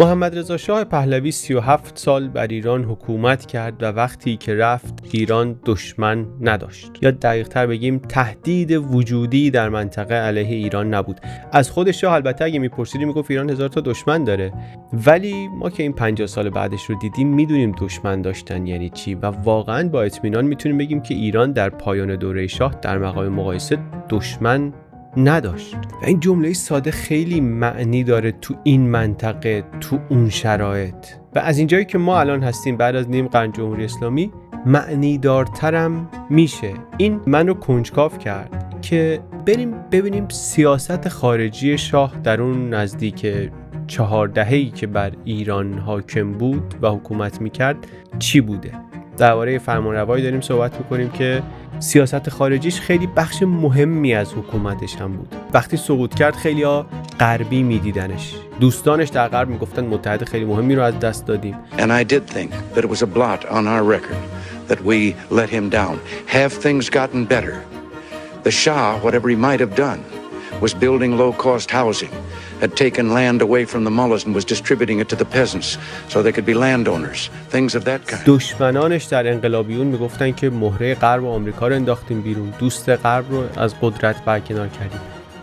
محمد رضا شاه پهلوی 37 سال بر ایران حکومت کرد و وقتی که رفت ایران دشمن نداشت، یا دقیق‌تر بگیم تهدید وجودی در منطقه علیه ایران نبود. از خود شاه البته اگه میپرسیدیم میگفت ایران 1000 تا دشمن داره، ولی ما که این 50 سال بعدش رو دیدیم میدونیم دشمن داشتن یعنی چی و واقعا با اطمینان میتونیم بگیم که ایران در پایان دوره شاه در مقام مقایسه دشمن نداشت. و این جمله ساده خیلی معنی داره تو این منطقه، تو اون شرایط، و از اینجایی که ما الان هستیم بعد از نیم قرن جمهوری اسلامی معنی دارترم میشه. این منو کنجکاو کرد که بریم ببینیم سیاست خارجی شاه در اون نزدیک 4 دهه‌ای که بر ایران حاکم بود و حکومت میکرد چی بوده. درباره فرمانروایی داریم صحبت میکنیم که سیاست خارجیش خیلی بخش مهمی از حکومتش هم بود. وقتی سقوط کرد خیلی‌ها غربی میدیدنش، دوستانش در غرب میگفتن متحد خیلی مهمی رو از دست دادیم. And I did think that it was a blot on our record that we let him down. Have things gotten better? The Shah, whatever he might have done, was building low-cost housing, had taken land away from the mullahs and was distributing it to the peasants so they could be landowners, things of that kind. دشمنانش در انقلابیون میگفتن که مهره غرب و آمریکا رو انداختیم بیرون، دوست غرب رو از قدرت برکنار کردیم.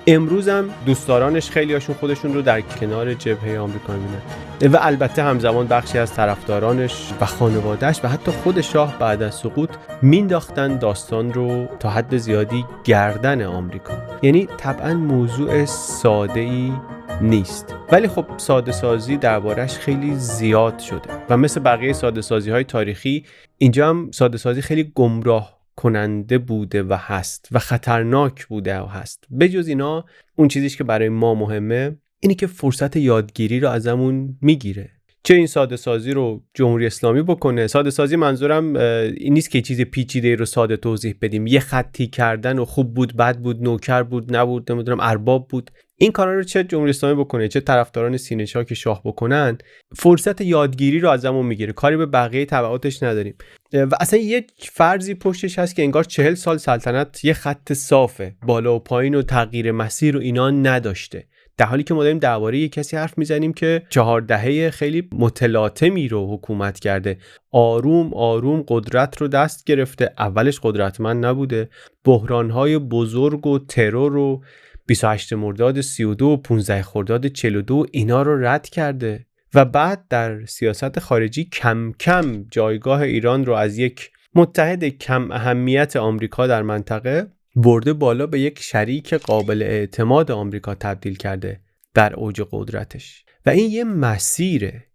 امروز هم دوستدارانش خیلی هاشون خودشون رو در کنار جبهه آمریکا میبینن و البته همزمان بخشی از طرفدارانش و خانواده‌اش و حتی خود شاه بعد از سقوط مینداختن داستان رو تا حد زیادی گردن آمریکا. یعنی طبعا موضوع ساده‌ای نیست، ولی خب ساده سازی دربارش خیلی زیاد شده و مثل بقیه ساده سازی های تاریخی اینجا هم ساده سازی خیلی گمراه کننده بوده و هست و خطرناک بوده و هست. بجز اینا اون چیزیش که برای ما مهمه اینی که فرصت یادگیری رو ازمون میگیره. چه این ساده سازی رو جمهوری اسلامی بکنه. ساده سازی منظورم این نیست که چیز پیچیده رو ساده توضیح بدیم، یه خطی کردن و خوب بود بد بود نوکر بود نبود نمیدونم ارباب بود. این کارا رو چه جمهوری اسلامی بکنه چه طرفداران سینه چاک شاه بکنن، فرصت یادگیری رو ازمون میگیره، کاری به بقیه تبعاتش نداریم. و اصلا یه فرضی پشتش هست که انگار 40 سال سلطنت یه خط صافه، بالا و پایین و تغییر مسیر و اینا نداشته، در حالی که ما داریم درباره یه کسی حرف میزنیم که 4 دهه خیلی متلاطمی رو حکومت کرده، آروم آروم قدرت رو دست گرفته. اولش قدرتمند نبوده، بحران‌های بزرگ و ترور و 28 مرداد 32 و 15 خرداد 42 اینا رو رد کرده و بعد در سیاست خارجی کم کم جایگاه ایران رو از یک متحد کم اهمیت آمریکا در منطقه برده بالا به یک شریک قابل اعتماد آمریکا تبدیل کرده در اوج قدرتش. و این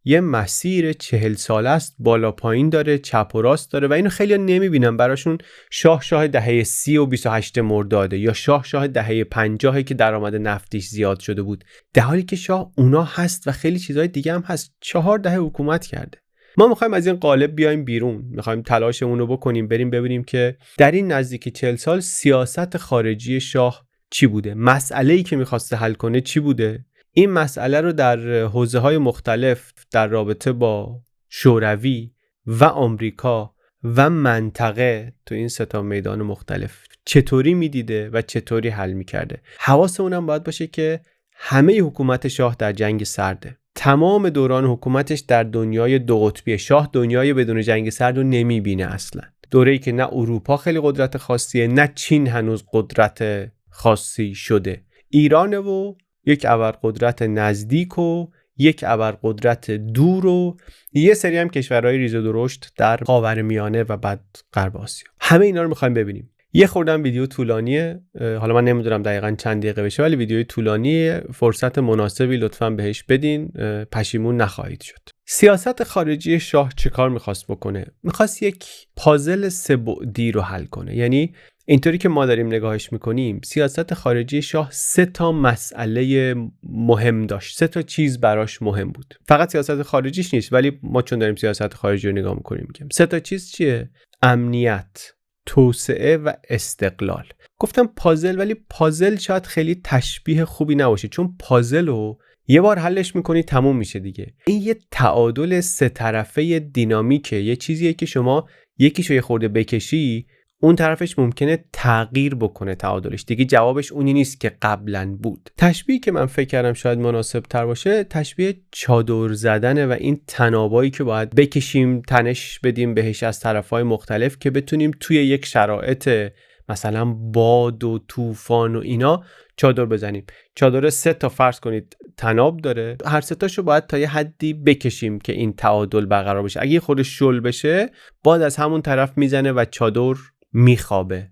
یه مسیر 40 ساله است، بالا پایین داره، چپ و راست داره و اینو خیلی نمیبینن. براشون شاه دهه 30 و 28 مرداده یا شاه دهه 50 که درآمد نفتیش زیاد شده بود، در حالی که شاه اونا هست و خیلی چیزهای دیگه هم هست. 4 دهه حکومت کرده. ما میخوایم از این قالب بیایم بیرون، میخوایم تلاشمون رو بکنیم بریم ببینیم که در این نزدیک 40 سال سیاست خارجی شاه چی بوده، مسئله‌ای که میخواسته حل کنه چی بوده. این مسئله رو در حوزه‌های مختلف در رابطه با شوروی و آمریکا و منطقه تو این 3 تا میدان مختلف چطوری میدیده و چطوری حل میکرده. حواسمون هم باید باشه که همه حکومت شاه در جنگ سرده، تمام دوران حکومتش در دنیای 2 قطبی. شاه دنیای بدون جنگ سرد رو نمیبینه اصلا، دوره‌ای که نه اروپا خیلی قدرت خاصیه نه چین هنوز قدرت خاصی شده، ایرانه و یک ابرقدرت نزدیک و یک ابرقدرت دور و یه سری هم کشورهای ریز و درشت در خاورمیانه و بعد غرب آسیا. همه اینا رو می‌خوایم ببینیم. یه خوردم ویدیو طولانیه، حالا من نمیدونم دقیقاً چند دقیقه بشه ولی ویدیوی طولانیه، فرصت مناسبی لطفاً بهش بدین، پشیمون نخواهید شد. سیاست خارجی شاه چه کار می‌خواست بکنه؟ می‌خواست یک پازل 3 بعدی رو حل کنه. یعنی اینطوری که ما داریم نگاهش میکنیم سیاست خارجی شاه 3 تا مسئله مهم داشت، 3 تا چیز براش مهم بود. فقط سیاست خارجیش نیست ولی ما چون داریم سیاست خارجی رو نگاه میکنیم میگیم 3 تا چیز چیه؟ امنیت، توسعه و استقلال. گفتم پازل، ولی پازل شاید خیلی تشبیه خوبی نباشه چون پازل رو یه بار حلش میکنی تموم میشه دیگه. این یه تعادل 3 طرفه دینامیکه، یه چیزیه که شما یکیشو یه خورده بکشی اون طرفش ممکنه تغییر بکنه تعادلش، دیگه جوابش اونی نیست که قبلا بود. تشبیهی که من فکر کردم شاید مناسب تر باشه تشبیه چادر زدنه و این تنابایی که باید بکشیم، تنش بدیم بهش از طرفهای مختلف که بتونیم توی یک شرایط مثلا باد و طوفان و اینا چادر بزنیم. چادر 3 تا فرض کنید تناب داره، هر 3 تاشو باید تا یه حدی بکشیم که این تعادل برقرار بشه. اگه خودش شل بشه باد از همون طرف میزنه و چادر میخوابه.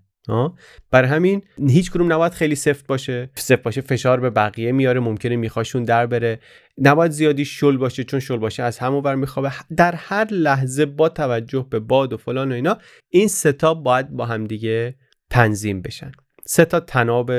برای همین هیچ کدوم نباید خیلی سفت باشه فشار به بقیه میاره، ممکنه میخواشون در بره. نباید زیادی شل باشه، چون شل باشه از همون ور میخوابه. در هر لحظه با توجه به باد و فلان و اینا این 3 تا باید با هم دیگه تنظیم بشن. 3 تا تناب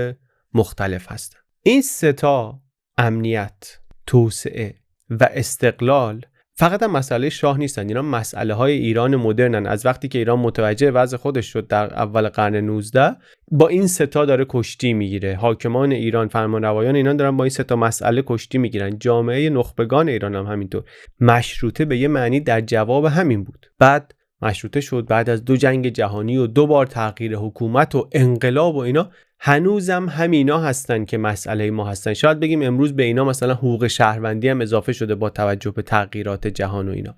مختلف هستن. این 3 تا امنیت، توسعه و استقلال فقط هم مسئله شاه نیستن، اینا مسئله های ایران مدرنن. از وقتی که ایران متوجه وضع خودش شد در اول قرن 19 با این 3 تا داره کشتی میگیره. حاکمان ایران، فرمانروایان ایران دارن با این 3 تا مسئله کشتی میگیرن. جامعه نخبگان ایران هم همینطور. مشروطه به یه معنی در جواب همین بود. بعد مشروطه شد بعد از 2 جنگ جهانی و 2 بار تغییر حکومت و انقلاب و اینا. هنوزم همینا هستن که مسئله ما هستن. شاید بگیم امروز به اینا مثلا حقوق شهروندی هم اضافه شده با توجه به تغییرات جهان و اینا،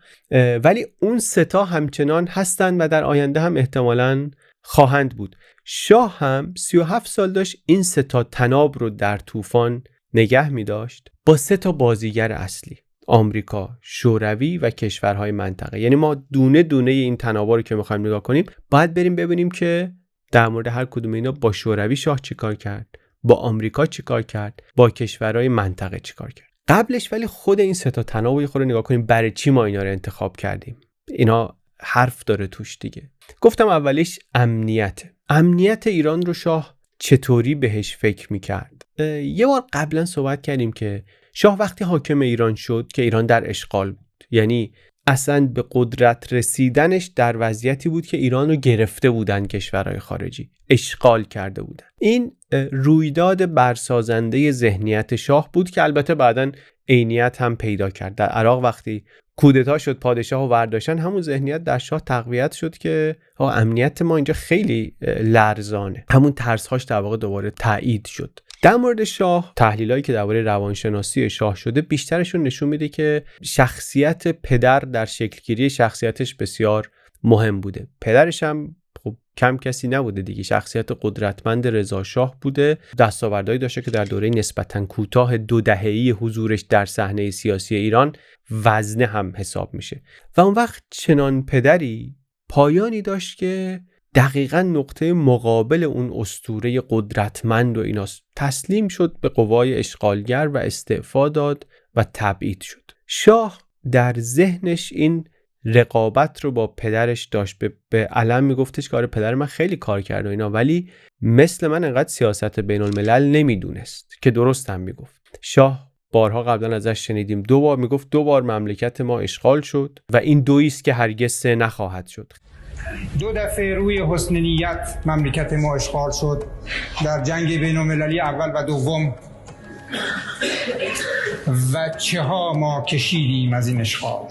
ولی اون 3 تا همچنان هستن و در آینده هم احتمالاً خواهند بود. شاه هم 37 سال داشت این 3 تا تناب رو در طوفان نگه می داشت با 3 تا بازیگر اصلی: آمریکا، شوروی و کشورهای منطقه. یعنی ما دونه دونه این تنابا رو که می‌خوایم نگاه کنیم باید بریم ببینیم که در مورد هر کدوم اینا با شوروی شاه چیکار کرد، با آمریکا چیکار کرد، با کشورهای منطقه چیکار کرد. قبلش ولی خود این 3 تا تناب رو نگاه کنیم برای چی ما اینا رو انتخاب کردیم. اینا حرف داره توش دیگه. گفتم اولیش امنیت ایران رو شاه چطوری بهش فکر می‌کرد. یه بار قبلا صحبت کردیم که شاه وقتی حاکم ایران شد که ایران در اشغال بود، یعنی اصلا به قدرت رسیدنش در وضعیتی بود که ایران رو گرفته بودن کشورهای خارجی، اشغال کرده بودن. این رویداد برسازنده ذهنیت شاه بود که البته بعداً عینیت هم پیدا کرد. در عراق وقتی کودتا شد پادشاه رو برداشتن، همون ذهنیت در شاه تقویت شد که امنیت ما اینجا خیلی لرزانه. همون ترس‌هاش در واقع دوباره تایید شد. در مورد شاه تحلیلایی که درباره روانشناسی شاه شده بیشترشون نشون میده که شخصیت پدر در شکلگیری شخصیتش بسیار مهم بوده. پدرش هم خب کم کسی نبوده دیگه، شخصیت قدرتمند رضا شاه بوده، دستاوردهایی داشته که در دوره نسبتاً کوتاه 2 دهه‌ای حضورش در صحنه سیاسی ایران وزنه هم حساب میشه. و اون وقت چنان پدری پایانی داشت که دقیقاً نقطه مقابل اون اسطوره قدرتمند و ایناست. تسلیم شد به قوای اشغالگر و استعفا داد و تبعید شد. شاه در ذهنش این رقابت رو با پدرش داشت. به علم میگفتش که آره پدر من خیلی کار کرد و اینا، ولی مثل من انقدر سیاست بین الملل نمیدونست، که درست هم میگفت. شاه بارها قبلا ازش شنیدیم 2 بار میگفت 2 بار مملکت ما اشغال شد و این 2 است که هرگز 3 نخواهد شد. 2 دفعه روی حسن نیت مملکت ما اشغال شد، در جنگ بین المللی اول و دوم، و چه ها ما کشیدیم از این اشغال.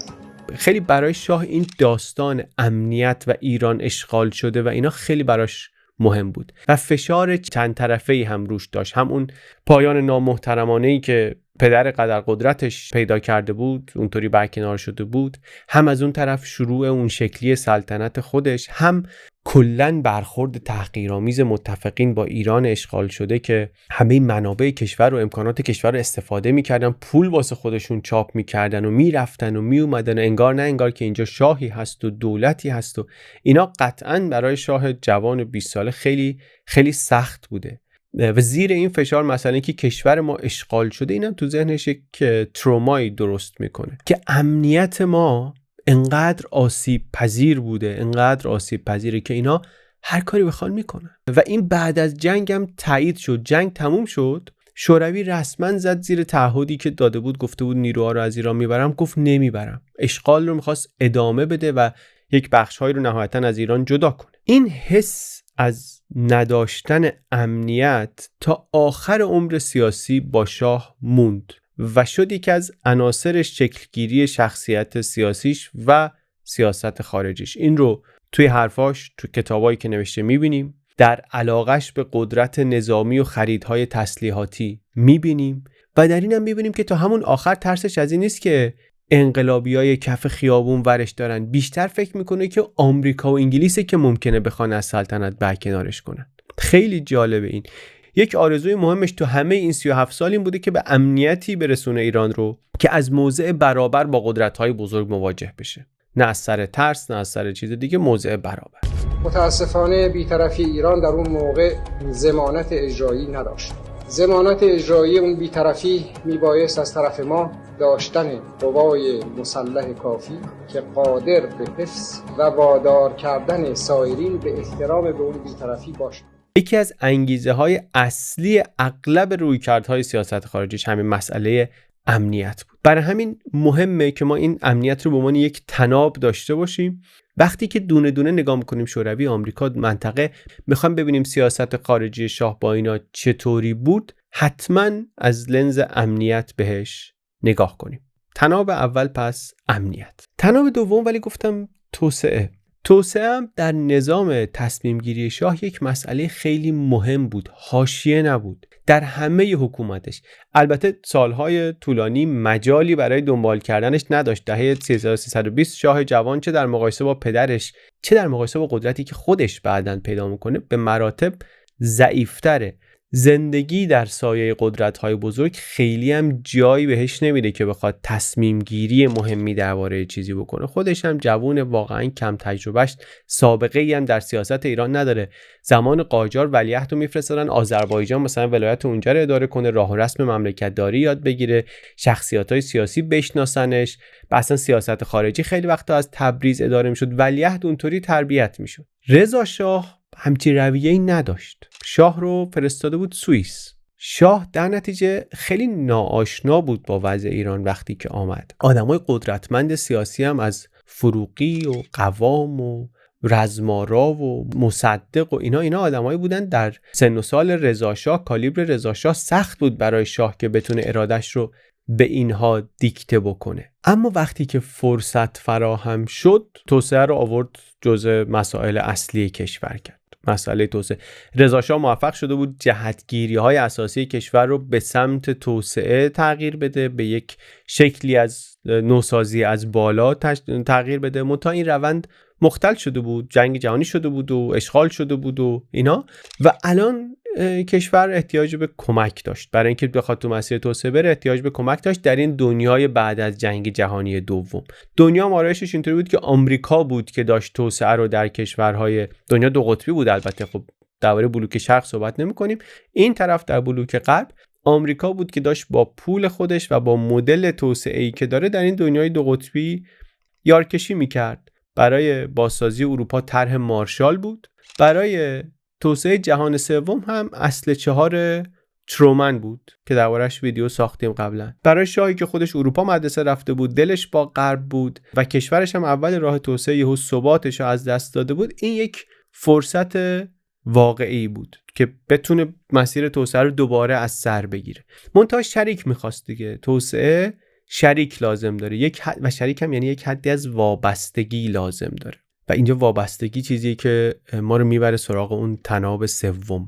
خیلی برای شاه این داستان امنیت و ایران اشغال شده و اینا خیلی براش مهم بود و فشار چند طرفه‌ای هم روش داشت. هم اون پایان نامحترمانه‌ای که پدر قدر قدرتش پیدا کرده بود اونطوری برکنار شده بود، هم از اون طرف شروع اون شکلی سلطنت خودش، هم کلن برخورد تحقیرآمیز متفقین با ایران اشغال شده که همه منابع کشور و امکانات کشور رو استفاده می‌کردن، پول واسه خودشون چاپ می‌کردن و می‌رفتن و میومدن، انگار نه انگار که اینجا شاهی هست و دولتی هست و اینا. قطعاً برای شاه جوان 20 ساله خیلی خیلی سخت بوده و زیر این فشار مثلا اینکه کشور ما اشغال شده، اینم تو ذهنش یک ترومایی درست میکنه که امنیت ما انقدر آسیب پذیر بوده، انقدر آسیب پذیره که اینا هر کاری بخوان میکنن. و این بعد از جنگ هم تایید شد. جنگ تموم شد، شوروی رسما زد زیر تعهدی که داده بود، گفته بود نیروها رو از ایران میبرم، گفت نمیبرم. اشغال رو میخواست ادامه بده و یک بخش‌هایی رو نهایتاً از ایران جدا کنه. این حس از نداشتن امنیت تا آخر عمر سیاسی با شاه موند و شد یکی از عناصر شکلگیری شخصیت سیاسیش و سیاست خارجیش. این رو توی حرفاش، تو کتابایی که نوشته میبینیم، در علاقش به قدرت نظامی و خریدهای تسلیحاتی میبینیم و در اینم میبینیم که تا همون آخر ترسش از این نیست که انقلابیای کف خیابون ورش دارن، بیشتر فکر میکنه که آمریکا و انگلیسه که ممکنه بخوان از سلطنت برکنارش کنن. خیلی جالبه این. یک آرزوی مهمش تو همه این 37 سال این بوده که به امنیتی برسونه ایران رو که از موضع برابر با قدرت‌های بزرگ مواجه بشه، نه از سر ترس، نه از سر چیز دیگه، موضع برابر. متاسفانه بی‌طرفی ایران در اون موقع ضمانت اجرایی نداشت. ضمانت اجرایی اون بی‌طرفی میبایست از طرف ما داشتن قوای مسلح کافی که قادر به حفظ و وادار کردن سایرین به احترام به اون بی‌طرفی باشد. یکی از انگیزه‌های اصلی اغلب رویکردهای سیاست خارجیش همین مسئله امنیت بود. برای همین مهمه که ما این امنیت رو به عنوان یک تناب داشته باشیم. وقتی که دونه دونه نگاه می‌کنیم شوروی، آمریکا، منطقه، می‌خوایم ببینیم سیاست خارجی شاه با اینا چطوری بود، حتما از لنز امنیت بهش نگاه کنیم. تناب اول پس امنیت. تناب دوم ولی گفتم توسعه هم در نظام تصمیم گیری شاه یک مسئله خیلی مهم بود، حاشیه نبود در همه حکومتش. البته سالهای طولانی مجالی برای دنبال کردنش نداشت. دهه 1320 شاه جوان چه در مقایسه با پدرش، چه در مقایسه با قدرتی که خودش بعداً پیدا میکنه به مراتب ضعیفتره. زندگی در سایه قدرت‌های بزرگ خیلی هم جایی بهش نمیده که بخواد تصمیم گیری مهمی درباره چیزی بکنه. خودش هم جوون، واقعا کم تجربهش، سابقه ای هم در سیاست ایران نداره. زمان قاجار ولیعهد رو میفرستادن آذربایجان مثلا ولایت اونجا رو اداره کنه، راه و رسم مملکت داری یاد بگیره، شخصیت‌های سیاسی بشناسنش. اصلا سیاست خارجی خیلی وقتا از تبریز اداره میشد، ولیعهد اونطوری تربیت میشد. رضا شاه همچین رویه‌ای نداشت. شاه رو فرستاده بود سوئیس. شاه در نتیجه خیلی ناآشنا بود با وضع ایران وقتی که آمد. آدمای قدرتمند سیاسی هم از فروغی و قوام و رزمارا و مصدق و اینا آدمایی بودن در سن و سال رضا شاه، کالیبر رضا شاه. سخت بود برای شاه که بتونه ارادش رو به اینها دیکته بکنه. اما وقتی که فرصت فراهم شد، توسعه رو آورد جزء مسائل اصلی کشور کرد. مسئله توسعه. رضا شاه موفق شده بود جهتگیری‌های اساسی کشور رو به سمت توسعه تغییر بده، به یک شکلی از نوسازی از بالا تغییر بده. منتها این روند مختل شده بود، جنگ جهانی شده بود و اشغال شده بود و اینا، و الان کشور احتیاج به کمک داشت. برای اینکه بخواد تو مسیر توسعه بره احتیاج به کمک داشت در این دنیای بعد از جنگ جهانی دوم. دنیا آرایشش اینطوری بود که آمریکا بود که داشت توسعه رو در کشورهای دنیا دو قطبی بود. البته خب درباره بلوک شرق صحبت نمی‌کنیم. این طرف در بلوک غرب آمریکا بود که داشت با پول خودش و با مدل توسعه‌ای که داره در این دنیای دو قطبی یارکشی می‌کرد. برای بازسازی اروپا طرح مارشال بود. برای توسعه جهان سوم هم اصل 4 ترومن بود که دربارش ویدیو ساختیم قبلا. برای شاهی که خودش اروپا مدرسه رفته بود، دلش با غرب بود و کشورش هم اول راه توسعه یهو ثباتش رو از دست داده بود، این یک فرصت واقعی بود که بتونه مسیر توسعه رو دوباره از سر بگیره. منتها شریک می‌خواست دیگه. توسعه شریک لازم داره، و شریک هم یعنی یک حدی از وابستگی لازم داره. و اینجا وابستگی چیزی که ما رو میبره سراغ اون تناب سوم.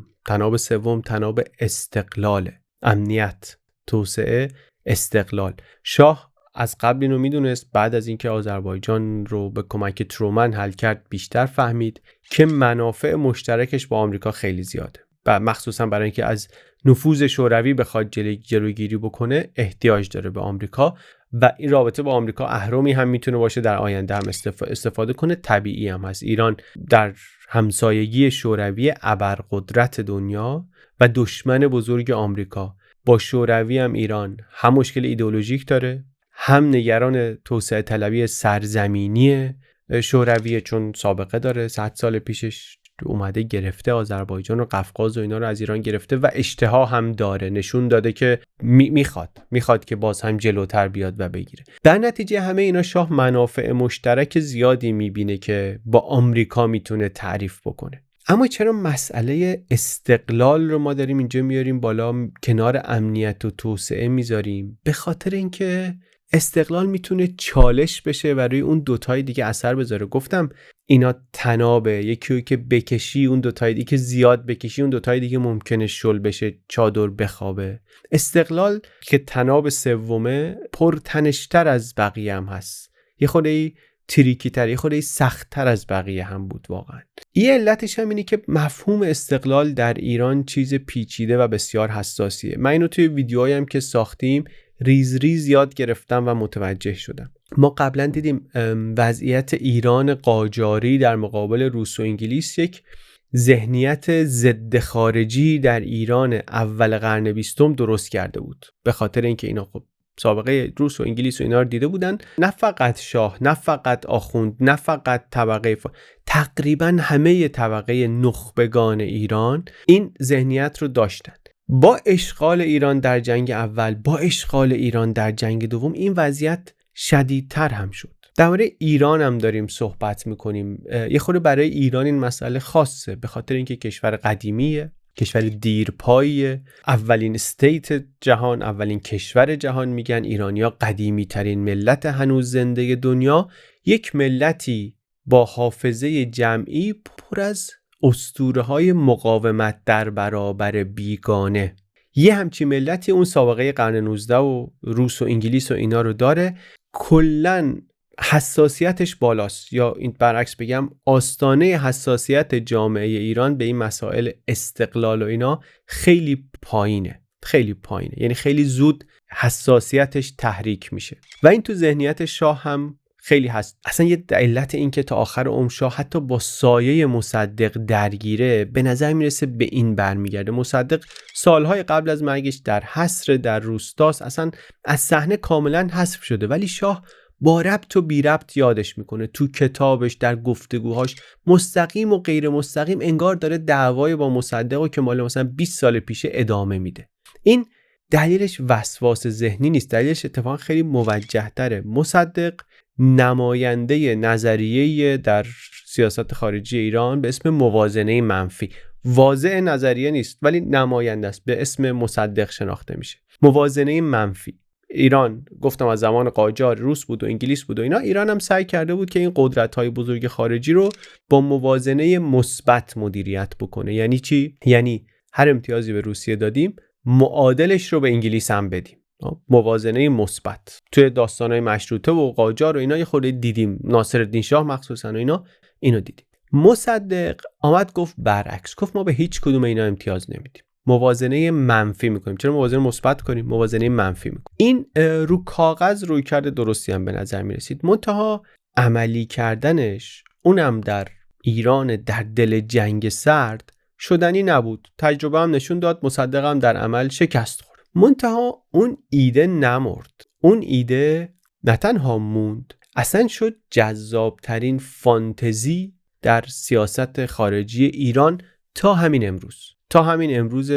تناب استقلاله. امنیت، توسعه، استقلال. شاه از قبل اینو میدونست. بعد از اینکه آذربایجان رو به کمک ترومن حل کرد بیشتر فهمید که منافع مشترکش با آمریکا خیلی زیاده و مخصوصا برای اینکه از نفوذ شوروی بخواد جلوگیری بکنه احتیاج داره به آمریکا و این رابطه با آمریکا اهرمی هم میتونه باشه در آینده هم استفاده کنه. طبیعی هم هست. ایران در همسایگی شوروی ابرقدرت دنیا و دشمن بزرگ آمریکا. با شوروی هم ایران هم مشکل ایدئولوژیک داره، هم نگران توسعه طلبی سرزمینی شوروی چون سابقه داره. 100 سال پیشش اومده گرفته آذربایجان و قفقاز و اینا رو از ایران گرفته و اشتها هم داره. نشون داده که میخواد که باز هم جلوتر بیاد و بگیره. در نتیجه همه اینا شاه منافع مشترک زیادی میبینه که با آمریکا میتونه تعریف بکنه. اما چرا مسئله استقلال رو ما داریم اینجا میاریم بالا، کنار امنیت و توسعه میذاریم؟ به خاطر اینکه استقلال میتونه چالش بشه و روی اون دوتای دیگه اثر بذاره. گفتم اینا تنابه، یکی که بکشی اون دوتای دیگه، که زیاد بکشی اون دوتای دیگه ممکنه شل بشه، چادر بخوابه. استقلال که تناب سومه پرتنشتر از بقیه هم هست، یه خورده تریکی تر، یه خورده سخت تر از بقیه هم بود واقعا. یه علتش هم اینه که مفهوم استقلال در ایران چیز پیچیده و بسیار حساسیه. من اینو توی ویدیوهایم که ساختیم ریز ریز یاد گرفتم و متوجه شدم. ما قبلا دیدیم وضعیت ایران قاجاری در مقابل روس و انگلیس یک ذهنیت ضد خارجی در ایران اول قرن 20 درست کرده بود، به خاطر اینکه اینا خب سابقه روس و انگلیس و اینا رو دیده بودن. نه فقط شاه، نه فقط آخوند، نه فقط طبقه تقریبا همه طبقه نخبگان ایران این ذهنیت رو داشتن. با اشغال ایران در جنگ اول، با اشغال ایران در جنگ دوم، این وضعیت شدیدتر هم شد. درباره ایران هم داریم صحبت میکنیم. یه خورده برای ایران این مسئله خاصه، به خاطر اینکه کشور قدیمیه، کشور دیرپاییه، اولین استیت جهان، اولین کشور جهان میگن. ایرانیا قدیمی ترین ملت هنوز زنده دنیا، یک ملتی با حافظه جمعی پر از اسطوره‌های مقاومت در برابر بیگانه. یه همچین ملتی اون سابقه قرن 19 و روس و انگلیس و اینا رو داره. کلن حساسیتش بالاست، یا این برعکس بگم آستانه حساسیت جامعه ایران به این مسائل استقلال و اینا خیلی پایینه، خیلی پایینه، یعنی خیلی زود حساسیتش تحریک میشه و این تو ذهنیت شاه هم خیلی هست. اصلا یه علت این که تا آخر عمر شاه حتی با سایه مصدق درگیره به نظر میرسه به این برمیگرده. مصدق سالهای قبل از مرگش در حصر در روستاست، اصلا از صحنه کاملا حذف شده، ولی شاه با ربط و بی ربط یادش میکنه. تو کتابش، در گفتگوهاش، مستقیم و غیر مستقیم انگار داره دعوای با مصدق که مال مثلا 20 سال پیشه ادامه میده. این دلیلش وسواس ذهنی نیست، دلیلش اتفاقا خیلی موجه تره. مصدق نماینده نظریه در سیاست خارجی ایران به اسم موازنه منفی، واضح نظریه نیست ولی نماینده است، به اسم مصدق شناخته میشه. موازنه منفی ایران، گفتم از زمان قاجار روس بود و انگلیس بود و اینا، ایران هم سعی کرده بود که این قدرت‌های بزرگ خارجی رو با موازنه مثبت مدیریت بکنه. یعنی چی؟ یعنی هر امتیازی به روسیه دادیم معادلش رو به انگلیس هم بدیم. موازنه مثبت توی داستان‌های مشروطه و قاجار و اینا یه خورده دیدیم، ناصرالدین شاه مخصوصا و اینا اینو دیدیم. مصدق آمد گفت برعکس، گفت ما به هیچ کدوم اینا امتیاز نمیدیم، موازنه منفی میکنیم. چرا موازنه مثبت کنیم؟ موازنه منفی میکنیم. این رو کاغذ روی کرده درستی هم به نظر میرسید، منتها عملی کردنش اونم در ایران در دل جنگ سرد شدنی نبود. تجربه هم نشون داد مصدق هم در عمل شکست خورد. منتها اون ایده نمرد، اون ایده نه تنها موند، اصلا شد جذابترین فانتزی در سیاست خارجی ایران تا همین امروز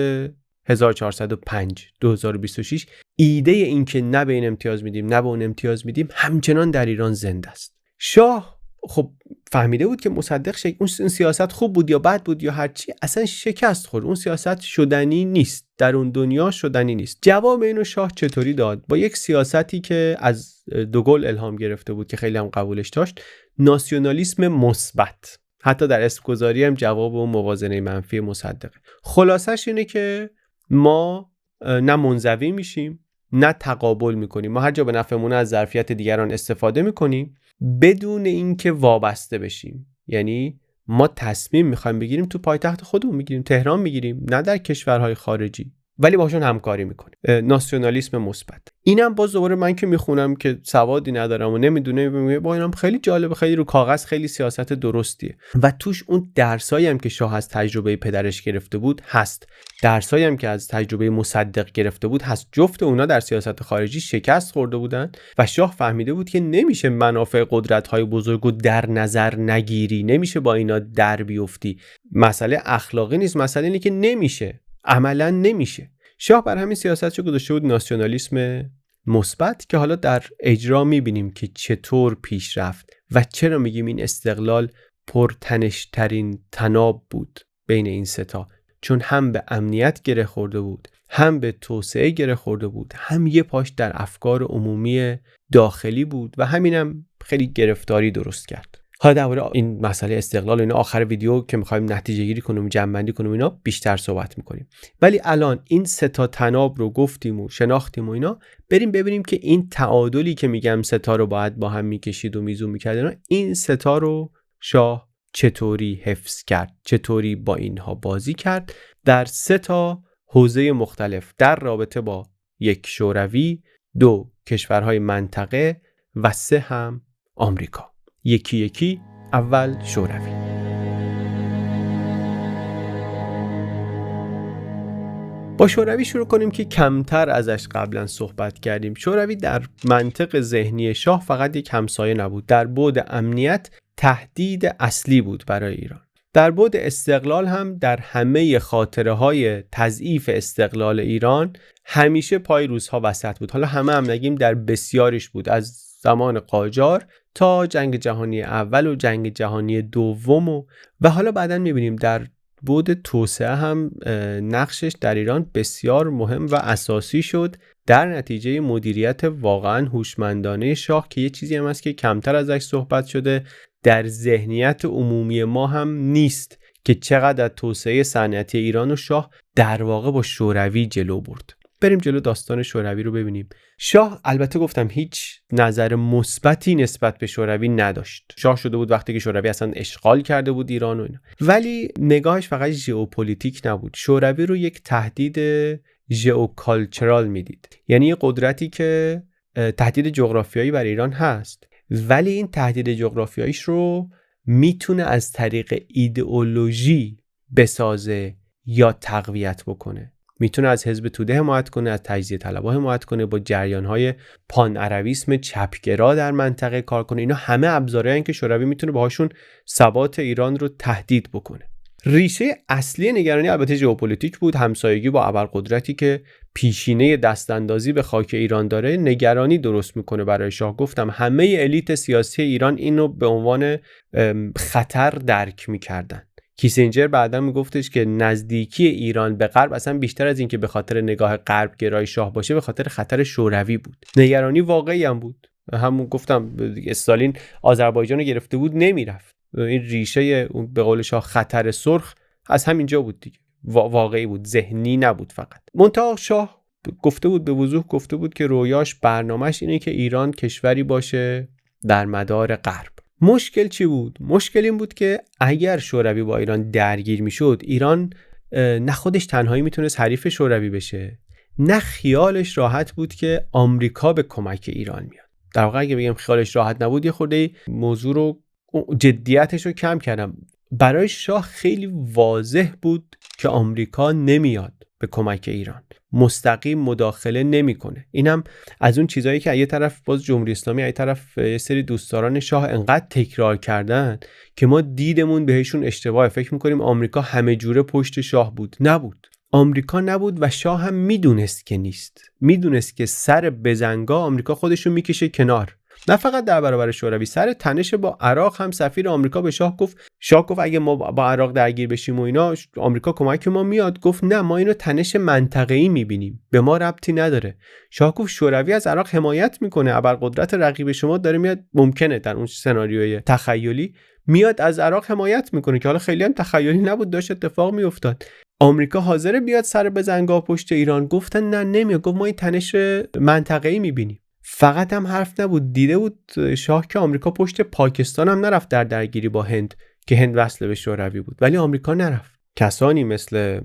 1405 2026. ایده این که نه به این امتیاز میدیم نه به اون امتیاز میدیم همچنان در ایران زنده است. شاه خب فهمیده بود که مصدق اون سیاست خوب بود یا بد بود یا هرچی، اصلا شکست خورد. اون سیاست شدنی نیست، در اون دنیا شدنی نیست. جواب اینو شاه چطوری داد؟ با یک سیاستی که از دوگل الهام گرفته بود که خیلی هم قبولش داشت، ناسیونالیسم مثبت. حتی در اسم گذاری هم جواب اون موازنه منفی مصدقه. خلاصش اینه که ما نه منزوی میشیم نه تقابل میکنیم. ما هر جا به نفعمون از ظرفیت دیگران استفاده میکنیم بدون اینکه وابسته بشیم. یعنی ما تصمیم میخوایم بگیریم تو پایتخت خودمون میگیریم، تهران میگیریم، نه در کشورهای خارجی، ولی باشون همکاری میکنیم. ناسیونالیسم مثبت. اینم باز دوباره من که میخونم که سوادی ندارم و نمیدونم، با اینم خیلی جالبه، خیلی رو کاغذ خیلی سیاست درستیه و توش اون درسایی هم که شاه از تجربه پدرش گرفته بود هست، درسایی هم که از تجربه مصدق گرفته بود هست. جفت اونا در سیاست خارجی شکست خورده بودن و شاه فهمیده بود که نمیشه منافع قدرت‌های بزرگو در نظر نگیری، نمیشه با اینا در بیفتی. مسئله اخلاقی نیست، مسئله اینه که نمیشه، عملا نمیشه. شاه بر همین سیاستشو گذاشته بود ناسیونالیسم مثبت که حالا در اجرا میبینیم که چطور پیش رفت و چرا میگیم این استقلال پرتنشترین تناب بود بین این سه تا، چون هم به امنیت گره خورده بود، هم به توسعه گره خورده بود، هم یه پاش در افکار عمومی داخلی بود و همینم خیلی گرفتاری درست کرد. حالا درباره این مسئله استقلال اینا آخر ویدیو که می‌خوایم نتیجه گیری کنیم، جمع‌بندی کنیم اینا بیشتر صحبت می‌کنیم. ولی الان این سه تا تناب رو گفتیم و شناختیم و اینا، بریم ببینیم که این تعادلی که میگم سه تا رو باید با هم می‌کشید و میزون می‌کرد، این سه تا رو شاه چطوری حفظ کرد، چطوری با اینها بازی کرد در سه تا حوزه مختلف در رابطه با یک شوروی، 2 کشورهای منطقه و 3 هم آمریکا. یکی یکی. اول شوروی. با شوروی شروع کنیم که کمتر ازش قبلا صحبت کردیم. شوروی در منطق ذهنی شاه فقط یک همسایه نبود، در بعد امنیت تهدید اصلی بود برای ایران. در بعد استقلال هم در همه خاطره‌های تضعیف استقلال ایران همیشه پای روس‌ها وسط بود. حالا همه هم نگیم در بسیاریش بود، از زمان قاجار تا جنگ جهانی اول و جنگ جهانی دوم و حالا بعداً می‌بینیم در بعد توسعه هم نقشش در ایران بسیار مهم و اساسی شد در نتیجه مدیریت واقعاً هوشمندانه شاه که یه چیزی هم هست که کمتر ازش صحبت شده، در ذهنیت عمومی ما هم نیست که چقدر توسعه صنعتی ایران و شاه در واقع با شوروی جلو برد. بریم جلو داستان شوروی رو ببینیم. شاه البته گفتم هیچ نظر مثبتی نسبت به شوروی نداشت. شاه شده بود وقتی که شوروی اصلا اشغال کرده بود ایران و اینا. ولی نگاهش فقط ژئوپلیتیک نبود. شوروی رو یک تهدید ژئوکالچرال میدید. یعنی یه قدرتی که تهدید جغرافیایی بر ایران هست، ولی این تهدید جغرافیاییش رو میتونه از طریق ایدئولوژی بسازه یا تقویت بکنه. میتونه از حزب توده حمایت کنه، از تجزیه طلبها حمایت کنه، با جریان‌های پان عربیسم چپگرا در منطقه کار کنه. اینا همه ابزارهایی که شوروی میتونه باهاشون ثبات ایران رو تهدید بکنه. ریشه اصلی نگرانی البته ژئوپلیتیک بود، همسایگی با ابرقدرتی که پیشینه دستاندازی به خاک ایران داره نگرانی درست میکنه برای شاه. گفتم همه الیت سیاسی ایران اینو به عنوان خطر درک میکردن. کیسینجر بعدا میگفتش که نزدیکی ایران به غرب اصلا بیشتر از این که به خاطر نگاه غرب گرای شاه باشه، به خاطر خطر شوروی بود. نگرانی واقعی هم بود. همون گفتم استالین آذربایجان رو گرفته بود نمیرفت. این ریشه به قول شاه خطر سرخ از همینجا بود دیگه، واقعی بود، ذهنی نبود فقط. منتها شاه گفته بود، به وضوح گفته بود که رویاش، برنامه‌اش اینه که ایران کشوری باشه در مدار غرب. مشکل چی بود؟ مشکل این بود که اگر شوروی با ایران درگیر میشد، ایران نه خودش تنهایی میتونست حریف شوروی بشه، نه خیالش راحت بود که آمریکا به کمک ایران میاد. در واقع اگه بگم خیالش راحت نبود، یه خورده موضوع رو جدیتش رو کم کردم. برای شاه خیلی واضح بود که آمریکا نمیاد به کمک ایران، مستقیم مداخله نمیکنه. اینم از اون چیزایی که یه طرف باز جمهوری اسلامی، یه طرف یه سری دوستداران شاه انقدر تکرار کردن که ما دیدمون بهشون اشتباه، فکر میکنیم آمریکا همه جوره پشت شاه بود. نبود، آمریکا نبود و شاه هم میدونست که نیست. میدونست که سر بزنگا آمریکا خودشو میکشه کنار. نه فقط در برابر شوروی، سر تنش با عراق هم سفیر آمریکا به شاه گفت اگه ما با عراق درگیر بشیم و اینا آمریکا کمک ما میاد. گفت نه، ما اینو تنش منطقه‌ای میبینیم، به ما ربطی نداره. شاه گفت شوروی از عراق حمایت میکنه، ابرقدرت رقیب شما داره میاد، ممکنه در اون سناریوی تخیلی میاد از عراق حمایت میکنه که حالا خیلی هم تخیلی نبود، داشت اتفاق میافتاد. آمریکا حاضره بیاد سر بزنگا پشت ایران؟ گفتن نه نمیاد. گفت ما این تنش منطقه‌ای میبینیم. فقط هم حرف نبود، دیده بود شاه که آمریکا پشت پاکستان هم نرفت در درگیری با هند که هند وصل به شوروی بود، ولی آمریکا نرفت. کسانی مثل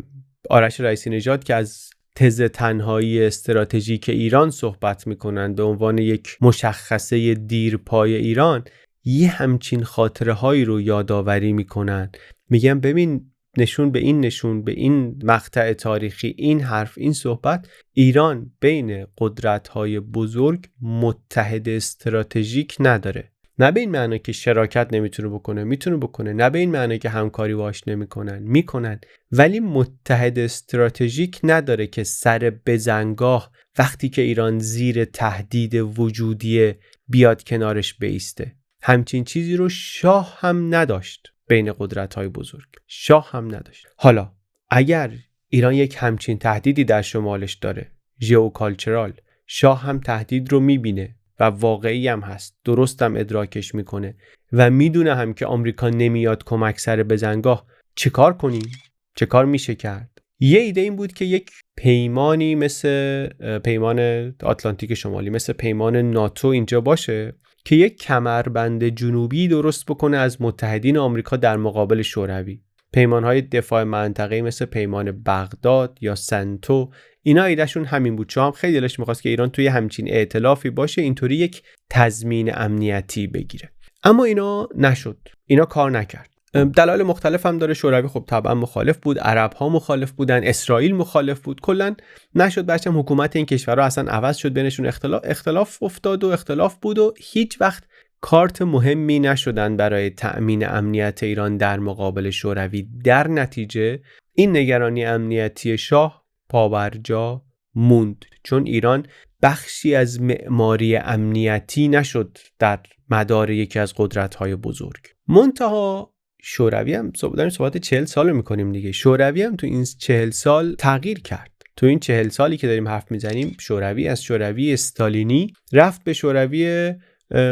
آرش رئیسی نژاد که از تز تنهایی استراتژیک ایران صحبت میکنن به عنوان یک مشخصه دیرپای ایران، یه همچین خاطره هایی رو یادآوری میکنن. میگن ببین، نشون به این مقطع تاریخی، این حرف، این صحبت، ایران بین قدرت‌های بزرگ متحد استراتژیک نداره. نه به این معنی که شراکت نمیتونه بکنه، میتونه بکنه. نه به این معنی که همکاری باهاش نمیکنن، میکنن. ولی متحد استراتژیک نداره که سر بزنگاه وقتی که ایران زیر تهدید وجودی بیاد کنارش بیسته. همچین چیزی رو شاه هم نداشت. بین قدرت‌های بزرگ شاه هم نداشت. حالا اگر ایران یک همچین تهدیدی در شمالش داره، ژئوکالچرال. شاه هم تهدید رو میبینه و واقعی هم هست، درست هم ادراکش میکنه و میدونه هم که آمریکا نمیاد کمک سر بزنگاه. چه کار کنیم؟ چه کار میشه کرد؟ یه ایده این بود که یک پیمانی مثل پیمان آتلانتیک شمالی، مثل پیمان ناتو اینجا باشه که یک کمربند جنوبی درست بکنه از متحدین آمریکا در مقابل شوروی. پیمان‌های دفاع منطقه‌ای مثل پیمان بغداد یا سنتو، اینا ایدهشون همین بود. شاه هم خیلی دلش می‌خواست که ایران توی همچین ائتلافی باشه، اینطوری یک تضمین امنیتی بگیره. اما اینا نشد. اینا کار نکرد. دلایل مختلف هم داره. شوروی خب طبعا مخالف بود، عرب‌ها مخالف بودن، اسرائیل مخالف بود. کلاً نشد. بچم حکومت این کشورها اصلا عوض شد، بینشون اختلاف افتاد و اختلاف بود و هیچ وقت کارت مهمی نشدن برای تأمین امنیت ایران در مقابل شوروی. در نتیجه این نگرانی امنیتی شاه پابرجا موند، چون ایران بخشی از معماری امنیتی نشد در مدار یکی از قدرت‌های بزرگ. منتها شوروی هم داریم صحبت 40 سال می‌کنیم دیگه. شوروی هم تو این 40 سال تغییر کرد. تو این 40 سالی که داریم حرف میزنیم، شوروی از شوروی استالینی رفت به شوروی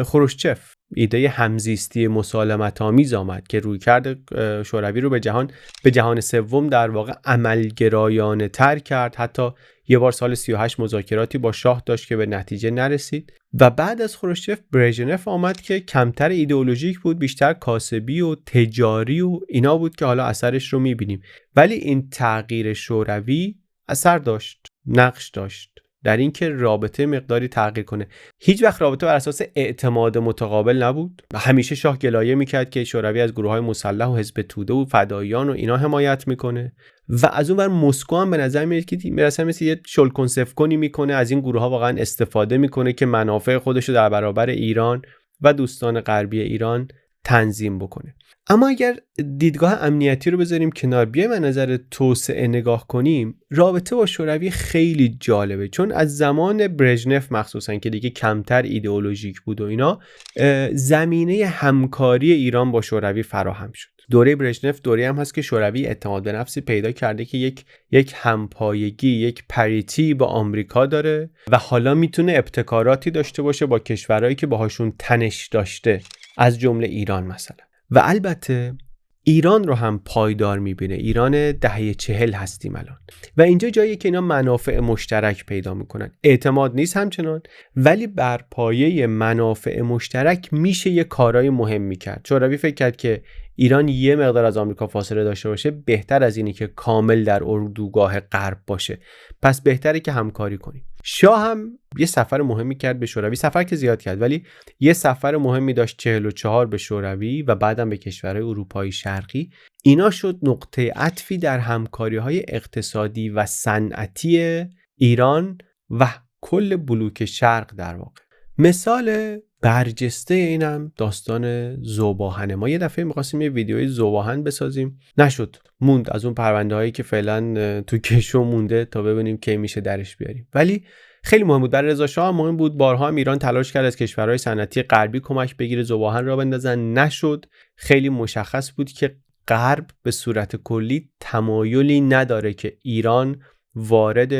خروشچف. ایده همزیستی مسالمت آمیز آمد که رویکرد شوروی رو به جهان سوم در واقع عملگرایانه تر کرد. حتی یه بار سال 38 مذاکراتی با شاه داشت که به نتیجه نرسید و بعد از خروشچف برژنف آمد که کمتر ایدئولوژیک بود، بیشتر کاسبی و تجاری و اینا بود که حالا اثرش رو میبینیم. ولی این تغییر شوروی اثر داشت، نقش داشت در اینکه رابطه مقداری تغییر کنه. هیچ وقت رابطه بر اساس اعتماد متقابل نبود و همیشه شاه گلایه میکرد که شوروی از گروه‌های مسلح و حزب توده و فداییان و اینا حمایت میکنه و از اون ور مسکو هم به نظر میاد که مثل یه شلکن سفکنی میکنه، از این گروه‌ها واقعا استفاده میکنه که منافع خودش رو در برابر ایران و دوستان غربی ایران تنظیم بکنه. اما اگر دیدگاه امنیتی رو بذاریم کنار، بیایم از نظر توسعه نگاه کنیم، رابطه با شوروی خیلی جالبه، چون از زمان برژنف مخصوصا که دیگه کمتر ایدئولوژیک بود و اینا، زمینه همکاری ایران با شوروی فراهم شد. دوره برژنف دوره هم هست که شوروی اعتماد به نفسی پیدا کرده که یک همپایگی، یک پریتی با آمریکا داره و حالا میتونه ابتکاراتی داشته باشه با کشورهایی که باهاشون تنش داشته، از جمله ایران مثلا. و البته ایران رو هم پایدار میبینه. ایران دهه 40 هستیم الان و اینجا جاییه که اینا منافع مشترک پیدا میکنن. اعتماد نیست همچنان، ولی بر پایه منافع مشترک میشه یه کارهای مهمی کرد. شوروی فکر کرد که ایران یه مقدار از آمریکا فاصله داشته باشه بهتر از اینی که کامل در اردوگاه غرب باشه، پس بهتره که همکاری کنیم. شاه هم یه سفر مهمی کرد به شوروی، سفر که زیاد کرد ولی یه سفر مهمی داشت 44 به شوروی و بعدم به کشورهای اروپای شرقی. اینا شد نقطه عطفی در همکاری‌های اقتصادی و صنعتی ایران و کل بلوک شرق در واقع. مثال برجسته اینم داستان ذوب‌آهن. ما یه دفعه می‌خواستیم یه ویدیوی ذوب‌آهن بسازیم، نشد، موند از اون پرونده‌هایی که فعلا تو کشو مونده تا ببینیم کی میشه درش بیاریم. ولی خیلی مهم بود. برای رضا شاه هم مهم بود. بارها هم ایران تلاش کرد از کشورهای صنعتی غربی کمک بگیره، ذوب‌آهن را بندازن، نشد. خیلی مشخص بود که غرب به صورت کلی تمایلی نداره که ایران وارد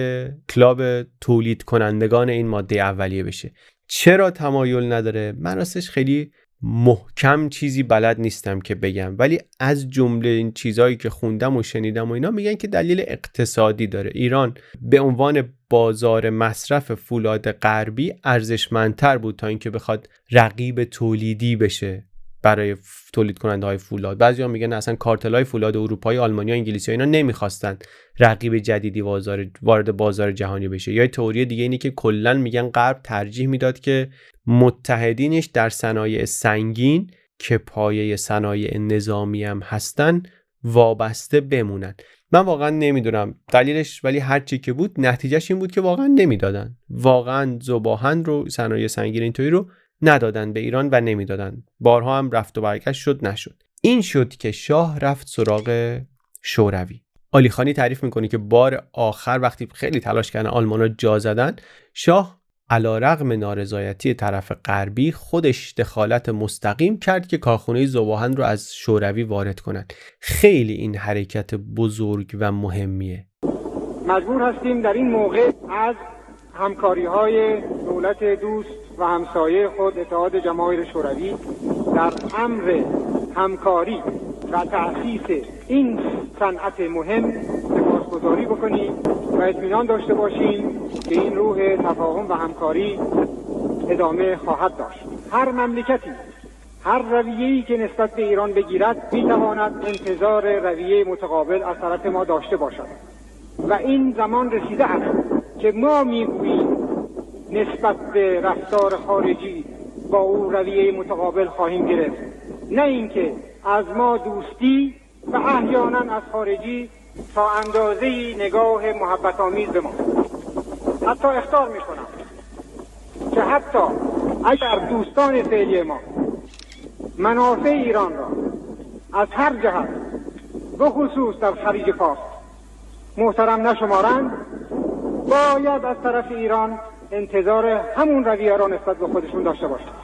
کلاب تولید کنندگان این ماده اولیه بشه. چرا تمایل نداره؟ من راستش خیلی محکم چیزی بلد نیستم که بگم، ولی از جمله این چیزایی که خوندم و شنیدم و اینا میگن که دلیل اقتصادی داره. ایران به عنوان بازار مصرف فولاد غربی ارزشمندتر بود تا اینکه بخواد رقیب تولیدی بشه برای تولید کننده های فولاد. بعضیا میگن اصلا کارتل‌های فولاد اروپایی، آلمانیا، انگلیسی اینا نمیخواستن رقیب جدیدی وارد بازار جهانی بشه. یا تئوری دیگه اینه که کلا میگن غرب ترجیح میداد که متحدینش در صنایع سنگین که پایه صنایع نظامی هم هستن وابسته بمونن. من واقعا نمیدونم دلیلش، ولی هر چی که بود نتیجهش این بود که واقعا نمیدادن. واقعا ذوب‌آهن رو، صنایع سنگین اینطوری رو ندادن به ایران و نمیدادن. بارها هم رفت و برگشت شد، نشد. این شد که شاه رفت سراغ شوروی. علیخانی تعریف میکنه که بار آخر وقتی خیلی تلاش کردن آلمانا جا زدن، شاه علیرغم نارضایتی طرف غربی خودش دخالت مستقیم کرد که کارخونه ذوب‌آهن رو از شوروی وارد کنن. خیلی این حرکت بزرگ و مهمیه. مجبور هستیم در این موقع از همکاری‌های دولت دوست و همسایه خود اتحاد جماهیر شوروی در امر همکاری و تأسیس این صنعت مهم سپاسگزاری بکنیم و اطمینان داشته باشیم که این روح تفاهم و همکاری ادامه خواهد داشت. هر مملکتی هر رویه‌ای که نسبت به ایران بگیرد می‌تواند انتظار رویه متقابل از طرف ما داشته باشد و این زمان رسیده است که ما می‌گوییم نسبت به رفتار خارجی با او رویه متقابل خواهیم گرفت، نه اینکه از ما دوستی و احیانا از خارجی تا اندازه‌ای نگاه محبت آمیز به ما. حتی اخطار می‌کنم که حتی اگر دوستان فعلی ما منافع ایران را از هر جهت به خصوص در خلیج فارس محترم نشمارند، باید از طرف ایران انتظار همون رویه را نسبت به خودشون داشته باشند.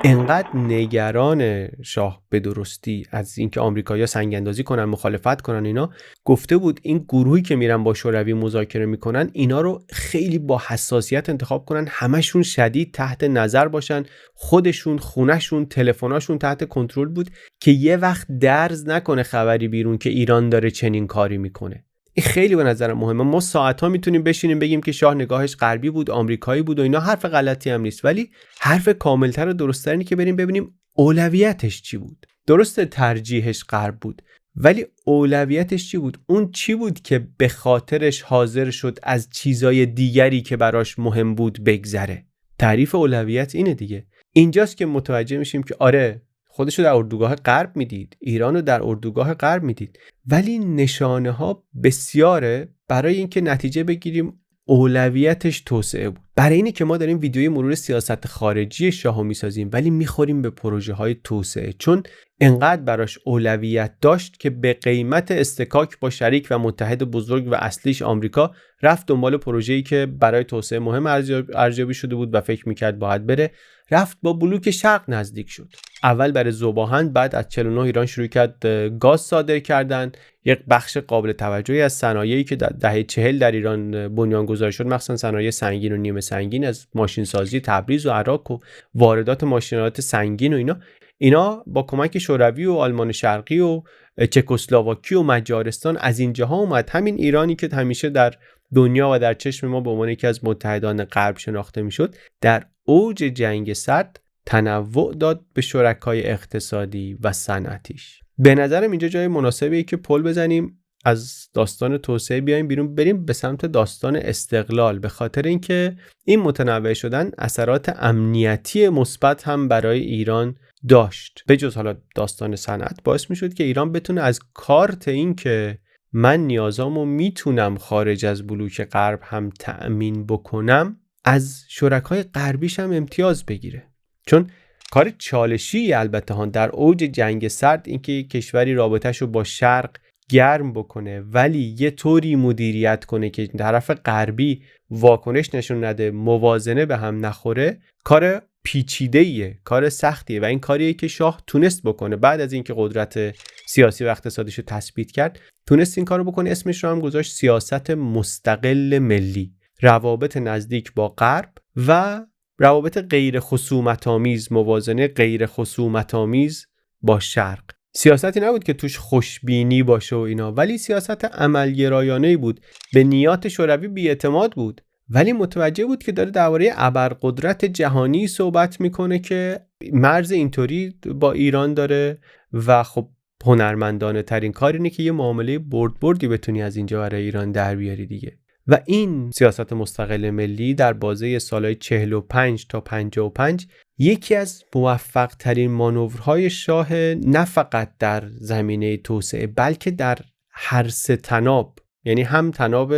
انقدر نگران شاه به درستی از اینکه آمریکایی‌ها سنگ اندازی کنن، مخالفت کنن، اینا گفته بود این گروهی که میرن با شوروی مذاکره میکنن اینا رو خیلی با حساسیت انتخاب کنن، همشون شدید تحت نظر باشن، خودشون، خونهشون، تلفناشون تحت کنترل بود که یه وقت درز نکنه خبری بیرون که ایران داره چنین کاری میکنه. این خیلی به نظر مهمه. ما ساعت‌ها میتونیم بشینیم بگیم که شاه نگاهش غربی بود، آمریکایی بود و اینا، حرف غلطی هم نیست، ولی حرف کاملتر و درست‌تر اینه که بریم ببینیم اولویتش چی بود. درسته ترجیحش غرب بود، ولی اولویتش چی بود؟ اون چی بود که به خاطرش حاضر شد از چیزای دیگری که براش مهم بود بگذره؟ تعریف اولویت اینه دیگه. اینجاست که متوجه میشیم که آره، خودشو در اردوگاه غرب میدید، ایرانو در اردوگاه غرب میدید، ولی نشانه ها بسیاره برای اینکه نتیجه بگیریم اولویتش توسعه بود. برای اینه که ما داریم ویدیوی مرور سیاست خارجی شاهو میسازیم ولی میخوریم به پروژه های توسعه، چون انقدر براش اولویت داشت که به قیمت استکاک با شریک و متحد بزرگ و اصلیش آمریکا رفت دنبال پروژه‌ای که برای توسعه مهم ارزیابی شده بود و فکر میکرد باید بره، رفت با بلوک شرق نزدیک شد. اول برای ذوب‌آهن، بعد از 49 ایران شروع کرد گاز صادر کردن. یک بخش قابل توجهی از صنایعی که در دهه 40 در ایران بنیانگذاری شد، مثلا صنایع سنگین و نیمه سنگین، از ماشین سازی تبریز و عراق و واردات ماشینالات سنگین و اینا با کمک شوروی و آلمان شرقی و چکسلواکی و مجارستان از اینجاها اومد. همین ایرانی که همیشه در دنیا و در چشم ما به عنوان یکی از متحدان غرب شناخته میشد، در اوج جنگ سرد تنوع داد به شرکای اقتصادی و صنعتیش. به نظرم اینجا جای مناسبیه که پل بزنیم، از داستان توسعه بیایم بیرون، بریم به سمت داستان استقلال، به خاطر اینکه این متنوع شدن اثرات امنیتی مثبت هم برای ایران داشت. به جز حالا داستان صنعت، باعث میشد که ایران بتونه از کارت این که من نیازامو میتونم خارج از بلوک غرب هم تأمین بکنم، از شرکای غربیش هم امتیاز بگیره. چون کار چالشی البته ها در اوج جنگ سرد اینکه کشوری رابطه‌شو با شرق گرم بکنه ولی یه طوری مدیریت کنه که طرف غربی واکنش نشون نده، موازنه به هم نخوره، کار پیچیده‌ایه، کار سختیه و این کاریه که شاه تونست بکنه. بعد از اینکه قدرت سیاسی و اقتصادیش رو تثبیت کرد، تونست این کارو بکنه. اسمش رو هم گذاشت سیاست مستقل ملی، روابط نزدیک با غرب و روابط غیر خصومت‌آمیز، موازنه غیر خصومت‌آمیز با شرق. سیاستی نبود که توش خوشبینی باشه و اینا، ولی سیاست عملگرایانه‌ای بود. به نیات شوروی بی‌اعتماد بود، ولی متوجه بود که داره درباره ابرقدرت جهانی صحبت میکنه که مرز اینطوری با ایران داره و خب هنرمندانه ترین کار اینه که یه معامله بردی بتونی از اینجا برای ایران در بیاری دیگه. و این سیاست مستقل ملی در بازه سالهای 45 تا 55 یکی از موفق ترین مانورهای شاه، نه فقط در زمینه توسعه بلکه در هر سه تناب. یعنی هم تناب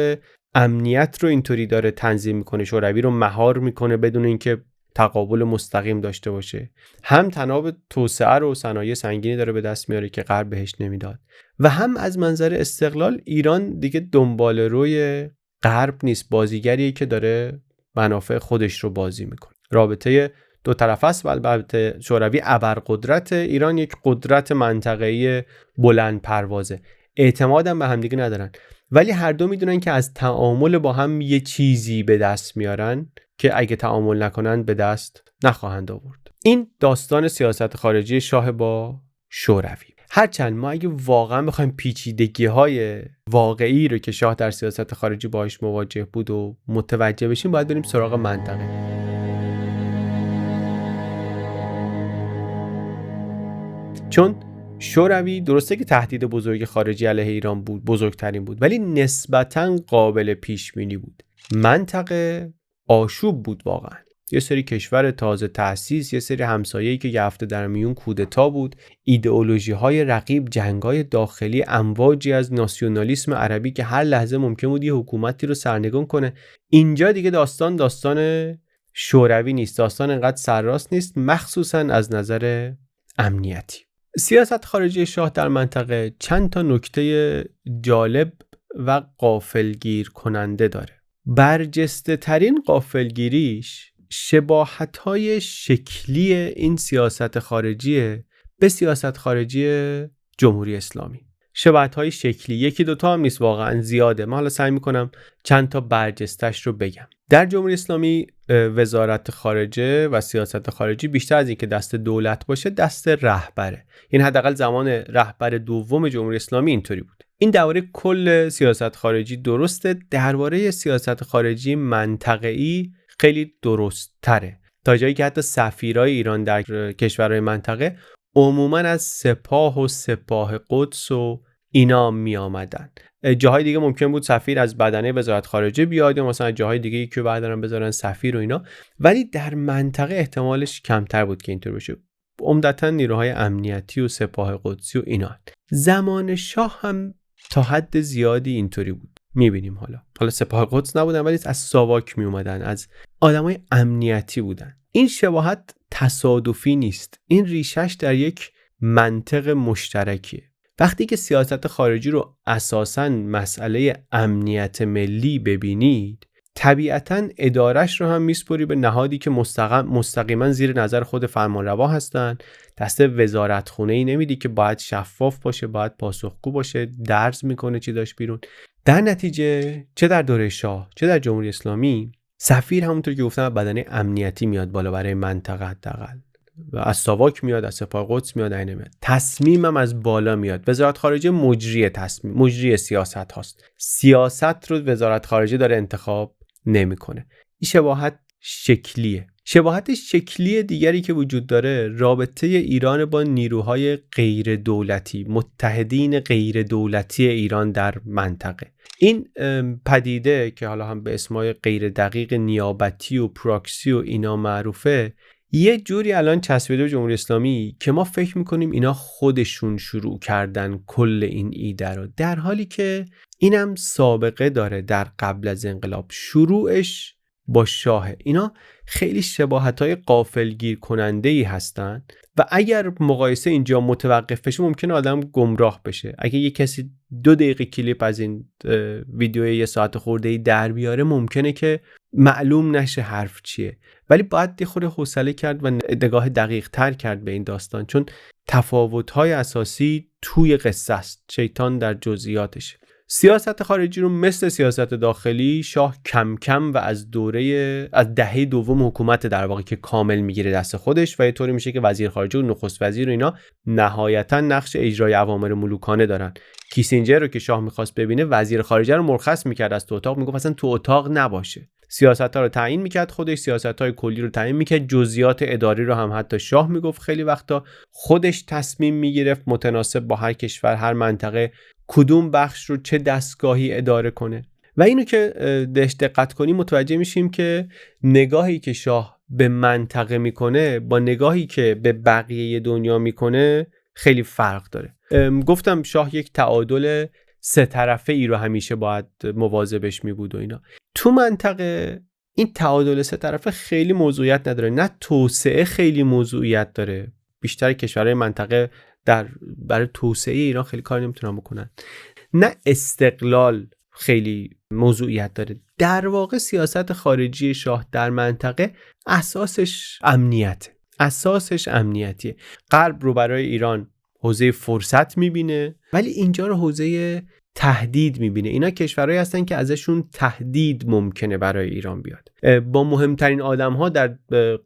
امنیت رو اینطوری داره تنظیم میکنه، شوروی رو مهار میکنه بدون اینکه تقابل مستقیم داشته باشه، هم تناب توسعه رو صنایع سنگینی داره به دست میاره که غرب بهش نمیداد، و هم از منظر استقلال ایران دیگه دنبال روی غرب نیست، بازیگریه که داره منافع خودش رو بازی میکنه. رابطه دو طرف است و البته شوروی ابرقدرت، ایران یک قدرت منطقه‌ای بلند پروازه. اعتمادم به همدیگه ندارن، ولی هر دو میدونن که از تعامل با هم یه چیزی به دست میارن که اگه تعامل نکنن به دست نخواهند آورد. این داستان سیاست خارجی شاه با شوروی. هرچند ما اگه واقعا بخوایم پیچیدگی‌های واقعی رو که شاه در سیاست خارجی باهاش مواجه بود و متوجه بشیم، باید بریم سراغ منطقه. چون شوروی درسته که تهدید بزرگ خارجی علیه ایران بود، بزرگترین بود، ولی نسبتاً قابل پیش بینی بود. منطقه آشوب بود واقعا. یه سری کشور تازه تأسیس، یه سری همسایه‌ای که یه هفته در میون کودتا بود، ایدئولوژی‌های رقیب، جنگ‌های داخلی، امواجی از ناسیونالیسم عربی که هر لحظه ممکن بود یه حکومتی رو سرنگون کنه. اینجا دیگه داستان شوروی نیست، داستان انقدر سرراست نیست، مخصوصاً از نظر امنیتی. سیاست خارجی شاه در منطقه چند تا نکته جالب و غافلگیر کننده داره. برجسته ترین غافلگیریش شباهت‌های شکلی این سیاست خارجی به سیاست خارجی جمهوری اسلامی. شباهت‌های شکلی، یکی دوتا هم نیست، واقعا زیاده. من حالا سعی می‌کنم چند تا برجستش رو بگم. در جمهوری اسلامی وزارت خارجه و سیاست خارجی بیشتر از این که دست دولت باشه، دست رهبره. این حداقل زمان رهبر دوم جمهوری اسلامی اینطوری بود. این درباره کل سیاست خارجی درسته، درباره سیاست خارجی منطقه‌ای خیلی درست تره، تا جایی که حتی سفیرای ایران در کشورهای منطقه عموماً از سپاه و سپاه قدس و اینا می آمدن. جاهای دیگه ممکن بود سفیر از بدنه وزارت خارجه بیاد یا مثلا جاهای دیگه که بعداً بذارن سفیر و اینا، ولی در منطقه احتمالش کمتر بود که اینطور بشه. عمدتاً نیروهای امنیتی و سپاه قدسی و اینا. زمان شاه هم تا حد زیادی اینطوری بود. میبینیم حالا سپاه قدس نبودن ولی از ساواک می اومدن، از آدمای امنیتی بودن. این شباهت تصادفی نیست، این ریشش در یک منطق مشترکیه. وقتی که سیاست خارجی رو اساساً مسئله امنیت ملی ببینید، طبیعتاً ادارش رو هم میسپری به نهادی که مستقیما زیر نظر خود فرمانروا هستن. دست وزارتخونه‌ای نمیدی که باید شفاف باشه، باید پاسخگو باشه، درز میکنه چی داشت بیرون. در نتیجه چه در دوره شاه چه در جمهوری اسلامی، سفیر همونطور که گفتم بدنه امنیتی میاد بالا برای منطقه، حداقل و از ساواک میاد، از سپاه قدس میاد، اینه میاد. تصمیمم از بالا میاد. وزارت خارجه مجری سیاست هاست. سیاست رو وزارت خارجه داره انتخاب نمیکنه. این شباهت شکلیه. شباهت شکلی دیگری که وجود داره رابطه ایران با نیروهای غیر دولتی، متحدین غیر دولتی ایران در منطقه. این پدیده که حالا هم به اسمای غیر دقیق نیابتی و پراکسی و اینا معروفه، یه جوری الان چسبیده به جمهوری اسلامی که ما فکر میکنیم اینا خودشون شروع کردن کل این ایده رو، در حالی که اینم سابقه داره. در قبل از انقلاب شروعش با شاه. اینا خیلی شباهت‌های غافلگیر کننده‌ای هستن و اگر مقایسه اینجا متوقف بشه ممکنه آدم گمراه بشه. اگه یه کسی 2 دقیقه کلیپ از این ویدیوی 1 ساعت خورده‌ای در بیاره ممکنه که معلوم نشه حرف چیه، ولی باید یه خورده حوصله کرد و نگاه دقیق تر کرد به این داستان، چون تفاوت‌های اساسی توی قصه است، شیطان در جزئیاتشه. سیاست خارجی رو مثل سیاست داخلی شاه کم کم و از دهه دوم حکومت در واقع که کامل میگیره دست خودش و یه طوری میشه که وزیر خارجه و نخست وزیر و اینا نهایتا نقش اجرای اوامر ملوکانه دارن. کیسینجر رو که شاه میخواست ببینه وزیر خارجه رو مرخص میکرد از تو اتاق، میگفت اصلا تو اتاق نباشه. سیاست‌ها رو تعیین میکرد خودش، سیاست‌های کلی رو تعیین میکرد، جزئیات اداری رو هم حتی شاه میگفت خیلی وقتا خودش تصمیم میگرفت متناسب با هر کشور، هر منطقه کدوم بخش رو چه دستگاهی اداره کنه. و اینو که بهش دقت کنیم متوجه میشیم که نگاهی که شاه به منطقه میکنه با نگاهی که به بقیه دنیا میکنه خیلی فرق داره. گفتم شاه یک تعادل 3 طرفه ای رو همیشه باید مواظبش میبود و اینا. تو منطقه این تعادل 3 طرفه خیلی موضوعیت نداره، نه توسعه خیلی موضوعیت داره. بیشتر کشورهای منطقه برای توسعه ایران خیلی کار نمیتونن بکنن، نه استقلال خیلی موضوعیت داره. در واقع سیاست خارجی شاه در منطقه اساسش امنیتیه. غرب رو برای ایران حوزه فرصت میبینه، ولی اینجا رو حوزه تهدید میبینه. اینا کشورهایی هستن که ازشون تهدید ممکنه برای ایران بیاد. با مهمترین آدم‌ها در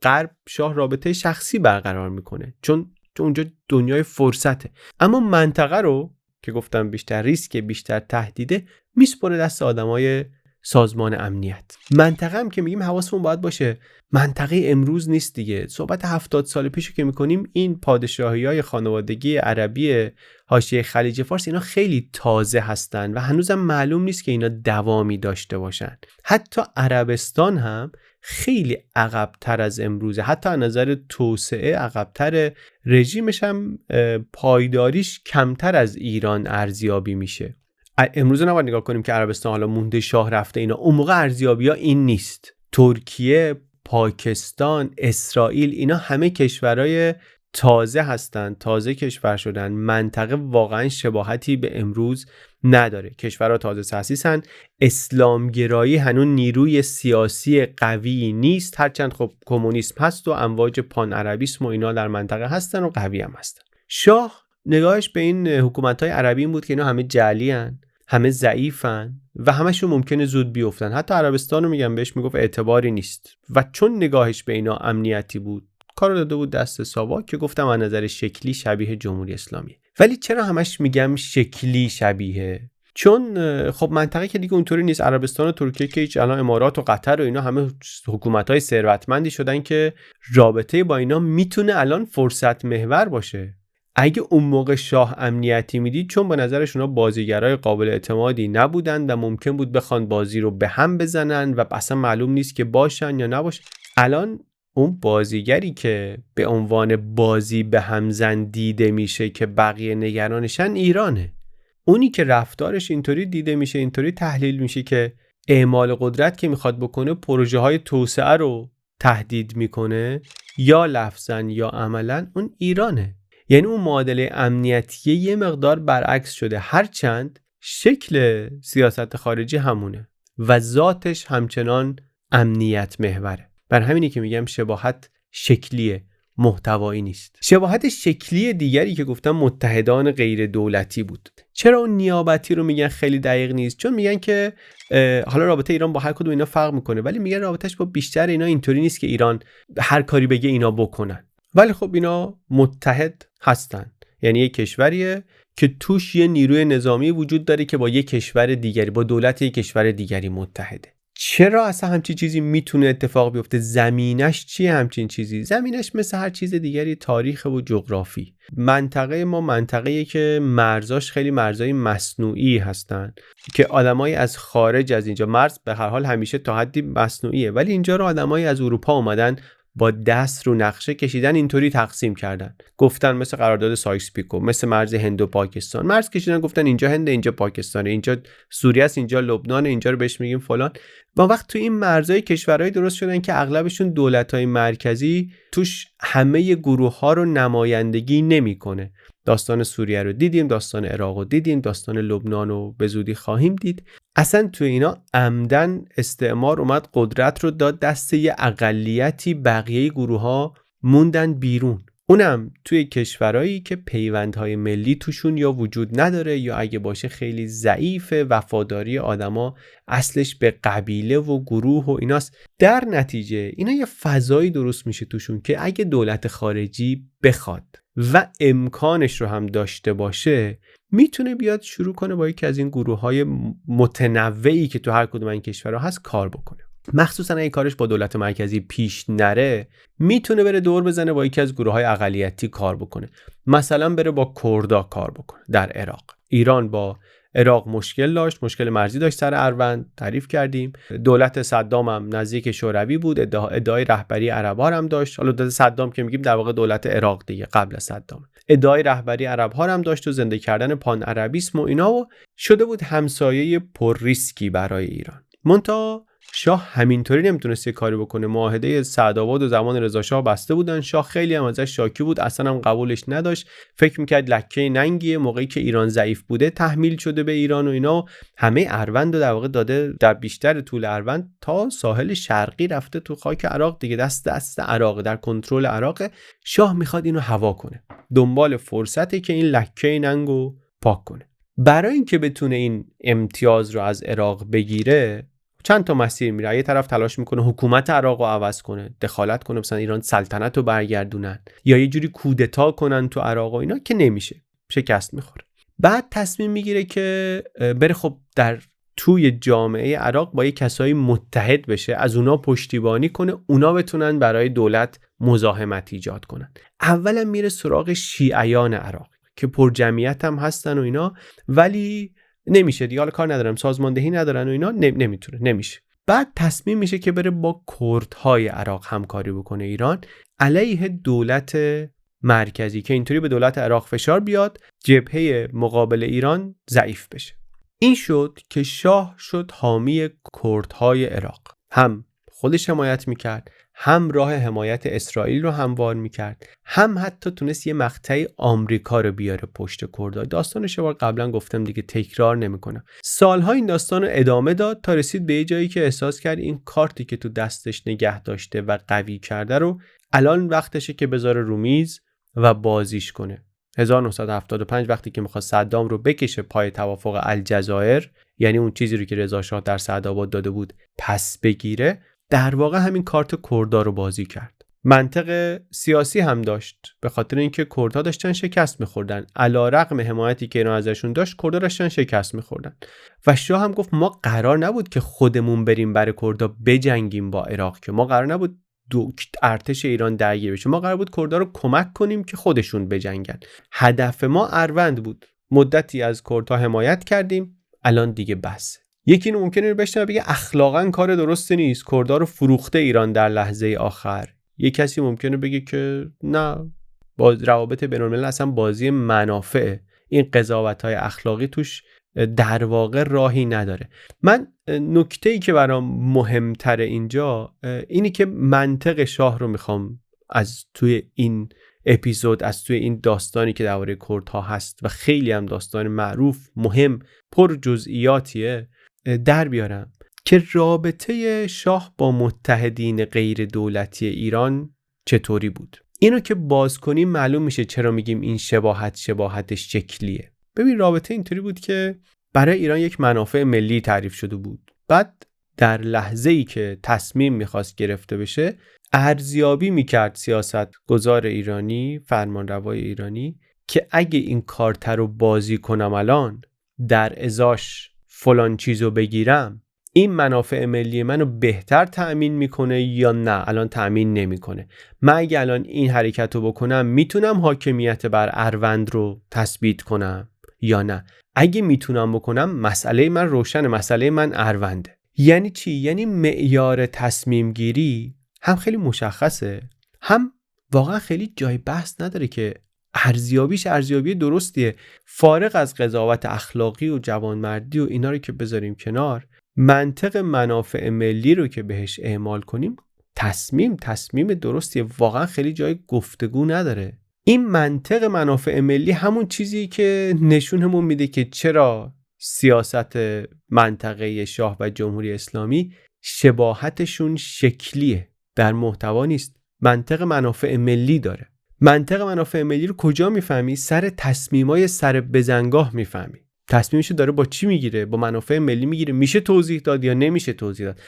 غرب شاه رابطه شخصی برقرار میکنه، چون اونجا دنیای فرصته. اما منطقه رو که گفتم بیشتر ریسک، بیشتر تهدیده، میسپره دست آدمای سازمان امنیت. منطقه هم که میگیم حواسمون باید باشه منطقه امروز نیست دیگه. صحبت 70 سال پیشو که میکنیم، این پادشاهی‌های خانوادگی عربی حاشیه خلیج فارس اینا خیلی تازه هستن و هنوزم معلوم نیست که اینا دوامی داشته باشن. حتی عربستان هم خیلی عقب‌تر از امروزه، حتی از نظر توسعه عقب‌تر، رژیمش هم پایداریش کمتر از ایران ارزیابی میشه. امروز نباید نگاه کنیم که عربستان حالا مونده، شاه رفته، اینا. اون موقع ارزیابی‌ها این نیست. ترکیه، پاکستان، اسرائیل، اینا همه کشورهای تازه هستن، تازه کشور شدن. منطقه واقعا شباهتی به امروز نداره. کشورها تازه تأسیسن. اسلامگرایی هنوز نیروی سیاسی قوی نیست، هرچند خب کمونیسم هست و امواج پان عربیسم و اینا در منطقه هستن و قوی هم هستن. شاه نگاهش به این حکومت‌های عربی این بود که اینا همه جعلی هن، همه ضعیفن و همشون ممکنه زود بیفتن. حتی عربستان رو میگم بهش میگفت اعتباری نیست. و چون نگاهش به اینا امنیتی بود، کارو داده بود دست ساواک که گفتم از نظر شکلی شبیه جمهوری اسلامی. ولی چرا همش میگم شکلی شبیه؟ چون خب منطقه که دیگه اونطوری نیست. عربستان و ترکیه که هیچ، الان امارات و قطر و اینا همه حکومت‌های ثروتمندی شدن که رابطه با اینا میتونه الان فرصت محور باشه. اگه اون موقع شاه امنیتی میدید، چون به نظرش اونا بازیگرای قابل اعتمادی نبودن و ممکن بود بخوان بازی رو به هم بزنن و اصلا معلوم نیست که باشن یا نباشن. الان اون بازیگری که به عنوان بازی به هم زن دیده میشه که بقیه نگرانشن ایرانه. اونی که رفتارش اینطوری دیده میشه، اینطوری تحلیل میشه که اعمال قدرت که میخواد بکنه پروژه های توسعه رو تهدید میکنه، یا لفظاً یا عملاً، اون ایرانه. یعنی اون معادله امنیتی یه مقدار برعکس شده، هرچند شکل سیاست خارجی همونه و ذاتش همچنان امنیت محوره. بر همینی که میگم شباهت شکلیه، محتوایی نیست. شباهت شکلی دیگری که گفتم متحدان غیر دولتی بود. چرا اون نیابتی رو میگن خیلی دقیق نیست؟ چون میگن که حالا رابطه ایران با هر کدوم اینا فرق میکنه، ولی میگن رابطهش با بیشتر اینا اینطوری نیست که ایران هر کاری بگه اینا بکنن. ولی خب اینا متحد هستن، یعنی یک کشوریه که توش یه نیروی نظامی وجود داره که با یک کشور دیگری، با دولت یک کشور دیگری متحده. چرا اصلا همچین چیزی میتونه اتفاق بیفته؟ زمینش چیه همچین چیزی؟ زمینش مثل هر چیز دیگری تاریخ و جغرافی. منطقه ما منطقه‌ایه که مرزاش خیلی مرزای مصنوعی هستن که آدمایی از خارج از اینجا، مرز به هر حال همیشه تا حدی مصنوعیه، ولی اینجا رو آدمایی از اروپا اومدن با دست رو نقشه کشیدن، اینطوری تقسیم کردن، گفتن مثل قرارداد سایکس پیکو، مثل مرز هند و پاکستان، مرز کشیدن گفتن اینجا هند، اینجا پاکستانه، اینجا سوریه است، اینجا لبنان، اینجا رو بهش میگیم فلان. و وقت تو این مرزهای کشورهای درست شدن که اغلبشون دولت‌های مرکزی توش همه گروه‌ها رو نمایندگی نمی‌کنه. داستان سوریه رو دیدیم، داستان عراق رو دیدیم، داستان لبنان رو به زودی خواهیم دید. اصلا تو اینا عمدن استعمار اومد قدرت رو داد دست یه اقلیتی، بقیه گروه‌ها موندن بیرون. اونم توی کشورهایی که پیوندهای ملی توشون یا وجود نداره یا اگه باشه خیلی ضعیفه، وفاداری آدما اصلش به قبیله و گروه و ایناست. در نتیجه اینا یه فضایی درست میشه توشون که اگه دولت خارجی بخواد و امکانش رو هم داشته باشه، میتونه بیاد شروع کنه با یکی از این گروه‌های متنوعی که تو هر کدوم این کشورها هست کار بکنه. مخصوصا اگه کارش با دولت مرکزی پیش نره، میتونه بره دور بزنه با یکی از گروه‌های اقلیتی کار بکنه. مثلا بره با کردا کار بکنه در عراق. ایران با عراق مشکل داشت، مشکل مرزی داشت سر اروند، تعریف کردیم. دولت صدام هم نزدیک شوروی بود، ادعای رهبری عرب‌ها هم داشت. حالا دولت صدام که میگیم در واقع دولت عراق دیگه، قبل از صدام. ادعای رهبری عرب‌ها هم داشت و زنده کردن پان عربیسم و اینا، و شده بود همسایه پر ریسکی برای ایران. منتها شاه همینطوری نمیتونست یه کاری بکنه. معاهده سعدآباد و زمان رضا شاه بسته بودن، شاه خیلی هم ازش شاکی بود، اصلا هم قبولش نداشت، فکر میکرد لکه ننگیه، موقعی که ایران ضعیف بوده تحمیل شده به ایران و اینا. همه اروند رو در واقع داده، در بیشتر طول اروند تا ساحل شرقی رفته تو خاک عراق دیگه، دست عراق، در کنترل عراق. شاه میخواد اینو هوا کنه، دنبال فرصتی که این لکه ننگو پاک کنه. برای اینکه بتونه این امتیاز رو از عراق بگیره چند تا مسیر میره. یه طرف تلاش میکنه حکومت عراق رو عوض کنه، دخالت کنه، مثلا ایران سلطنت رو برگردونن یا یه جوری کودتا کنن تو عراق و اینا، که نمیشه، شکست میخوره. بعد تصمیم میگیره که بره خب در توی جامعه عراق با یه کسایی متحد بشه، از اونا پشتیبانی کنه، اونا بتونن برای دولت مزاحمت ایجاد کنن. اولا میره سراغ شیعیان عراق که پر جمعیت هم هستن و اینا، ولی نمیشه دیگه، حالا کار ندارم، سازماندهی ندارن و اینا، نمیتونه، نمیشه. بعد تصمیم میشه که بره با کردهای عراق همکاری بکنه ایران علیه دولت مرکزی، که اینطوری به دولت عراق فشار بیاد، جبهه مقابل ایران ضعیف بشه. این شد که شاه شد حامی کردهای عراق، هم خودش حمایت میکرد، هم راه حمایت اسرائیل رو هموار میکرد، هم حتی تونست یه مقطعی آمریکا رو بیاره پشت کردها. داستانش رو قبلا گفتم دیگه، تکرار نمیکنم. سالها این داستان رو ادامه داد تا رسید به یه جایی که احساس کرد این کارتی که تو دستش نگه داشته و قوی کرده رو الان وقتشه که بذاره رو میز و بازیش کنه. 1975 وقتی که میخواست صدام رو بکشه پای توافق الجزایر، یعنی اون چیزی رو که رضا شاه در سعدآباد داده بود پس بگیره، در واقع همین کارت کردها رو بازی کرد. منطق سیاسی هم داشت، به خاطر اینکه کردها داشتن شکست می‌خوردن، علیرغم حمایتی که ایران ازشون داشت، کردها داشتن شکست می‌خوردن. و شاه هم گفت ما قرار نبود که خودمون بریم برای کردها بجنگیم با عراق، که ما قرار نبود ارتش ایران درگیر بشه، ما قرار بود کردها رو کمک کنیم که خودشون بجنگن. هدف ما اروند بود. مدتی از کردها حمایت کردیم، الان دیگه بس. یکی اینو ممکنه بشنوه بگه اخلاقا کار درستی نیست، کردها رو فروخته ایران در لحظه آخر. یک کسی ممکنه بگه که نه، با روابط بین‌الملل اصلا بازی منافعه، این قضاوت‌های اخلاقی توش در واقع راهی نداره. من نکته‌ای که برام مهمتره اینجا اینی که منطق شاه رو میخوام از توی این اپیزود، از توی این داستانی که درباره کردها هست و خیلی هم داستان معروف، مهم، پر جزئیاتیه، در بیارم که رابطه شاه با متحدین غیر دولتی ایران چطوری بود. اینو که باز کنیم معلوم میشه چرا میگیم این شباهت شکلیه. ببین، رابطه اینطوری بود که برای ایران یک منافع ملی تعریف شده بود. بعد در لحظه‌ای که تصمیم میخواست گرفته بشه، ارزیابی میکرد سیاست گذار ایرانی، فرمانروای ایرانی، که اگه این کارت رو بازی کنم الان، در ازاش فلان چیزو بگیرم، این منافع ملی منو بهتر تأمین میکنه یا نه الان تأمین نمیکنه. من اگه الان این حرکت رو بکنم میتونم حاکمیت بر اروند رو تثبیت کنم یا نه. اگه میتونم بکنم، مسئله من روشن، مسئله من ارونده. یعنی چی؟ یعنی معیار تصمیم گیری هم خیلی مشخصه، هم واقعا خیلی جای بحث نداره که ارزیابیش ارزیابی درستیه. فارغ از قضاوت اخلاقی و جوانمردی و اینا رو که بذاریم کنار، منطق منافع ملی رو که بهش اعمال کنیم، تصمیم درستیه، واقعا خیلی جای گفتگو نداره. این منطق منافع ملی همون چیزی که نشونمون میده که چرا سیاست منطقه شاه و جمهوری اسلامی شباهتشون شکلیه، در محتوا نیست. منطق منافع ملی داره. منطق منافع ملی رو کجا میفهمی؟ سر تصمیمای سر بزنگاه میفهمی. تصمیمشو داره با چی میگیره؟ با منافع ملی میگیره. میشه توضیح داد یا نمیشه توضیح داد؟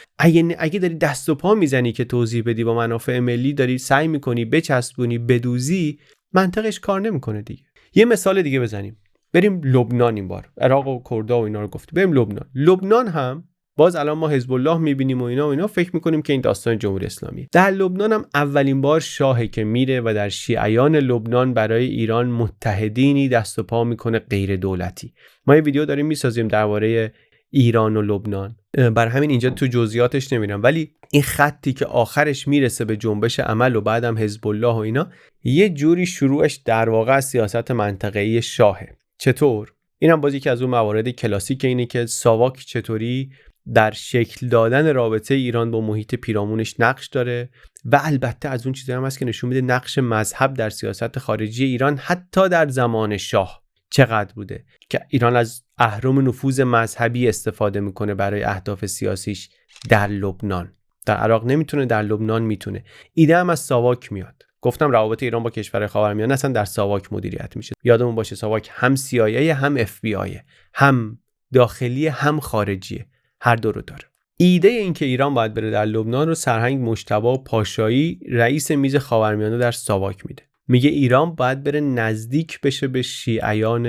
اگه داری دست و پا میزنی که توضیح بدی، با منافع ملی داری سعی میکنی بچسبونی، بدوزی، منطقش کار نمیکنه دیگه. یه مثال دیگه بزنیم. بریم لبنان. این بار عراق و کردها و اینا رو گفت، بریم لبنان هم باز الان ما حزب الله میبینیم و اینا فکر میکنیم که این داستان جمهوری اسلامی. در لبنان هم اولین بار شاهی که میره و در شیعیان لبنان برای ایران متحدینی دست و پا میکنه غیر دولتی. ما یه ویدیو داریم میسازیم درباره ایران و لبنان، برای همین اینجا تو جزئیاتش نمیرم، ولی این خطی که آخرش میرسه به جنبش عمل و بعدم حزب الله و اینا، یه جوری شروعش در واقع از سیاست منطقه‌ای شاهه. چطور؟ اینم بازی که از اون موارد کلاسیک اینه که ساواک چطوری در شکل دادن رابطه ایران با محیط پیرامونش نقش داره و البته از اون چیزایی هم هست که نشون میده نقش مذهب در سیاست خارجی ایران حتی در زمان شاه چقدر بوده که ایران از اهرم نفوذ مذهبی استفاده میکنه برای اهداف سیاسیش در لبنان. در عراق نمیتونه، در لبنان میتونه. ایده هم از ساواک میاد. گفتم روابط ایران با کشورهای خاورمیانه اصلا در ساواک مدیریت میشه. یادمون باشه ساواک هم CIA هم FBI، هم داخلی هم خارجیه، هر دو رو داره. ایده این که ایران باید بره در لبنان رو سرهنگ مجتبی پاشایی رئیس میز خاورمیانه در ساواک میده. میگه ایران باید بره نزدیک بشه به شیعیان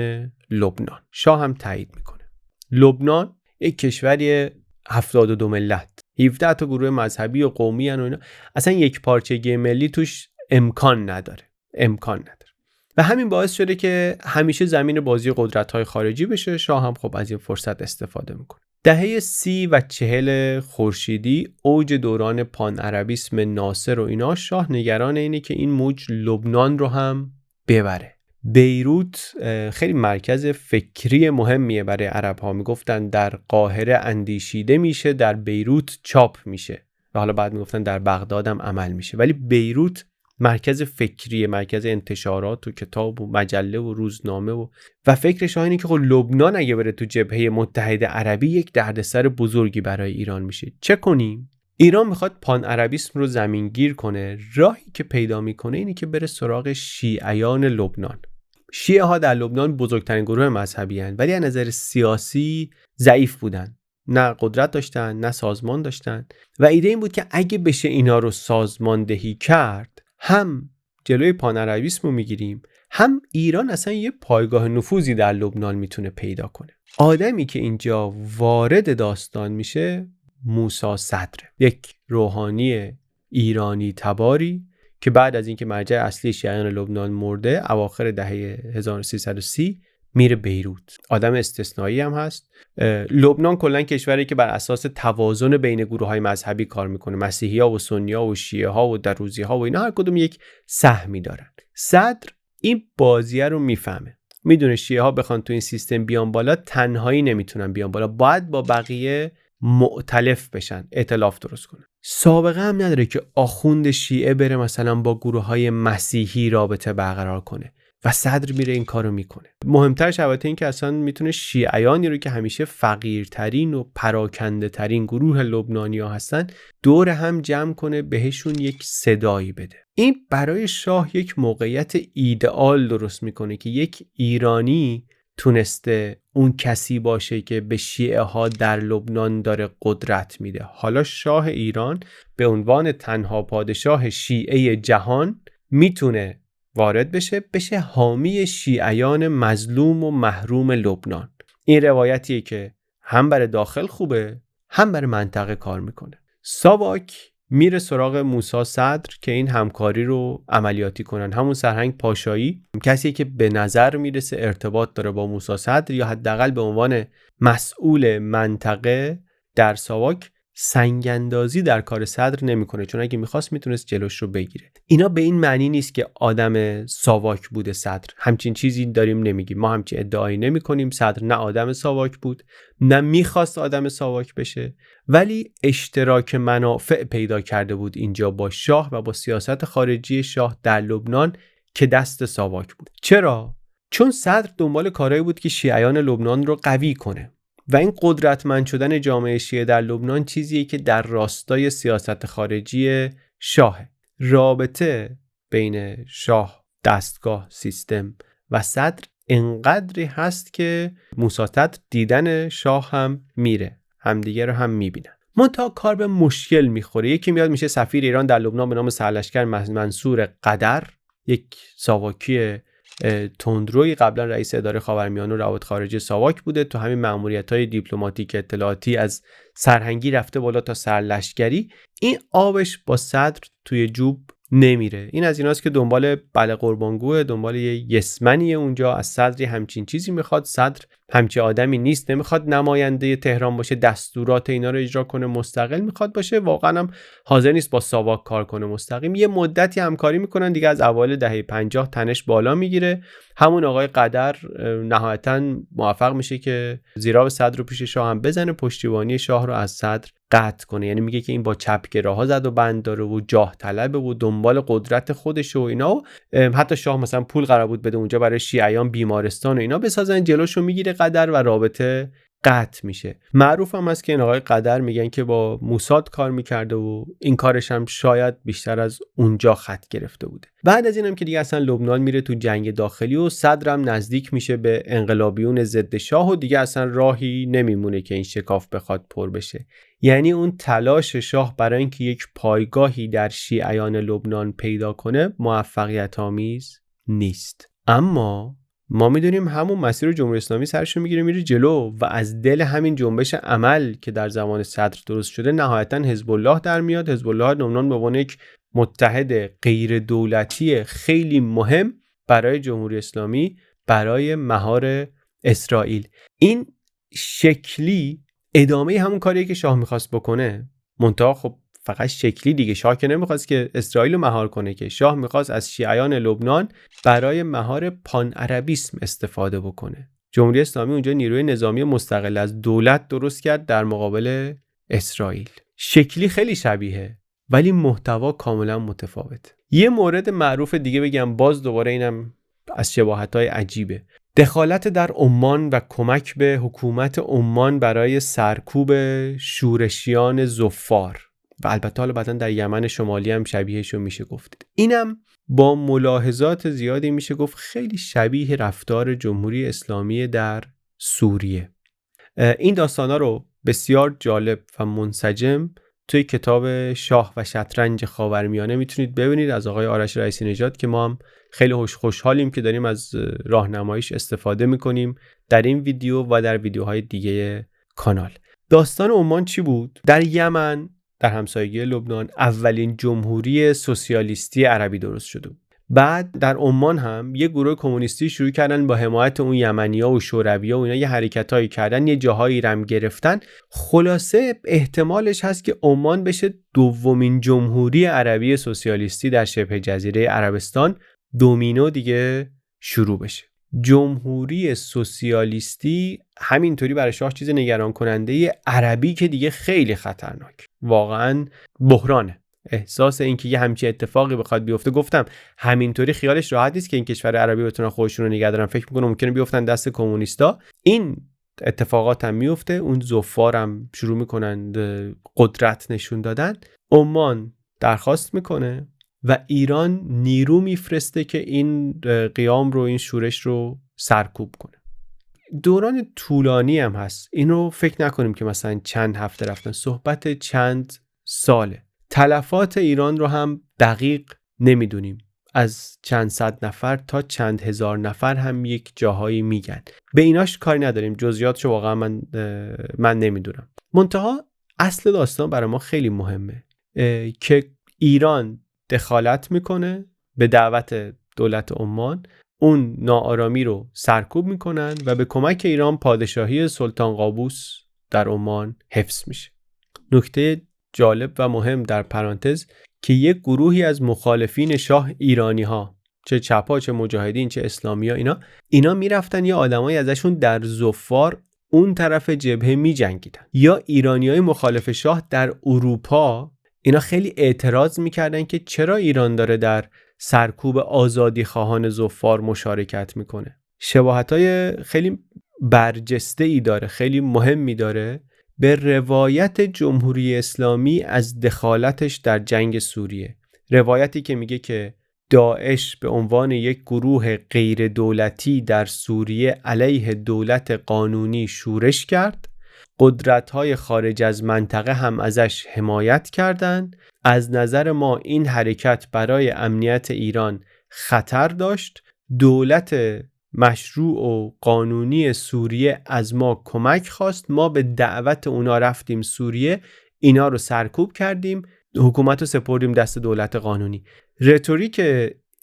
لبنان. شاه هم تایید میکنه. لبنان یک کشوری 72 ملت، 17 تا گروه مذهبی و قومی و اینا، اصلا یک پارچگی ملی توش امکان نداره. و همین باعث شده که همیشه زمین بازی قدرت‌های خارجی بشه. شاه هم خب از این فرصت استفاده میکنه. دهه 30 و 40 خورشیدی اوج دوران پان عربیسم ناصر و اینا، شاه نگران اینه که این موج لبنان رو هم ببره. بیروت خیلی مرکز فکری مهمیه برای عرب ها. میگفتن در قاهره اندیشیده میشه، در بیروت چاپ میشه و حالا بعد میگفتن در بغداد هم عمل میشه، ولی بیروت مرکز فکریه، مرکز انتشارات و کتاب و مجله و روزنامه و فکر شاه اینه که خب لبنان اگه بره تو جبهه متحده عربی یک دردسر بزرگی برای ایران میشه. چه کنیم؟ ایران میخواد پان عربیسم رو زمینگیر کنه. راهی که پیدا میکنه اینه که بره سراغ شیعیان لبنان. شیعه ها در لبنان بزرگترین گروه مذهبی هستند، ولی از نظر سیاسی ضعیف بودن. نه قدرت داشتن، نه سازمان داشتن و ایده این بود که اگه بشه اینا رو سازماندهی کرد، هم جلوی پان عربیسم رو میگیریم، هم ایران اصلا یه پایگاه نفوذی در لبنان میتونه پیدا کنه. آدمی که اینجا وارد داستان میشه موسی صدر، یک روحانی ایرانی تباری که بعد از اینکه مرجع اصلی شیعیان لبنان مرده اواخر دهه 1330 میره بیروت. آدم استثنایی هم هست. لبنان کلا کشوری که بر اساس توازن بین گروه‌های مذهبی کار میکنه. مسیحی‌ها و سنی‌ها و شیعه‌ها و دروزی‌ها و اینا هر کدوم یک سهمی دارن. صدر این بازیه رو میفهمه. میدونه شیعه‌ها بخوان تو این سیستم بیان بالا تنهایی نمیتونن بیان بالا، باید با بقیه مؤتلف بشن، ائتلاف درست کنن. سابقه هم نداره که آخوند شیعه بره مثلا با گروه‌های مسیحی رابطه برقرار کنه و صدر میره این کارو میکنه. مهمترش البته این که اصلا میتونه شیعیانی رو که همیشه فقیرترین و پراکنده ترین گروه لبنانی‌ها هستن دور هم جمع کنه، بهشون یک صدایی بده. این برای شاه یک موقعیت ایدئال درست میکنه که یک ایرانی تونسته اون کسی باشه که به شیعه ها در لبنان داره قدرت میده. حالا شاه ایران به عنوان تنها پادشاه شیعه جهان میتونه وارد بشه حامی شیعیان مظلوم و محروم لبنان. این روایتیه که هم برای داخل خوبه، هم برای منطقه کار میکنه. ساواک میره سراغ موسی صدر که این همکاری رو عملیاتی کنن. همون سرهنگ پاشایی کسی که به نظر میرسه ارتباط داره با موسی صدر یا حداقل به عنوان مسئول منطقه در ساواک سنگ‌اندازی در کار صدر نمیکنه، چون اگه میخواست میتونست جلوش رو بگیره. اینا به این معنی نیست که آدم ساواک بوده صدر، همچین چیزی داریم نمیگیم، ما همچین ادعایی نمیکنیم. صدر نه آدم ساواک بود نه میخواست آدم ساواک بشه، ولی اشتراک منافع پیدا کرده بود اینجا با شاه و با سیاست خارجی شاه در لبنان که دست ساواک بود. چرا؟ چون صدر دنبال کارهایی بود که شیعیان لبنان رو قوی کنه و این قدرتمند شدن جامعه شیعه در لبنان چیزیه که در راستای سیاست خارجی شاه. رابطه بین شاه، دستگاه، سیستم و صدر انقدری هست که موسی صدر دیدن شاه هم میره، همدیگه رو هم میبینن. منتها کار به مشکل میخوره. یکی میاد میشه سفیر ایران در لبنان به نام سرلشکر منصور قدر، یک ساواکی تندروی، قبلا رئیس اداره خاورمیانه و روابط خارجه ساواک بوده. تو همین مأموریت‌های دیپلماتیک اطلاعاتی از سرهنگی رفته بالا تا سرلشکری. این آبش با صدر توی جوب نمیره. این از ایناست که دنبال بله قربانگوه، دنبال یه یسمنیه اونجا، از صدری همچین چیزی میخواد. صدر همچی آدمی نیست، نمیخواد نماینده تهران باشه، دستورات اینا رو اجرا کنه، مستقل میخواد باشه، واقعا هم حاضر نیست با ساواک کار کنه مستقیم. یه مدتی همکاری میکنن دیگه، از اوایل دهه 50 تنش بالا میگیره. همون آقای قدر نهایتا موفق میشه که زیرا به صدر رو پیش شاه هم بزنه، پشتیبانی شاه رو از صدر قطع کنه. یعنی میگه که این با چپگراها زد و بند داره و جاه طلبه و دنبال قدرت خودش و اینا. و حتی شاه مثلا پول قرار بود بده اونجا برای شیعیان بیمارستان و اینا بسازن، جلوشو میگیره قدر و رابطه قطع میشه. معروف هم هست که این آقای قدر میگن که با موساد کار میکرده و این کارش هم شاید بیشتر از اونجا خط گرفته بوده. بعد از اینم که دیگه اصلا لبنان میره تو جنگ داخلی و صدرم نزدیک میشه به انقلابیون ضد شاه و دیگه اصلا راهی نمیمونه که این شکاف بخواد پر بشه. یعنی اون تلاش شاه برای اینکه یک پایگاهی در شیعیان لبنان پیدا کنه موفقیت آمیز نیست. اما ما میدونیم همون مسیر رو جمهوری اسلامی سرشو میگیره میره جلو و از دل همین جنبش عمل که در زمان صدر درست شده نهایتا حزب الله در میاد. حزب الله لبنان به عنوان یک متحد غیر دولتی خیلی مهم برای جمهوری اسلامی، برای مهار اسرائیل. این شکلی ادامه همون کاریه که شاه میخواست بکنه، منتها خب فقط شکلی دیگه. شاه که نمیخواست که اسرائیل رو مهار کنه، که شاه میخواست از شیعیان لبنان برای مهار پان عربیسم استفاده بکنه. جمهوری اسلامی اونجا نیروی نظامی مستقل از دولت درست کرد در مقابل اسرائیل. شکلی خیلی شبیه ولی محتوا کاملا متفاوت. یه مورد معروف دیگه بگم، باز دوباره اینم از شباهت‌های عجیبه. دخالت در عمان و کمک به حکومت عمان برای سرکوب شورشیان ظفار و البته حالا بعدن در یمن شمالی هم شبیهشو میشه گفت. اینم با ملاحظات زیادی میشه گفت خیلی شبیه رفتار جمهوری اسلامی در سوریه. این داستانا رو بسیار جالب و منسجم توی کتاب شاه و شطرنج خاورمیانه میتونید ببینید از آقای آرش رئیسی نژاد که ما هم خیلی خوشحالیم که داریم از راهنماییش استفاده میکنیم در این ویدیو و در ویدیوهای دیگه کانال. داستان عمان چی بود؟ در یمن در همسایگی لبنان اولین جمهوری سوسیالیستی عربی درست شده بود. بعد در عمان هم یه گروه کمونیستی شروع کردن با حمایت اون یمنی‌ها و شوروی‌ها و اینا یه حرکتایی کردن، یه جاهایی رم گرفتن. خلاصه احتمالش هست که عمان بشه دومین جمهوری عربی سوسیالیستی در شبه جزیره عربستان. دومینو دیگه شروع بشه. جمهوری سوسیالیستی همینطوری برای شاه چیز نگران کننده، عربی که دیگه خیلی خطرناک، واقعا بحرانه. احساس اینکه یه همچین اتفاقی بخواد بیفته، گفتم همینطوری خیالش راحت نیست که این کشور عربی بتونن خودشون رو نگه دارن. فکر میکنم ممکنه بیفتن دست کمونیستا. این اتفاقات هم میفته. اون ظفار هم شروع میکنن قدرت نشون دادن. عمان درخواست میکنه و ایران نیرو میفرسته که این قیام رو، این شورش رو سرکوب کنه. دوران طولانی هم هست. اینو فکر نکنیم که مثلا چند هفته رفتن، صحبت چند ساله. تلفات ایران رو هم دقیق نمیدونیم، از چند صد نفر تا چند هزار نفر هم یک جاهایی میگن. به ایناش کاری نداریم، جزئیاتشو واقعا من نمیدونم. منتها اصل داستان برای ما خیلی مهمه که ایران دخالت میکنه به دعوت دولت عمان، اون ناآرامی رو سرکوب میکنن و به کمک ایران پادشاهی سلطان قابوس در عمان حفظ میشه. نکته جالب و مهم در پرانتز که یک گروهی از مخالفین شاه ایرانی ها، چه چپا چه مجاهدین چه اسلامی ها، اینا میرفتن یا آدمایی ازشون در ظفار اون طرف جبهه میجنگیدن، یا ایرانیای مخالف شاه در اروپا اینا خیلی اعتراض میکردن که چرا ایران داره در سرکوب آزادی خواهان ظفار مشارکت میکنه. شباهت‌های خیلی برجسته‌ای داره، خیلی مهمی داره به روایت جمهوری اسلامی از دخالتش در جنگ سوریه. روایتی که میگه که داعش به عنوان یک گروه غیر دولتی در سوریه علیه دولت قانونی شورش کرد، قدرت‌های خارج از منطقه هم ازش حمایت کردند. از نظر ما این حرکت برای امنیت ایران خطر داشت. دولت مشروع و قانونی سوریه از ما کمک خواست، ما به دعوت اونا رفتیم سوریه، اینا رو سرکوب کردیم، حکومت رو سپردیم دست دولت قانونی. رتوریک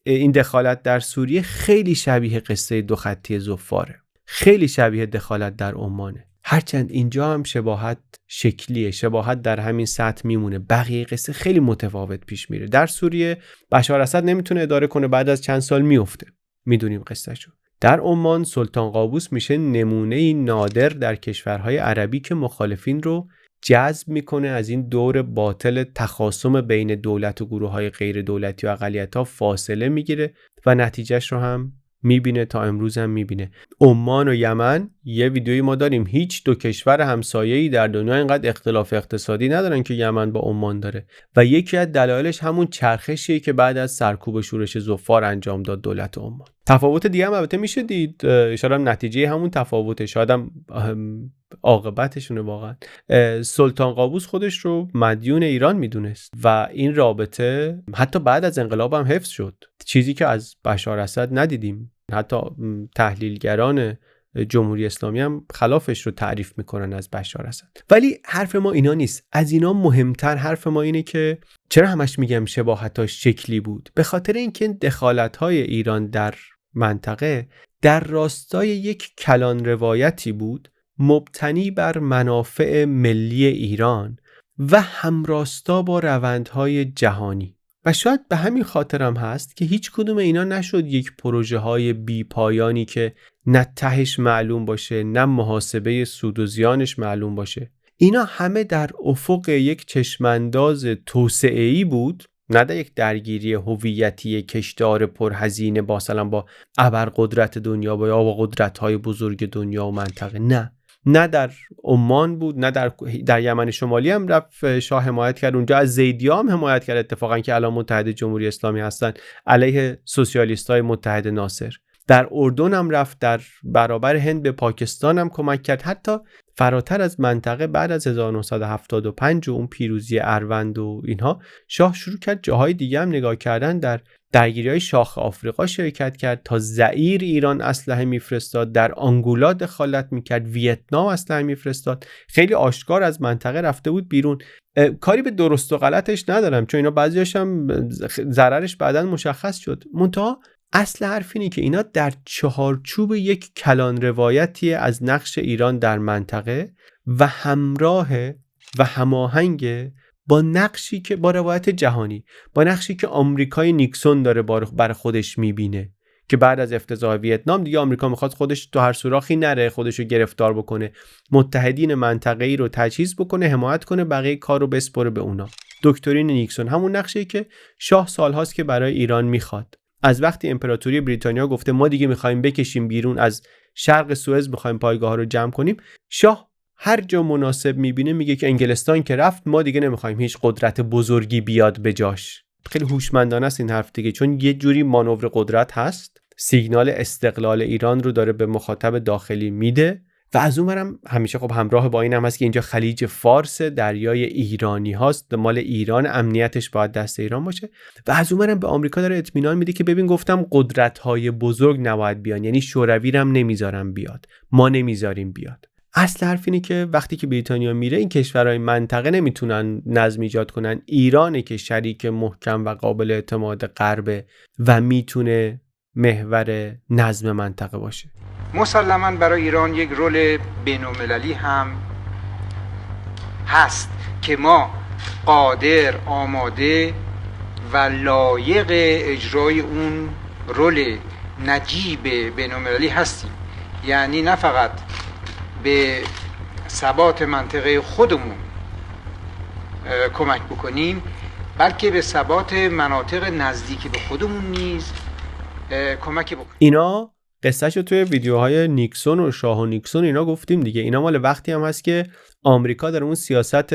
این دخالت در سوریه خیلی شبیه قصه دو خطی ظفاره. خیلی شبیه دخالت در عمانه. هرچند اینجا هم شباهت شکلیه، شباهت در همین سطح میمونه، بقیه قصه خیلی متفاوت پیش میره. در سوریه بشار اسد نمیتونه اداره کنه، بعد از چند سال میفته، میدونیم قصهشو. در عمان سلطان قابوس میشه نمونه نادر در کشورهای عربی که مخالفین رو جذب میکنه، از این دور باطل تخاصم بین دولت و گروه‌های غیر دولتی و اقلیت‌ها فاصله میگیره و نتیجهش رو هم میبینه، تا امروز هم میبینه. عمان و یمن، یه ویدیویی ما داریم، هیچ دو کشور همسایه‌ای در دنیا اینقدر اختلاف اقتصادی ندارن که یمن با عمان داره و یکی از دلایلش همون چرخشیه که بعد از سرکوب شورش ظفار انجام داد دولت عمان. تفاوت دیگه هم البته میشه دید، اشاره نتیجه همون تفاوته، شاید هم عاقبتشونه. واقعا سلطان قابوس خودش رو مدیون ایران میدونست و این رابطه حتی بعد از انقلاب هم حفظ شد، چیزی که از بشار اسد ندیدیم. حتی تحلیلگران جمهوری اسلامی هم خلافش رو تعریف میکنن از بشار اسد. ولی حرف ما اینا نیست، از اینا مهمتر حرف ما اینه که چرا همش میگم شباهتاش شکلی بود؟ به خاطر اینکه دخالت‌های ایران در منطقه در راستای یک کلان روایتی بود مبتنی بر منافع ملی ایران و همراستا با روندهای جهانی. و شاید به همین خاطرم هست که هیچ کدوم اینا نشد یک پروژه های بی پایانی که نه تهش معلوم باشه، نه محاسبه سود و زیانش معلوم باشه. اینا همه در افق یک چشمانداز توسعه‌ای بود، نه در یک درگیری هویتی کشدار پرهزینه با مثلا با ابرقدرت دنیا یا با قدرت‌های بزرگ دنیا و منطقه. نه در عمان بود، نه در یمن شمالی هم رفت شاه حمایت کرد، اونجا از زیدی‌ها هم حمایت کرد اتفاقا که الان متحد جمهوری اسلامی هستن، علیه سوسیالیست‌های متحد ناصر. در اردن هم رفت، در برابر هند به پاکستان هم کمک کرد. حتی فراتر از منطقه بعد از 1975 و اون پیروزی اروند و اینها، شاه شروع کرد جاهای دیگه هم نگاه کردن، در درگیری‌های شاخ آفریقا شرکت کرد، تا زئیر ایران اسلحه میفرستاد، در آنگولا دخالت میکرد، ویتنام اسلحه میفرستاد، خیلی آشکار از منطقه رفته بود بیرون. کاری به درست و غلطش ندارم، چون اینا بعضیاش هم ضررش بعداً مشخص شد. منتها اصل حرف اینه که اینا در چهارچوب یک کلان روایتی از نقش ایران در منطقه و همراه و هماهنگ با نقشی که با روایت جهانی، با نقشی که آمریکای نیکسون داره بر خودش میبینه که بعد از افتضاح ویتنام دیگه آمریکا میخواد خودش تو هر سوراخی نره، خودشو گرفتار بکنه، متحدین منطقه‌ای رو تجهیز بکنه، حمایت کنه، بقیه کار رو بسپره به اونا. دکترین نیکسون همون نقشی که شاه سالهاست که برای ایران میخواد. از وقتی امپراتوری بریتانیا گفته ما دیگه میخوایم بکشیم بیرون، از شرق سوئز میخوایم پایگاه ها رو جمع کنیم، شاه هر جا مناسب میبینه میگه که انگلستان که رفت ما دیگه نمیخوایم هیچ قدرت بزرگی بیاد به جاش. خیلی هوشمندانه است این حرف دیگه، چون یه جوری مانور قدرت هست، سیگنال استقلال ایران رو داره به مخاطب داخلی میده و از اونورم همیشه خب همراه با این هم هست که اینجا خلیج فارس، دریای ایرانی هاست، مال ایران، امنیتش باید دست ایران باشه و از اونورم به آمریکا داره اطمینان میده که ببین گفتم قدرت‌های بزرگ نباید بیان، یعنی شوروی رو هم نمیذارم بیاد، ما نمیذاریم بیاد. اصل حرف اینه که وقتی که بریتانیا میره این کشورهای منطقه نمیتونن نظم ایجاد کنن، ایرانه که شریک محکم و قابل اعتماد غرب و میتونه محور نظم منطقه باشه. مسلماً برای ایران یک رول بین‌المللی هم هست که ما قادر، آماده و لایق اجرای اون رول نجیب بین‌المللی هستیم. یعنی نه فقط به ثبات منطقه خودمون کمک بکنیم، بلکه به ثبات مناطق نزدیک به خودمون نیز کمک بکنیم. اینا قصهشو توی ویدیوهای نیکسون و شاه و نیکسون اینا گفتیم دیگه. اینا مال وقتی هم هست که آمریکا در اون سیاست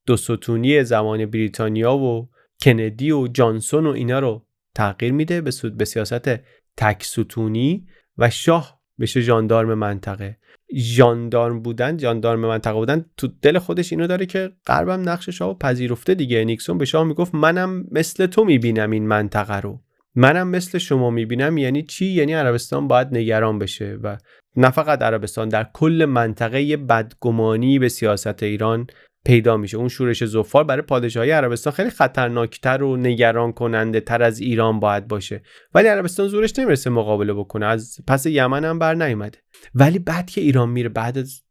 دو ستونی زمان بریتانیا و کندی و جانسون و اینا رو تغییر میده به سیاست تک ستونی و شاه بشه ژاندارم منطقه. ژاندارم منطقه بودن تو دل خودش اینو داره که غربم نقش شاهو پذیرفته دیگه. نیکسون به شاه میگفت منم مثل تو میبینم این منطقه رو، منم مثل شما میبینم. یعنی چی؟ یعنی عربستان باید نگران بشه و نه فقط عربستان، در کل منطقه یه بدگمانی به سیاست ایران پیدا میشه. اون شورش زفار برای پادشاهی عربستان خیلی خطرناکتر و نگران کننده تر از ایران باید باشه، ولی عربستان زورش نمیرسه مقابله بکنه، از پس یمن هم بر نیومده. ولی بعد که ایران میره، بعد از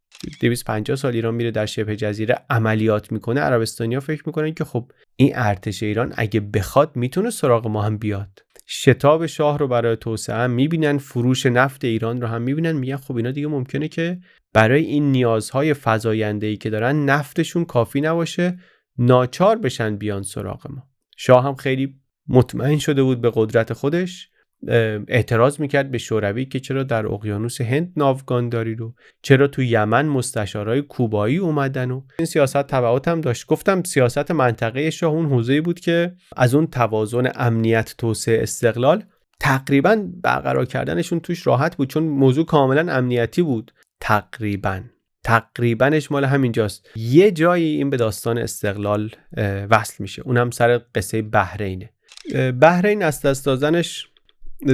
250 سال ایران میره در شبه جزیره عملیات میکنه، عربستانی‌ها فکر میکنن که خب این ارتش ایران اگه بخواد میتونه سراغ ما هم بیاد. شتاب شاه رو برای توسعه هم میبینن، فروش نفت ایران رو هم میبینن، میگن خب اینا دیگه ممکنه که برای این نیازهای فزاینده‌ای که دارن نفتشون کافی نباشه، ناچار بشن بیان سراغ ما. شاه هم خیلی مطمئن شده بود به قدرت خودش، اعتراض میکرد به شوروی که چرا در اقیانوس هند ناوگان داری رو، چرا تو یمن مستشارای کوبایی اومدن و این سیاست تبعات هم داشت. گفتم سیاست منطقه شاه اون حوزه‌ای بود که از اون توازن امنیت، توسعه، استقلال تقریبا برقرار کردنشون توش راحت بود، چون موضوع کاملا امنیتی بود. تقریباش مال همینجاست. یه جایی این به داستان استقلال وصل میشه، اونم سر قصه بحرینه. بحرین از دست دادنش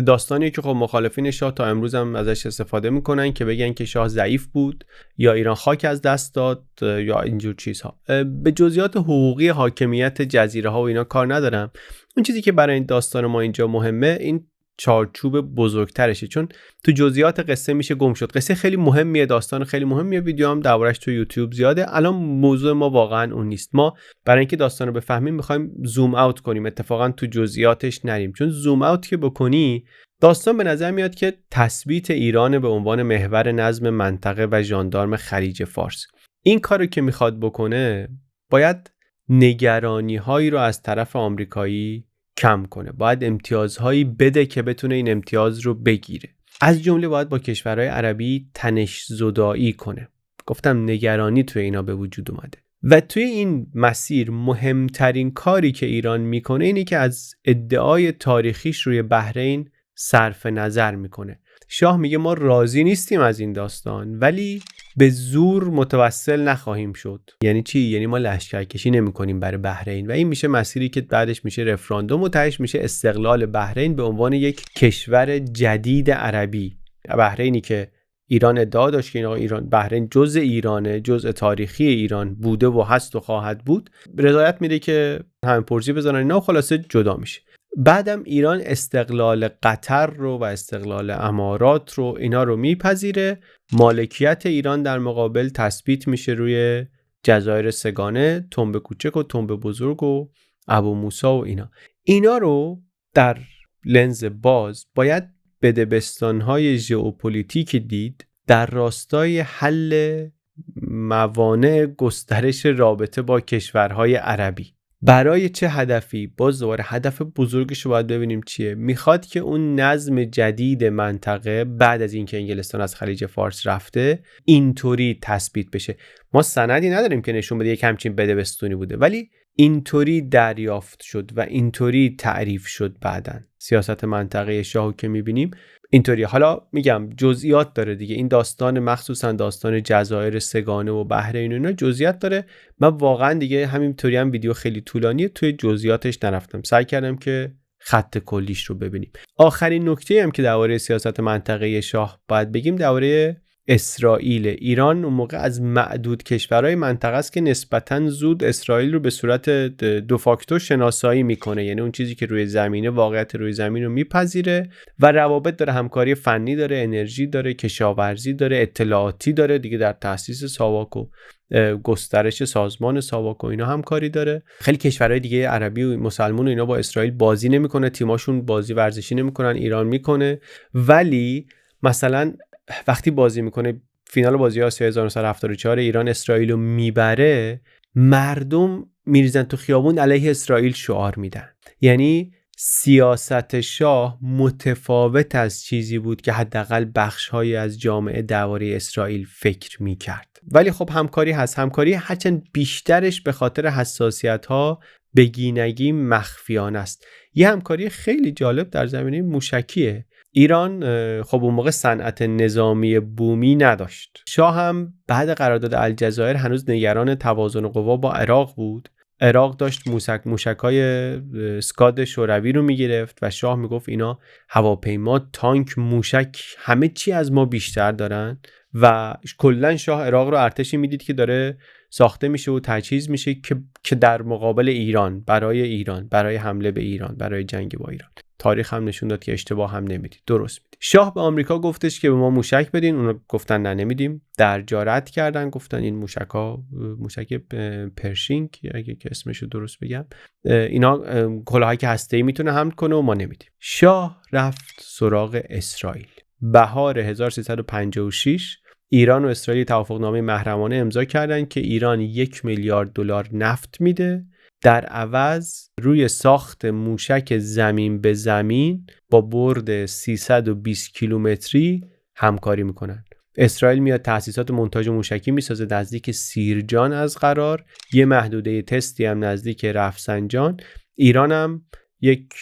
داستانیه که خب مخالفین شاه تا امروز هم ازش استفاده میکنن که بگن که شاه ضعیف بود یا ایران خاک از دست داد یا اینجور چیزها. به جزئیات حقوقی حاکمیت جزیره ها و اینا کار ندارم. اون چیزی که برای این داستان ما اینجا مهمه این چارچوب بزرگترشه، چون تو جزئیات قصه میشه گم شد. قصه خیلی مهمیه، داستان خیلی مهمیه، ویدیو هم دربارش تو یوتیوب زیاده. الان موضوع ما واقعا اون نیست. ما برای اینکه داستان رو بفهمیم میخوایم زوم اوت کنیم، اتفاقا تو جزئیاتش نریم، چون زوم اوت که بکنی داستان به نظر میاد که تثبیت ایران به عنوان محور نظم منطقه و ژاندارم خلیج فارس. این کارو که میخواد بکنه باید نگرانی هایی رو از طرف آمریکایی کم کنه، باید امتیازهایی بده که بتونه این امتیاز رو بگیره. از جمله باید با کشورهای عربی تنش زدایی کنه. گفتم نگرانی توی اینا به وجود اومده و توی این مسیر مهمترین کاری که ایران میکنه اینه که از ادعای تاریخیش روی بحرین صرف نظر میکنه. شاه میگه ما راضی نیستیم از این داستان ولی به زور متوسل نخواهیم شد. یعنی چی؟ یعنی ما لشکرکشی نمی‌کنیم برای بحرین و این میشه مسیری که بعدش میشه رفراندوم و تهش میشه استقلال بحرین به عنوان یک کشور جدید عربی. بحرینی که ایران ادعا داشت که ایران بحرین جزء ایرانه، جزء تاریخی ایران بوده و هست و خواهد بود، رضایت میده که همه پرزی بزنن اینا و خلاصه جدا میشه. بعدم ایران استقلال قطر رو و استقلال امارات رو اینا رو میپذیره. مالکیت ایران در مقابل تثبیت میشه روی جزایر سگانه، تنب کوچک و تنب بزرگ و ابو موسی و اینا رو در لنز باز باید بدبستان‌های ژئوپلیتیک دید در راستای حل موانع گسترش رابطه با کشورهای عربی. برای چه هدفی؟ باز دوباره هدف بزرگش رو باید ببینیم چیه. میخواد که اون نظم جدید منطقه بعد از اینکه انگلستان از خلیج فارس رفته اینطوری تثبیت بشه. ما سندی نداریم که نشون بده یک همچین بدبستونی بوده، ولی اینطوری دریافت شد و اینطوری تعریف شد. بعدن سیاست منطقه شاه که میبینیم اینطوری. حالا میگم جزئیات داره دیگه این داستان، مخصوصا داستان جزایر سگانه و بحرین و اینا جزئیات داره. من واقعا دیگه همینطوری هم ویدیو خیلی طولانیه، توی جزئیاتش نرفتم، سعی کردم که خط کلیش رو ببینیم. آخرین نکته هم که درباره سیاست منطقه شاه باید بگیم درباره اسرائیل. ایران اون موقع از معدود کشورهای منطقه است که نسبتاً زود اسرائیل رو به صورت دو فاکتور شناسایی میکنه، یعنی اون چیزی که روی زمینه، واقعیت روی زمین رو میپذیره و روابط داره، همکاری فنی داره، انرژی داره، کشاورزی داره، اطلاعاتی داره دیگه، در تأسیس ساواک و گسترش سازمان ساواک و اینا همکاری داره. خیلی کشورهای دیگه عربی و مسلمان و اینا با اسرائیل بازی نمیکنه، تیماشون بازی ورزشی نمیکنن، ایران میکنه. ولی مثلا وقتی بازی میکنه فینال بازی آسیا 1974 ایران اسرائیل رو میبره، مردم میریزن تو خیابون علیه اسرائیل شعار میدن. یعنی سیاست شاه متفاوت از چیزی بود که حداقل بخش‌هایی از جامعه درباره اسرائیل فکر میکرد. ولی خب همکاری هست، همکاری هرچند بیشترش به خاطر حساسیت‌ها بگینگی مخفیانه است. یه همکاری خیلی جالب در زمینه موشکیه. ایران خب اون موقع صنعت نظامی بومی نداشت. شاه هم بعد قرارداد الجزایر هنوز نگران توازن قوا با عراق بود. عراق داشت موشک‌های اسکاد شوروی رو میگرفت و شاه میگفت اینا هواپیما، تانک، موشک، همه چی از ما بیشتر دارن و کلا شاه عراق رو ارتشی میدید که داره ساخته میشه و تجهیز میشه که در مقابل ایران، برای حمله به ایران، برای جنگ با ایران. تاریخ هم نشون داد که اشتباه هم نمیدید، درست میدید. شاه به آمریکا گفتش که به ما موشک بدین، اونا گفتن نه نمیدیم. در جرأت کردن گفتن این موشک پرشینگ اگه که اسمشو درست بگم، اینا کلاهایی که هسته‌ای میتونه حمل کنه و ما نمیدیم. شاه رفت سراغ اسرائیل. بهار 1356 ایران و اسرائیل توافقنامه محرمانه امضا کردن که ایران 1 میلیارد دلار نفت میده، در عوض روی ساخت موشک زمین به زمین با برد 320 کیلومتری همکاری میکنن. اسرائیل میاد تأسیسات مونتاژ موشکی میسازه نزدیک سیرجان از قرار، یه محدوده تستی هم نزدیک رفسنجان. ایران هم یک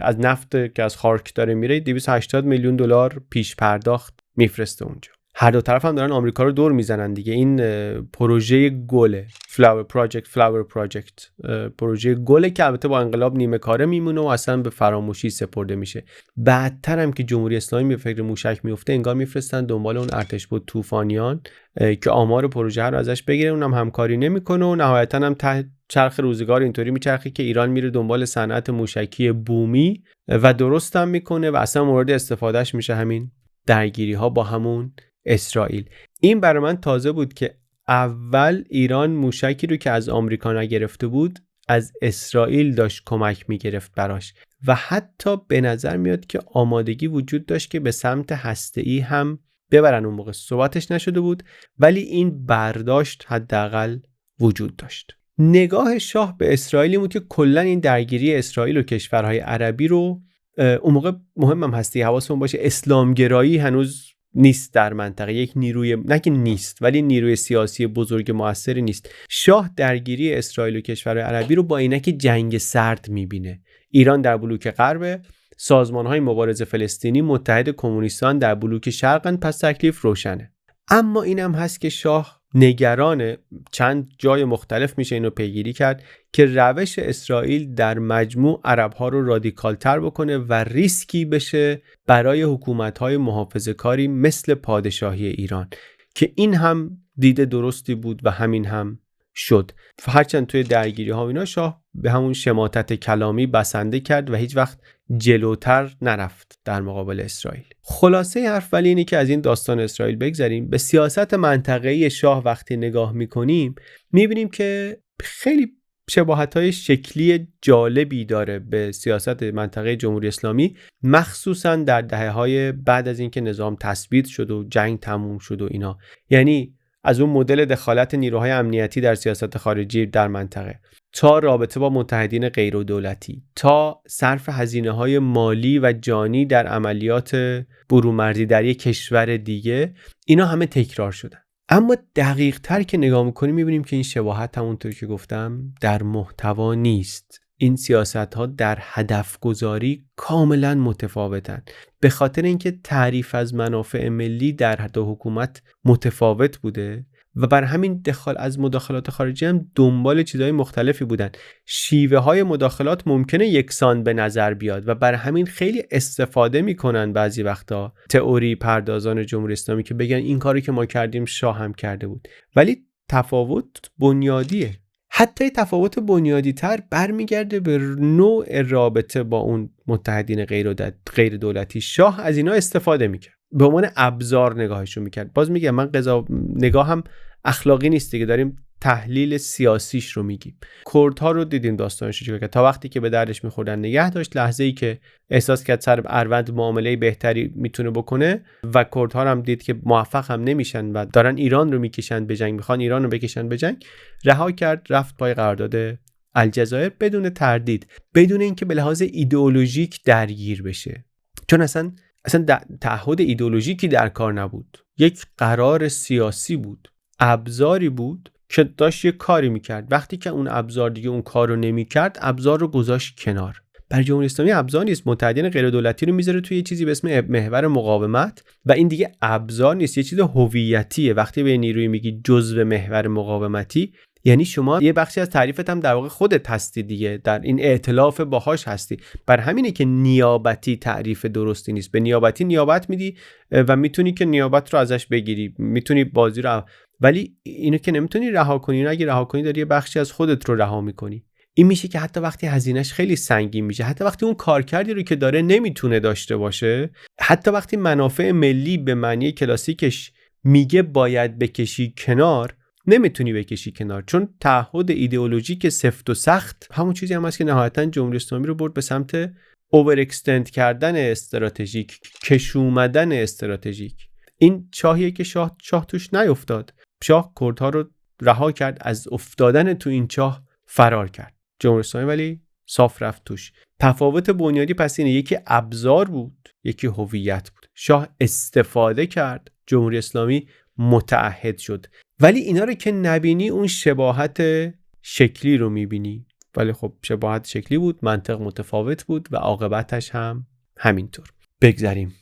از نفت که از خارک داره میره 280 میلیون دلار پیش پرداخت میفرسته اونجا. هر دو طرف هم دارن آمریکا رو دور میزنن دیگه. این پروژه گله، فلاور پروژکت، پروژه گله که البته با انقلاب نیمه کاره میمونه و اصلا به فراموشی سپرده میشه. بعدتر هم که جمهوری اسلامی به فکر موشک میفته انگار میفرستن دنبال اون ارتشبد طوفانیان که آمار پروژه رو ازش بگیره، اونم همکاری نمیکنه و نهایتا هم چرخ روزگار اینطوری میچرخه که ایران میره دنبال صنعت موشکی بومی و درست هم میکنه و اصلا مورد استفادهش میشه همین درگیری ها با همون اسرائیل. این برای من تازه بود که اول ایران موشکی رو که از آمریکا نگرفته بود از اسرائیل داشت کمک میگرفت براش و حتی به نظر میاد که آمادگی وجود داشت که به سمت هسته‌ای هم ببرن. اون موقع صحبتش نشده بود ولی این برداشت حداقل وجود داشت. نگاه شاه به اسرائیلی بود که کلا این درگیری اسرائیل و کشورهای عربی رو اون موقع مهمم هستی حواسمون باشه اسلامگرایی هنوز نیست در منطقه، یک نیروی نه که نیست ولی نیروی سیاسی بزرگ موثری نیست. شاه درگیری اسرائیل و کشورهای عربی رو با عینک جنگ سرد میبینه. ایران در بلوک غرب، سازمان‌های مبارزه فلسطینی متحد کمونیستان در بلوک شرقن، پس تکلیف روشنه. اما اینم هست که شاه نگران چند جای مختلف میشه اینو پیگیری کرد که روش اسرائیل در مجموع عربها رو رادیکالتر بکنه و ریسکی بشه برای حکومت‌های محافظه‌کاری مثل پادشاهی ایران، که این هم دیده درستی بود و همین هم شد. هرچند توی درگیری ها اینا شاه به همون شماتت کلامی بسنده کرد و هیچ وقت جلوتر نرفت در مقابل اسرائیل. خلاصه حرف ولی اینه که از این داستان اسرائیل بگذریم. به سیاست منطقه‌ای شاه وقتی نگاه میکنیم میبینیم که خیلی شباهت‌های شکلی جالبی داره به سیاست منطقه جمهوری اسلامی، مخصوصا در دهه‌های بعد از اینکه نظام تثبیت شد و جنگ تموم شد و اینا. یعنی از اون مدل دخالت نیروهای امنیتی در سیاست خارجی در منطقه تا رابطه با متحدین غیردولتی تا صرف هزینه‌های مالی و جانی در عملیات برومردی در یک کشور دیگه، اینا همه تکرار شدن. اما دقیق تر که نگاه میکنیم میبینیم که این شباهت همونطور که گفتم در محتوا نیست. این سیاست ها در هدف گذاری کاملا متفاوتن، به خاطر اینکه تعریف از منافع ملی در دو حکومت متفاوت بوده و بر همین از مداخلات خارجی هم دنبال چیزهای مختلفی بودن. شیوه های مداخلات ممکنه یکسان به نظر بیاد و بر همین خیلی استفاده میکنن بعضی وقتا تئوری پردازان جمهوری اسلامی که بگن این کاری که ما کردیم شاه هم کرده بود، ولی تفاوت بنیادیه. حتی تفاوت بنیادی تر برمیگرده به نوع رابطه با اون متحدین غیر دولتی. شاه از اینا استفاده میکرد، به عنوان ابزار نگاهشون میکرد. باز میگم من نگاه هم اخلاقی نیست دیگه، داریم تحلیل سیاسیش رو میگیم. کردها رو دیدیم داستانش چیکار کرد، تا وقتی که به دردش میخوردن نگه داشت، لحظه‌ای که احساس کرد سر اروند معامله بهتری میتونه بکنه و کردها هم دید که موفق هم نمیشن و دارن ایران رو میکشن به جنگ، میخوان ایران رو بکشن به جنگ، رها کرد رفت پای قرارداد الجزایر بدون تردید، بدون اینکه به لحاظ ایدئولوژیک درگیر بشه. چون اصلا تعهد ایدئولوژیکی در کار نبود، یک قرار سیاسی بود، ابزاری بود که داشت یه کاری میکرد. وقتی که اون ابزار دیگه اون کار رو نمیکرد، ابزار رو گذاشت کنار. برای جمهوری اسلامی ابزار نیست، متحدین غیر دولتی رو میذاره توی یه چیزی به اسم محور مقاومت و این دیگه ابزار نیست، یه چیز هویتیه. وقتی به نیروی میگی جزء محور مقاومتی، یعنی شما یه بخشی از تعریفت هم در واقع خودت هستی دیگه، در این ائتلاف باهاش هستی. بر همینه که نیابتی تعریف درستی نیست. به نیابتی نیابت میدی و میتونی که نیابت رو ازش بگیری، میتونی بازی رو، ولی اینو که نمیتونی رها کنی. اگه رها کنی داری یه بخشی از خودت رو رها میکنی. این میشه که حتی وقتی هزینه‌اش خیلی سنگین میشه، حتی وقتی اون کارکردی رو که داره نمیتونه داشته باشه، حتی وقتی منافع ملی به معنی کلاسیکش میگه باید بکشی کنار، نمیتونی بکشی کنار، چون تعهد ایدئولوژیک سفت و سخت همون چیزی هم هست که نهایتاً جمهوری اسلامی رو برد به سمت اوور اکستند کردن استراتژیک، کشومدن استراتژیک. این چاهیه که شاه توش نیفتاد. شاه کردها رو رها کرد، از افتادن تو این چاه فرار کرد. جمهوری اسلامی ولی صاف رفت توش. تفاوت بنیادی پس اینه، یکی ابزار بود، یکی هویت بود. شاه استفاده کرد، جمهوری اسلامی متعهد شد. ولی اینا رو که نبینی اون شباهت شکلی رو میبینی. ولی خب شباهت شکلی بود، منطق متفاوت بود و عاقبتش هم همینطور. بگذریم.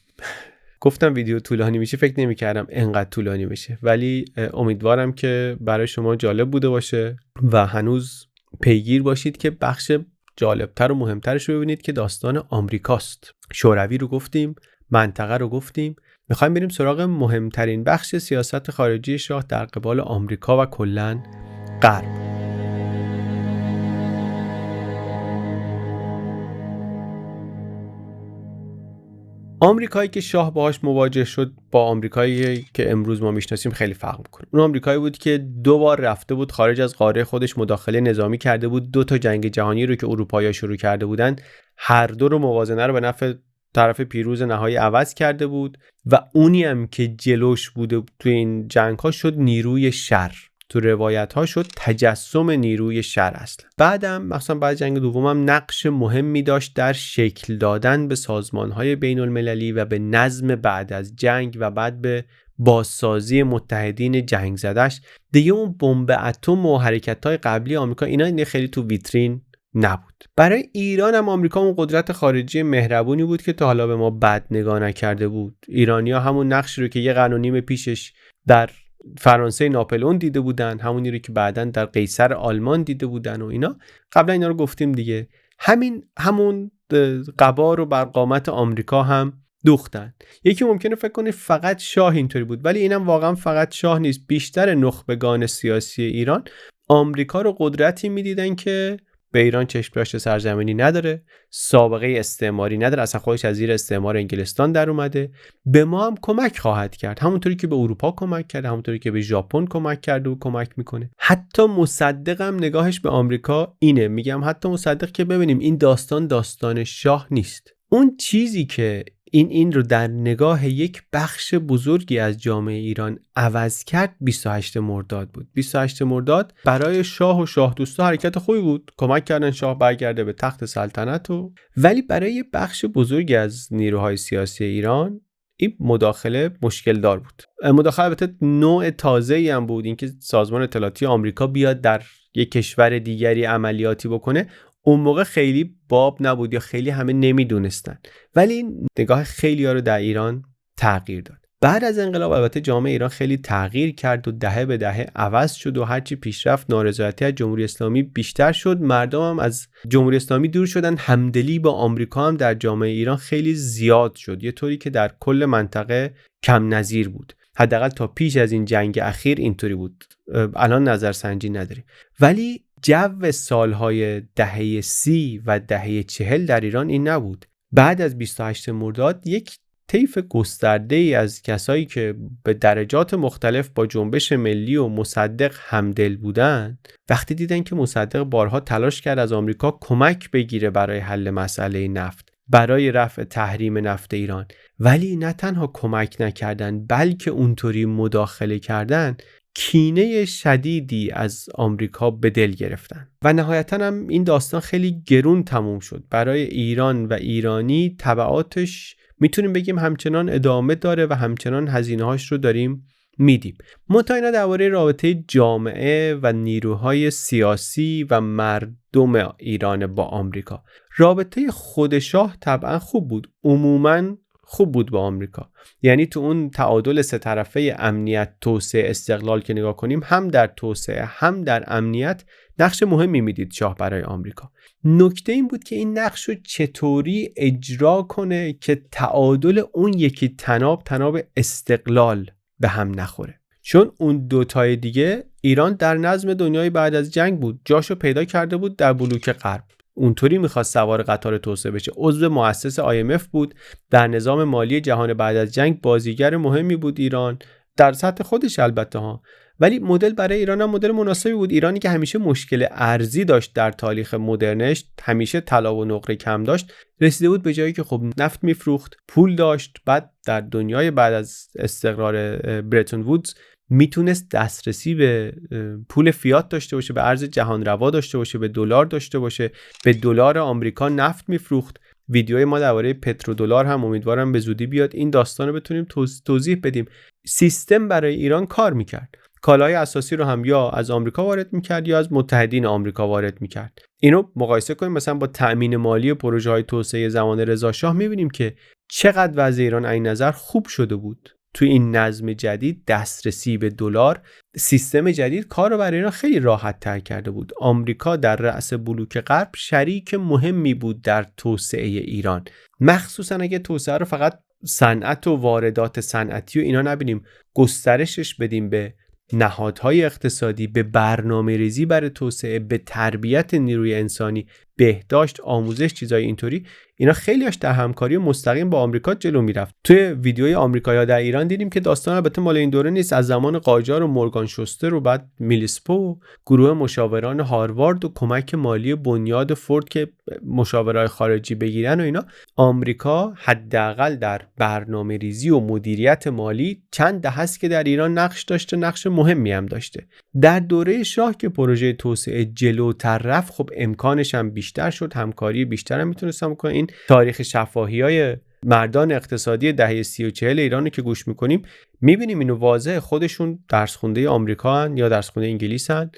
گفتم ویدیو طولانی میشه، فکر نمی‌کردم انقدر طولانی بشه، ولی امیدوارم که برای شما جالب بوده باشه و هنوز پیگیر باشید که بخش جالبتر و مهمترش رو ببینید که داستان آمریکاست. شوروی رو گفتیم، منطقه رو گفتیم، میخوایم بریم سراغ مهمترین بخش سیاست خارجی شاه در قبال آمریکا و کلاً غرب. آمریکایی که شاه باهاش مواجه شد با آمریکایی که امروز ما میشناسیم خیلی فرق میکنه. اون آمریکایی بود که 2 بار رفته بود خارج از قاره خودش مداخله نظامی کرده بود. 2 تا جنگ جهانی رو که اروپایی‌ها شروع کرده بودن، هر دو رو موازنه رو به نفع طرف پیروز نهایی عوض کرده بود و اونی هم که جلوش بوده تو این جنگ‌ها شد نیروی شر. تو روایت‌ها شد تجسم نیروی شر اصلا. بعدم مثلا بعد جنگ دومم نقش مهمی داشت در شکل دادن به سازمان‌های بین‌المللی و به نظم بعد از جنگ و بعد به بازسازی متحدین جنگ زدش. دیگه اون بمب اتم و حرکت‌های قبلی آمریکا اینا خیلی تو ویترین نبود. برای ایران هم آمریکا اون قدرت خارجی مهربونی بود که تا حالا به ما بد نگاه نکرده بود. ایرانی‌ها همون نقشی رو که یه قرن و نیم پیشش در فرانسه ناپلئون دیده بودن، همونی رو که بعداً در قیصر آلمان دیده بودن و اینا، قبلا اینا رو گفتیم دیگه. همون قبار و برقامت آمریکا هم دوختن. یکی ممکنه فکر کنه فقط شاه اینطوری بود، ولی اینم واقعا فقط شاه نیست. بیشتر نخبگان سیاسی ایران آمریکا رو قدرتی میدیدن که به ایران چشم داشته سرزمینی نداره، سابقه استعماری نداره، اصلا خودش از زیر استعمار انگلستان در اومده، به ما هم کمک خواهد کرد، همونطوری که به اروپا کمک کرده، همونطوری که به ژاپن کمک کرده و کمک میکنه. حتی مصدق هم نگاهش به آمریکا اینه، میگم حتی مصدق که ببینیم این داستان شاه نیست. اون چیزی که این رو در نگاه یک بخش بزرگی از جامعه ایران عوض کرد 28 مرداد بود. 28 مرداد برای شاه و شاه دوستا حرکت خوبی بود، کمک کردن شاه برگرده به تخت سلطنت ولی برای بخش بزرگی از نیروهای سیاسی ایران این مداخله مشکل دار بود. مداخله البته نوع تازه‌ای هم بود، اینکه سازمان اطلاعاتی آمریکا بیاد در یک کشور دیگری عملیاتی بکنه اون موقع خیلی باب نبود یا خیلی همه نمیدونستن، ولی نگاه خیلی‌ها رو در ایران تغییر داد. بعد از انقلاب البته جامعه ایران خیلی تغییر کرد و دهه به دهه عوض شد و هرچی پیش رفت نارضایتی از جمهوری اسلامی بیشتر شد، مردم هم از جمهوری اسلامی دور شدن، همدلی با آمریکا هم در جامعه ایران خیلی زیاد شد، یه طوری که در کل منطقه کم نظیر بود. حداقل تا پیش از این جنگ اخیر اینطوری بود. الان نظرسنجی نداریم، ولی جو سالهای دهه 30 و دهه 40 در ایران این نبود. بعد از 28 مرداد یک طیف گسترده‌ای از کسایی که به درجات مختلف با جنبش ملی و مصدق همدل بودن، وقتی دیدن که مصدق بارها تلاش کرد از آمریکا کمک بگیره برای حل مسئله نفت، برای رفع تحریم نفت ایران، ولی نه تنها کمک نکردن بلکه اونطوری مداخله کردن، کینه شدیدی از آمریکا به دل گرفتن و نهایتاً هم این داستان خیلی گرون تموم شد. برای ایران و ایرانی تبعاتش میتونیم بگیم همچنان ادامه داره و همچنان هزینه‌هاش رو داریم میدیم. متأینا درباره رابطه جامعه و نیروهای سیاسی و مردم ایران با آمریکا، رابطه خود شاه طبعا خوب بود، عموماً خوب بود با آمریکا. یعنی تو اون تعادل سه طرفه امنیت، توسعه، استقلال که نگاه کنیم، هم در توسعه هم در امنیت نقش مهمی میدید شاه برای آمریکا. نکته این بود که این نقش رو چطوری اجرا کنه که تعادل اون یکی تناب استقلال به هم نخوره. چون اون دوتای دیگه، ایران در نظم دنیای بعد از جنگ بود، جاشو پیدا کرده بود در بلوک غرب، اونطوری میخواست سوار قطار توسعه بشه. عضو مؤسس IMF بود، در نظام مالی جهان بعد از جنگ بازیگر مهمی بود ایران، در سطح خودش البته ها، ولی مدل برای ایران هم مدل مناسبی بود. ایرانی که همیشه مشکل ارزی داشت در تاریخ مدرنش، همیشه طلا و نقره کم داشت، رسیده بود به جایی که خب نفت میفروخت، پول داشت، بعد در دنیای بعد از استقرار برتون وودز میتونست دسترسی به پول فیات داشته باشه، به ارز جهان روا داشته باشه، به دلار داشته باشه، به دلار آمریکا نفت میفروخت. ویدیوی ما درباره پترودلار هم امیدوارم به زودی بیاد، این داستان رو بتونیم توضیح بدیم. سیستم برای ایران کار میکرد، کالای اساسی رو هم یا از آمریکا وارد میکرد یا از متحدین آمریکا وارد میکرد. اینو مقایسه کنیم مثلا با تأمین مالی پروژه‌های توسعه زمان رضا شاه، میبینیم که چقدر وضع ایران این نظر خوب شده بود. تو این نظم جدید دسترسی به دلار، سیستم جدید کار رو برای ایران خیلی راحت تر کرده بود. آمریکا در رأس بلوک غرب شریک مهمی بود در توسعه ایران، مخصوصا اگه توسعه رو فقط صنعت و واردات صنعتی و اینا نبینیم، گسترشش بدیم به نهادهای اقتصادی، به برنامه‌ریزی برای توسعه، به تربیت نیروی انسانی، بهداشت، آموزش، چیزای اینطوری. اینا خیلیاش در همکاری مستقیم با آمریکا جلو میرفت. توی ویدیوی آمریکایی‌ها در ایران دیدیم که داستان البته مال این دوره نیست، از زمان قاجار و مورگان شوستر و بعد میلیسپو، گروه مشاوران هاروارد و کمک مالی بنیاد فورد که مشاورای خارجی بگیرن و اینا، آمریکا حداقل در برنامه‌ریزی و مدیریت مالی چند دهه است که در ایران نقش داشته، نقش مهمی هم داشته. در دوره شاه که پروژه توسعه جلوتر رفت، خب امکانش هم بیشتر شد، همکاری بیشتر هم میتونستم کنه. این تاریخ شفاهی‌های مردان اقتصادی دهه 30 و 40 ایرانی که گوش میکنیم، میبینیم اینو واضح، خودشون درس خونده آمریکا هن یا درس خونده انگلیس هن،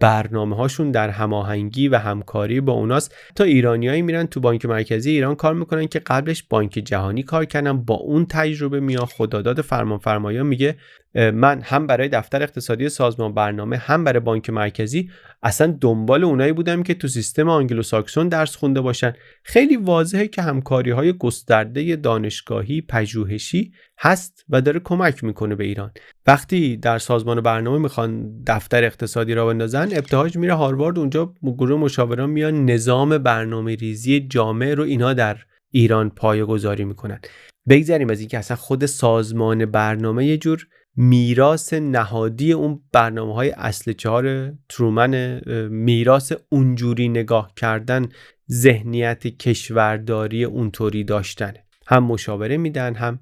برنامه هاشون در هماهنگی و همکاری با اوناست. تا ایرانیایی میرن تو بانک مرکزی ایران کار میکنن که قبلش بانک جهانی کار کردن، با اون تجربه میاد خداداد فرمانفرمایان میگه من هم برای دفتر اقتصادی سازمان برنامه هم برای بانک مرکزی اصلا دنبال اونایی بودم که تو سیستم آنگلو ساکسون درس خونده باشن. خیلی واضحه که همکاری‌های گسترده دانشگاهی، پژوهشی هست و داره کمک میکنه به ایران. وقتی در سازمان برنامه میخوان دفتر اقتصادی را بندازن، ابتهاج میره هاروارد، اونجا گروه مشاوران میان نظام برنامه‌ریزی جامع رو اینا در ایران پایه‌گذاری میکنن. بگذاریم از اینکه اصلا خود سازمان برنامه یه جور میراث نهادی اون برنامه‌های اصل 4 ترومن، میراث اونجوری نگاه کردن، ذهنیت کشورداری اونطوری داشتن، هم مشاوره میدن، هم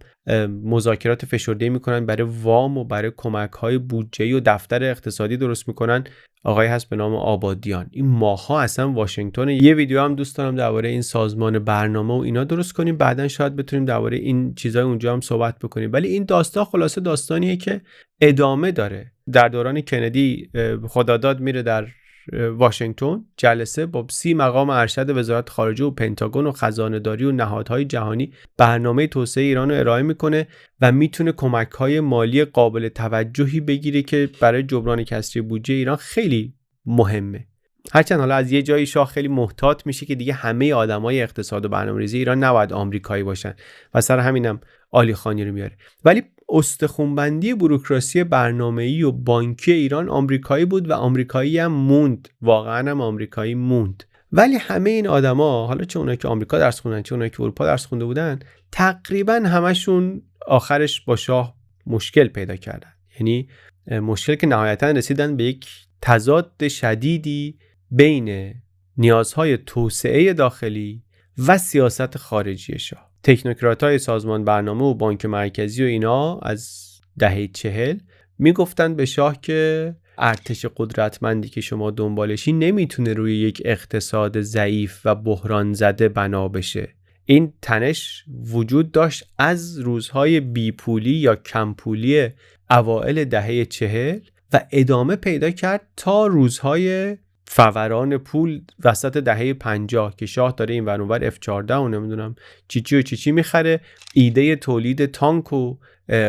مذاکرات فشرده میکنن برای وام و برای کمک‌های بودجه‌ای و دفتر اقتصادی درست میکنن. آقای هست به نام آبادیان، این ماها اصلا واشنگتن. یه ویدیو هم دوست دارم درباره این سازمان برنامه و اینا درست کنیم، بعدن شاید بتونیم درباره این چیزای اونجا هم صحبت بکنیم. ولی این داستان خلاصه داستانیه که ادامه داره. در دوران کندی خداداد میره در واشنگتن جلسه با 30 مقام ارشد وزارت خارجه و پنتاگون و خزانه‌داری و نهادهای جهانی برنامه توسعه ایران رو ارائه میکنه و میتونه کمک‌های مالی قابل توجهی بگیره که برای جبران کسری بودجه ایران خیلی مهمه. هرچند حالا از یه جایی شاه خیلی محتاط میشه که دیگه همه آدمای اقتصاد و برنامه‌ریزی ایران نباید آمریکایی باشن و سر همینم علی خانی رو میاره. ولی استخوان‌بندی بوروکراسی برنامه‌ای و بانکی ایران آمریکایی بود و آمریکایی هم موند، واقعا هم آمریکایی موند. ولی همه این آدما، حالا چه اونایی که آمریکا درس خوندن چه اونایی که اروپا درس خونده بودن، تقریبا همشون آخرش با شاه مشکل پیدا کردن. یعنی مشکل که نهایتاً رسیدن به یک تضاد شدیدی بین نیازهای توسعه داخلی و سیاست خارجی شاه. تکنوکرات‌های سازمان برنامه و بانک مرکزی و اینا از دهه 40 میگفتن به شاه که ارتش قدرتمندی که شما دنبالشی نمیتونه روی یک اقتصاد ضعیف و بحران زده بنا بشه. این تنش وجود داشت از روزهای بیپولی یا کمپولی اوائل دهه 40 و ادامه پیدا کرد تا روزهای فوران پول وسط دهه 50 که شاه داره این ور اونور F14 و نمیدونم چی میخره، ایده تولید تانک و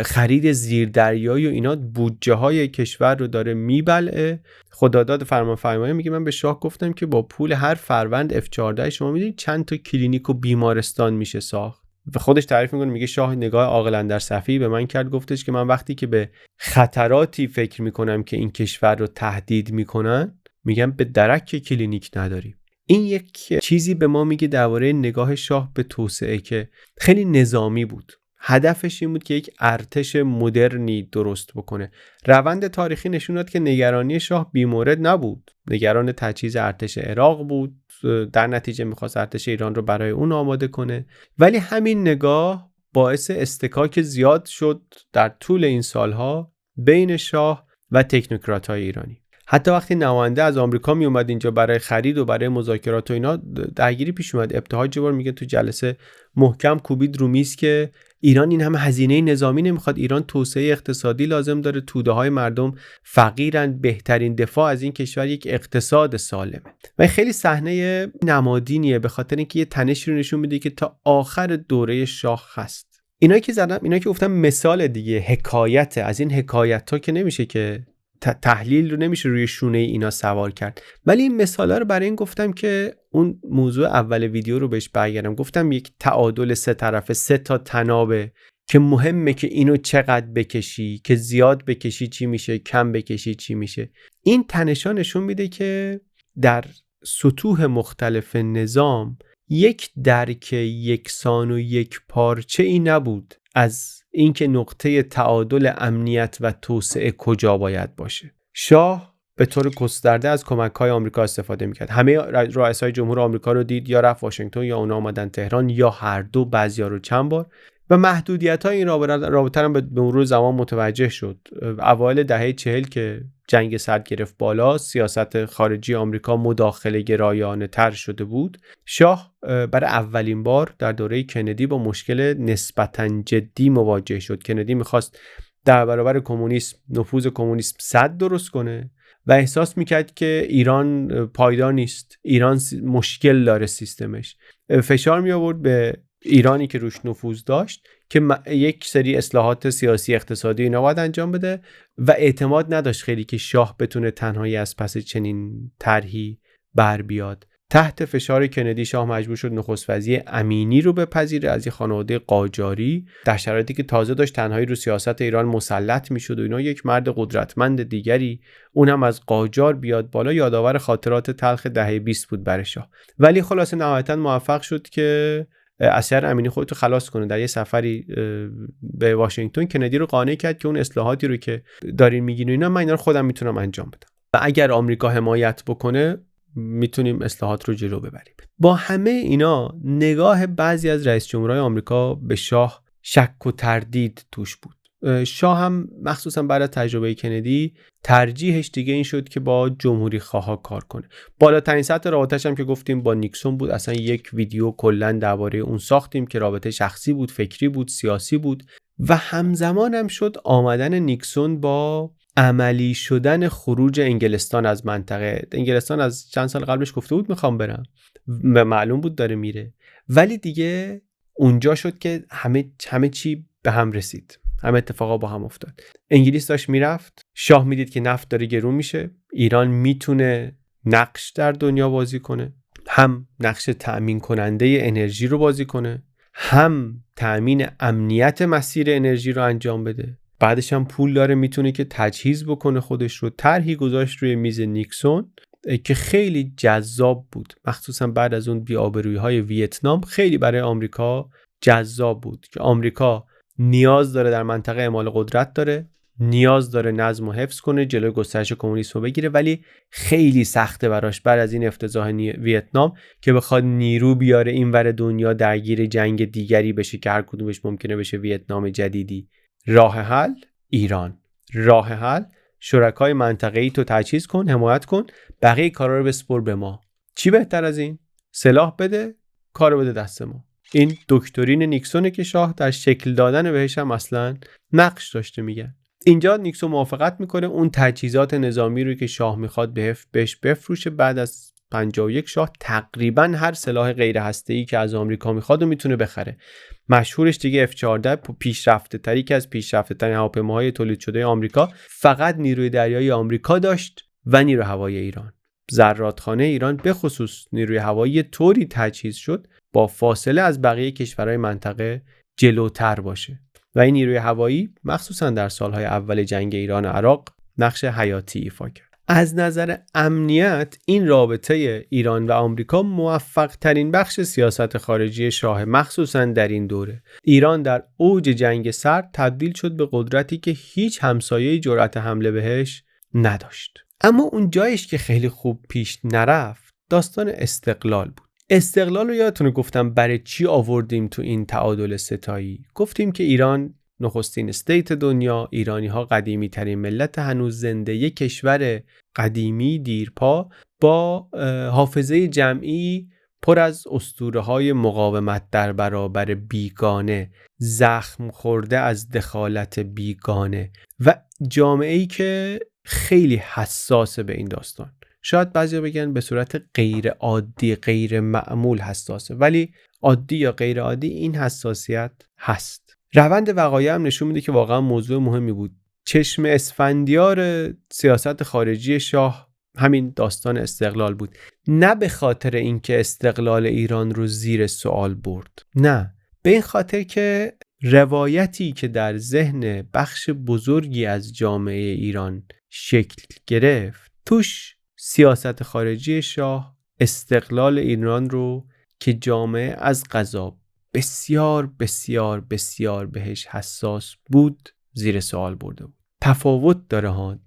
خرید زیردریایی و اینا بودجه های کشور رو داره میبلعه. خداداد فرمانفرمایی میگه من به شاه گفتم که با پول هر فروند F14 شما میدونید چند تا کلینیک و بیمارستان میشه ساخت. و خودش تعریف میکنه، میگه شاه نگاه عاقل اندر صفی به من کرد، گفتش که من وقتی که به خطراتی فکر میکنم که این کشور رو تهدید میکنن میگم به درک کلینیک نداریم. این یک چیزی به ما میگه درباره نگاه شاه به توسعه که خیلی نظامی بود. هدفش این بود که یک ارتش مدرنی درست بکنه. روند تاریخی نشون داد که نگرانی شاه بیمورد نبود. نگران تجهیز ارتش عراق بود، در نتیجه میخواست ارتش ایران رو برای اون آماده کنه. ولی همین نگاه باعث استکاک زیاد شد در طول این سالها بین شاه و تکنوکرات‌های ایرانی. حتی وقتی نماینده از آمریکا می اومد اینجا برای خرید و برای مذاکرات و اینا، درگیری پیش اومد. ابتهاج جبار میگه تو جلسه محکم کوبید رو میز که ایران این همه هزینه نظامی نمیخواد، ایران توسعه اقتصادی لازم داره، توده های مردم فقیرن، بهترین دفاع از این کشور یک اقتصاد سالمه. و خیلی صحنه نمادینیه به خاطر اینکه یه تنشی رو نشون میده که تا آخر دوره شاه هست. اینایی که گفتم مثال دیگه، حکایت از این حکایت‌ها که نمیشه که تحلیل رو نمیشه روی شونه اینا سوار کرد، ولی این مثالا رو برای این گفتم که اون موضوع اول ویدیو رو بهش برگردم. گفتم یک تعادل سه طرفه، سه تا تنابه که مهمه که اینو چقدر بکشی، که زیاد بکشی چی میشه، کم بکشی چی میشه. این تنشا نشون میده که در سطوح مختلف نظام یک درک یکسان و یک پارچه ای نبود از اینکه نقطه تعادل امنیت و توسعه کجا باید باشه. شاه به طور گسترده از کمک‌های آمریکا استفاده می‌کرد. همه رؤسای جمهور آمریکا رو دید، یا رفت واشنگتن یا اونا آمدن تهران، یا هر دو، بعضیا رو چند بار. و محدودیت‌های این رابطه هم به مرور زمان متوجه شد. اوایل دهه 40 که جنگ سرد گرفت بالا، سیاست خارجی آمریکا مداخله گرایانه تر شده بود. شاه برای اولین بار در دوره کندی با مشکل نسبتاً جدی مواجه شد. کندی میخواست در برابر کمونیسم، نفوذ کمونیسم سد درست کنه و احساس میکرد که ایران پایدار نیست، ایران مشکل داره سیستمش. فشار می آورد به ایرانی که روش نفوذ داشت که یک سری اصلاحات سیاسی اقتصادی اینا باید انجام بده و اعتماد نداشت خیلی که شاه بتونه تنهایی از پس چنین طرحی بر بیاد. تحت فشار کندی شاه مجبور شد نخست وزیر امینی رو بپذیره از یه خانواده قاجاری، در شرایطی که تازه داشت تنهایی رو سیاست ایران مسلط میشد و اینا. یک مرد قدرتمند دیگری، اونم از قاجار بیاد بالا، یادآور خاطرات تلخ دهه 20 بود برای شاه. ولی خلاصه نهایتاً موفق شد که از شر امینی خودتو خلاص کنه. در یه سفری به واشنگتن کندی رو قانع کرد که اون اصلاحاتی رو که دارین میگین اینا، من اینا رو خودم میتونم انجام بدم و اگر آمریکا حمایت بکنه میتونیم اصلاحات رو جلو ببریم. با همه اینا نگاه بعضی از رئیس جمهورهای آمریکا به شاه شک و تردید توش بود. شاه هم مخصوصا بعد از تجربه کندی ترجیحش دیگه این شد که با جمهوری خواها کار کنه. بالاترین سطح رابطه‌اش هم که گفتیم با نیکسون بود. اصلا یک ویدیو کلا درباره اون ساختیم که رابطه شخصی بود، فکری بود، سیاسی بود و همزمان هم شد آمدن نیکسون با عملی شدن خروج انگلستان از منطقه. انگلستان از چند سال قبلش گفته بود میخوام برم، معلوم بود داره میره، ولی دیگه اونجا شد که همه چی به هم رسید، همه اتفاقا با هم افتاد. انگلیس داشت میرفت، شاه میدید که نفت داره گرون میشه، ایران میتونه نقش در دنیا بازی کنه، هم نقش تأمین کننده انرژی رو بازی کنه، هم تأمین امنیت مسیر انرژی رو انجام بده. بعدش هم پول داره، میتونه که تجهیز بکنه خودش رو. طرحی گذاشت روی میز نیکسون که خیلی جذاب بود، مخصوصا بعد از اون بی‌آبرویی‌های ویتنام. خیلی برای آمریکا جذاب بود که آمریکا نیاز داره در منطقه اعمال قدرت داره، نیاز داره نظم و حفظ کنه، جلوی گسترش کمونیسم رو بگیره، ولی خیلی سخته براش بعد از این افتضاح ویتنام که بخواد نیرو بیاره اینور دنیا درگیر جنگ دیگری بشه که هر کدومش ممکنه بشه ویتنام جدیدی. راه حل ایران، راه حل شرکای منطقه‌ای تو تجهیز کن، حمایت کن، بقیه کارا رو بسپر به ما. چی بهتر از این؟ سلاح بده، کارو بده دست ما. این دکترین نیکسونه که شاه در شکل دادن بهش هم اصلا نقش داشته. میگن اینجا نیکسون موافقت میکنه اون تجهیزات نظامی رو که شاه میخواد بهش بفروشه. بعد از 51 شاه تقریبا هر سلاح غیر هسته‌ای که از آمریکا میخواد رو میتونه بخره. مشهورش دیگه F-14 پیشرفته تری که از پیشرفته ترین هواپیماهای تولید شده آمریکا فقط نیروی دریایی آمریکا داشت و نیروی هوایی ایران. زرادخانه ایران به خصوص نیروی هوایی طوری تجهیز شد با فاصله از بقیه کشورهای منطقه جلوتر باشه و این نیروی هوایی مخصوصا در سالهای اول جنگ ایران و عراق نقش حیاتی ایفا کرد. از نظر امنیت این رابطه ایران و آمریکا موفق ترین بخش سیاست خارجی شاه، مخصوصا در این دوره. ایران در اوج جنگ سرد تبدیل شد به قدرتی که هیچ همسایه‌ای جرأت حمله بهش نداشت. اما اون جایش که خیلی خوب پیش نرفت داستان استقلال بود. استقلال رو یادتونه گفتم برای چی آوردیم تو این تعادل ستایی؟ گفتیم که ایران نخستین استیت دنیا، ایرانی ها قدیمی ترین ملت هنوز زنده، یک کشور قدیمی دیرپا با حافظه جمعی پر از اسطوره های مقاومت در برابر بیگانه، زخم خورده از دخالت بیگانه و جامعه‌ای که خیلی حساسه به این داستان. شاید بعضیا بگن به صورت غیر عادی، غیر معمول حساسه، ولی عادی یا غیر عادی این حساسیت هست. روند وقایع هم نشون میده که واقعا موضوع مهمی بود. چشم اسفندیار سیاست خارجی شاه همین داستان استقلال بود. نه به خاطر اینکه استقلال ایران رو زیر سوال برد، نه، به این خاطر که روایتی که در ذهن بخش بزرگی از جامعه ایران شکل گرفت توش سیاست خارجی شاه استقلال ایران رو که جامعه از قضا بسیار بسیار بسیار بهش حساس بود زیر سوال برده بود. تفاوت داره ها،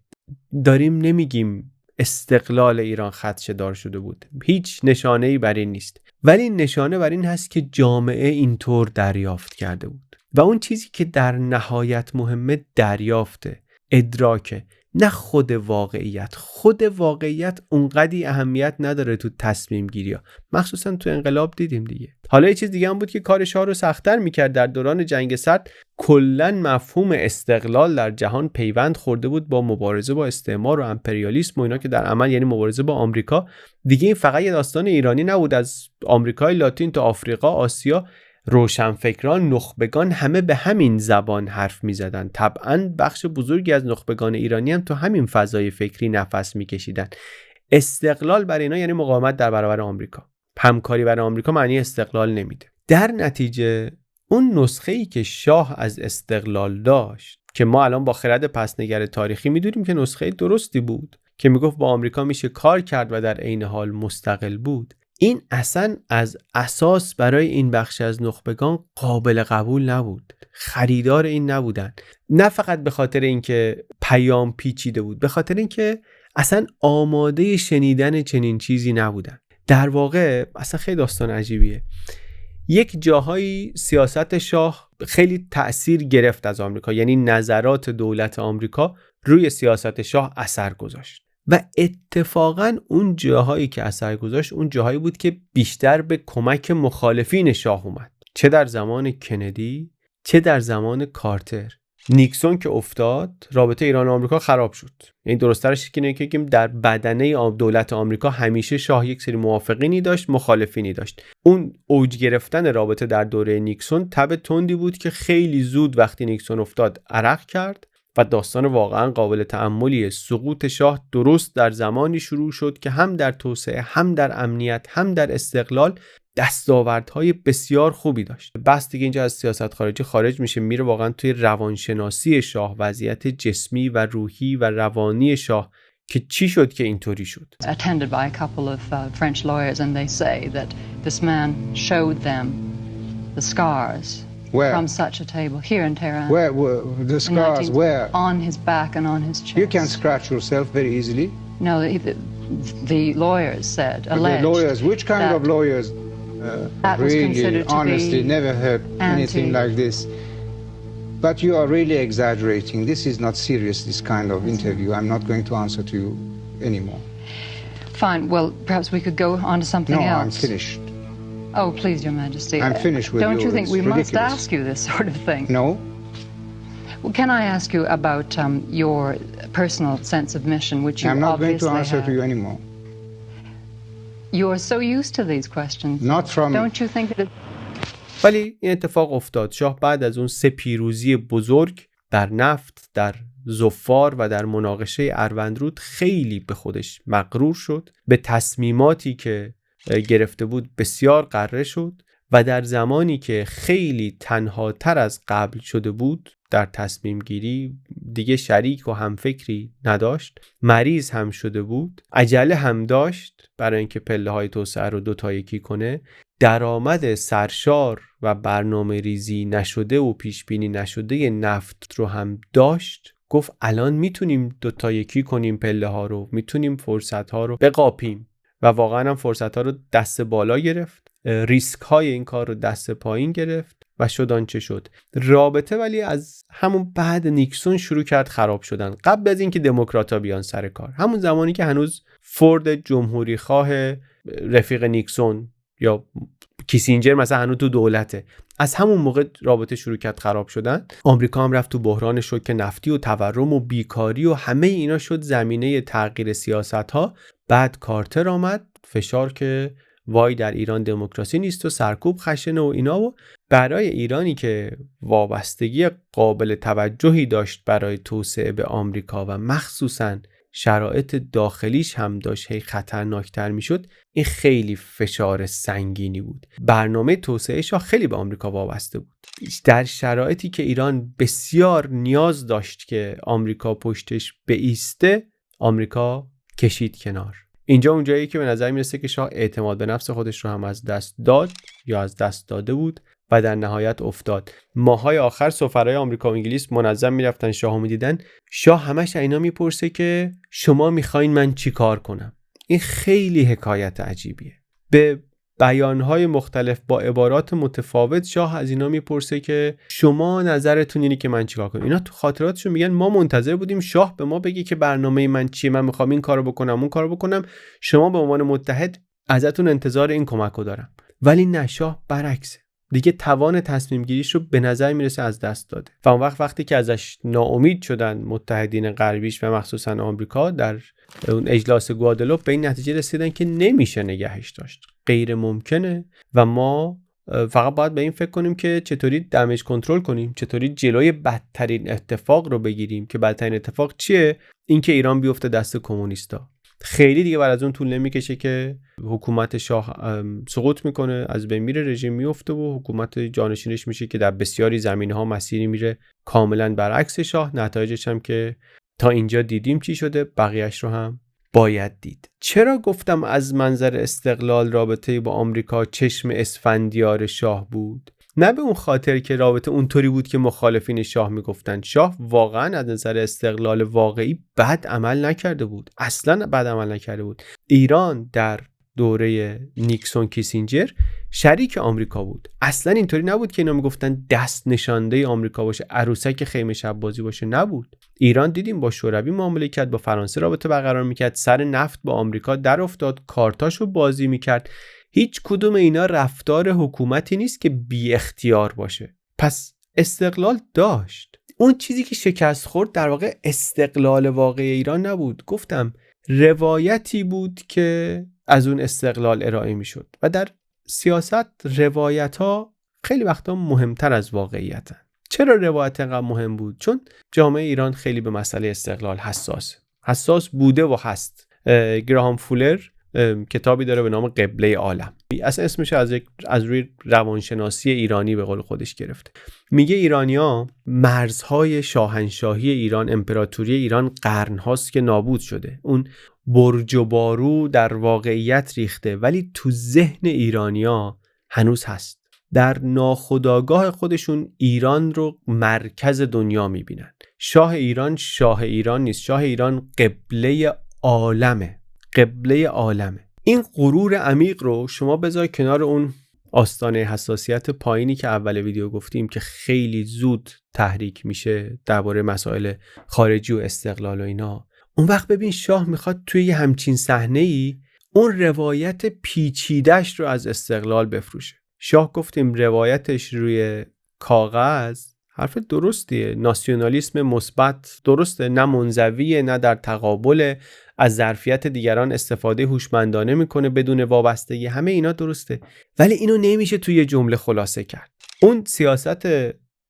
داریم نمیگیم استقلال ایران خدشه‌دار شده بود، هیچ نشانه‌ای بر این نیست، ولی نشانه بر این هست که جامعه اینطور دریافت کرده بود و اون چیزی که در نهایت مهمه دریافته، ادراکه، نه خود واقعیت. خود واقعیت اونقدی اهمیت نداره تو تصمیم گیری ها، مخصوصا تو انقلاب دیدیم دیگه. حالا یه چیز دیگه هم بود که کار شاه رو سخت‌تر میکرد. در دوران جنگ سرد کلن مفهوم استقلال در جهان پیوند خورده بود با مبارزه با استعمار و امپریالیسم و اینا که در عمل یعنی مبارزه با آمریکا. دیگه این فقط یه داستان ایرانی نبود، از آمریکای لاتین تا آفریقا، آسیا، روشنفکران، نخبگان همه به همین زبان حرف می زدن. طبعاً بخش بزرگی از نخبگان ایرانی هم تو همین فضای فکری نفس می کشیدن. استقلال برای اینا یعنی مقاومت در برابر آمریکا. همکاری برای آمریکا معنی استقلال نمیده. در نتیجه اون نسخه‌ای که شاه از استقلال داشت که ما الان با خرد پس‌نگر تاریخی میدونیم که نسخه درستی بود که میگفت با آمریکا میشه کار کرد و در عین حال مستقل بود، این اصلا از اساس برای این بخش از نخبگان قابل قبول نبود. خریدار این نبودن. نه فقط به خاطر اینکه پیام پیچیده بود، به خاطر اینکه اصلا آماده شنیدن چنین چیزی نبودن. در واقع اصلا خیلی داستان عجیبیه. یک جاهایی سیاست شاه خیلی تأثیر گرفت از آمریکا، یعنی نظرات دولت آمریکا روی سیاست شاه اثر گذاشت و اتفاقاً اون جاهایی که اثر گذاشت اون جاهایی بود که بیشتر به کمک مخالفین شاه اومد، چه در زمان کندی چه در زمان کارتر. نیکسون که افتاد رابطه ایران و آمریکا خراب شد. این درست‌ترش اینه که بگیم در بدنه دولت آمریکا همیشه شاه یک سری موافقینی داشت، مخالفینی داشت. اون اوج گرفتن رابطه در دوره نیکسون تب تندی بود که خیلی زود وقتی نیکسون افتاد عرق کرد و داستان واقعا قابل تأملیه. سقوط شاه درست در زمانی شروع شد که هم در توسعه، هم در امنیت، هم در استقلال دستاوردهای بسیار خوبی داشت. بس دیگه اینجا از سیاست خارجی خارج میشه، میره واقعا توی روانشناسی شاه، وضعیت جسمی و روحی و روانی شاه که چی شد که اینطوری شد. Attended by a couple of French lawyers and they say that this man showed them the scars from such a table here in Tehran. Where the scars? Where? On his back and on his chest. You can scratch yourself very easily. No, the lawyers said, alleged. The lawyers, which kind of lawyers? Really, honestly, never heard anything like this. But you are really exaggerating. This is not serious, this kind of interview. I'm not going to answer to you anymore. Fine. Well, perhaps we could go on to something else. No, I'm finished. Oh, please, Your Majesty. I'm finished with you. Don't you think we ridiculous. must ask you this sort of thing? No. Well, can I ask you about your personal sense of mission, which you I'm not going to obviously answer have? to you anymore. You are so used to these questions. Not from Don't you think it is? ولی این اتفاق افتاد. شاه بعد از اون 3 پیروزی بزرگ در نفت، در ظفار و در مناقشه اروندرود خیلی به خودش مغرور شد، به تصمیماتی که گرفته بود بسیار غره شد و در زمانی که خیلی تنها تر از قبل شده بود در تصمیم گیری، دیگه شریک و همفکری نداشت، مریض هم شده بود، عجله هم داشت برای اینکه پله های توسعه رو 2 تا 1 کنه، درآمد سرشار و برنامه ریزی نشده و پیش بینی نشده نفت رو هم داشت. گفت الان میتونیم 2 تا 1 کنیم پله ها رو، میتونیم فرصت ها رو بقاپیم و واقعا هم فرصت ها رو دست بالا گرفت، ریسک های این کار رو دست پایین گرفت و شد آنچه شد. رابطه ولی از همون بعد نیکسون شروع کرد خراب شدن، قبل از اینکه دموکراتا بیان سر کار، همون زمانی که هنوز فورد جمهوری خواه رفیق نیکسون یا کیسینجر مثلا هنوز تو دولته، از همون موقع رابطه شروع کرد خراب شدن. آمریکا هم رفت تو بحران شوک نفتی و تورم و بیکاری و همه اینا شد زمینه تغییر سیاست‌ها. بعد کارتر آمد، فشار که وای در ایران دموکراسی نیست و سرکوب خشنه و اینا. و برای ایرانی که وابستگی قابل توجهی داشت برای توسعه به آمریکا و مخصوصاً شرایط داخلیش هم داشت هی خطرناکتر میشد، این خیلی فشار سنگینی بود. برنامه توسعهش خیلی به آمریکا وابسته بود. در شرایطی که ایران بسیار نیاز داشت که آمریکا پشتش بایسته، آمریکا کشید کنار. اینجا اونجایی که به نظر میرسه که شاه اعتماد به نفس خودش رو هم از دست داد یا از دست داده بود و در نهایت افتاد. ماهای آخر سفرای آمریکا و انگلیس منظم میرفتن شاهو میدیدن، شاه همش اینا میپرسه که شما میخواین من چی کار کنم. این خیلی حکایت عجیبیه. به بیانهای مختلف با عبارات متفاوت شاه از اینا میپرسه که شما نظرتون اینه که من چیکار کنم. اینا تو خاطراتشون میگن ما منتظر بودیم شاه به ما بگه که برنامه من چیه، من میخوام این کارو بکنم اون کارو بکنم، شما به عنوان متحد ازتون انتظار این کمکو دارم. ولی نه، شاه برعکسه، دیگه توان تصمیم گیریش رو به نظر میرسه از دست داده و اون وقتی که ازش ناامید شدن متحدین غربیش و مخصوصا آمریکا، در اون اجلاس گوادلوپ به این نتیجه رسیدن که نمیشه نگهش داشت، غیر ممکنه و ما فقط باید به این فکر کنیم که چطوری دمیج کنترل کنیم، چطوری جلوی بدترین اتفاق رو بگیریم. که بدترین اتفاق چیه؟ اینکه ایران بیفته دست کمونیستا. خیلی دیگه بعد از اون طول نمیکشه که حکومت شاه سقوط میکنه، از بین میره، رژیم میفته و حکومت جانشینش میشه که در بسیاری زمینه‌ها مسیری میره کاملا برعکس شاه. نتایجش هم که تا اینجا دیدیم چی شده، بقیه‌اش رو هم باید دید. چرا گفتم از منظر استقلال رابطه با آمریکا چشم اسفندیار شاه بود؟ نه به اون خاطر که رابطه اونطوری بود که مخالفین شاه میگفتن. شاه واقعا از نظر استقلال واقعی بد عمل نکرده بود، اصلا بد عمل نکرده بود. ایران در دوره نیکسون کیسینجر شریک آمریکا بود، اصلا اینطوری نبود که اینا میگفتن دست نشانده آمریکا باشه، عروسک خیمه شب بازی باشه، نبود. ایران دیدیم با شوروی معامله کرد، با فرانسه رابطه برقرار میکرد، سر نفت با آمریکا در افتاد، کارتاشو بازی میکرد. هیچ کدوم اینا رفتار حکومتی نیست که بی اختیار باشه. پس استقلال داشت. اون چیزی که شکست خورد در واقع استقلال واقعی ایران نبود، گفتم روایتی بود که از اون استقلال ارائه میشد و در سیاست روایت ها خیلی وقتا مهمتر از واقعیتن. چرا روایت انقدر مهم بود؟ چون جامعه ایران خیلی به مسئله استقلال حساس بوده و هست. گراهام فولر کتابی داره به نام قبله عالم، اصلا اسمش از روی روانشناسی ایرانی به قول خودش گرفته. میگه ایرانی‌ها مرزهای شاهنشاهی ایران، امپراتوری ایران قرن‌هاست که نابود شده. اون برج و بارو در واقعیت ریخته، ولی تو ذهن ایرانی‌ها هنوز هست. در ناخودآگاه خودشون ایران رو مرکز دنیا میبینن. شاه ایران نیست، شاه ایران قبله عالمه. این غرور عمیق رو شما بذار کنار اون آستانه حساسیت پایینی که اول ویدیو گفتیم که خیلی زود تحریک میشه درباره مسائل خارجی و استقلال و اینا. اون وقت ببین شاه میخواد توی یه همچین صحنه‌ای اون روایت پیچیده‌اش رو از استقلال بفروشه. شاه گفتیم روایتش روی کاغذ حرف درستیه. ناسیونالیسم مثبت درسته، نه منزویه نه در تقابل، از ظرفیت دیگران استفاده هوشمندانه میکنه بدون وابستگی، همه اینا درسته، ولی اینو نمیشه توی یه جمله خلاصه کرد. اون سیاست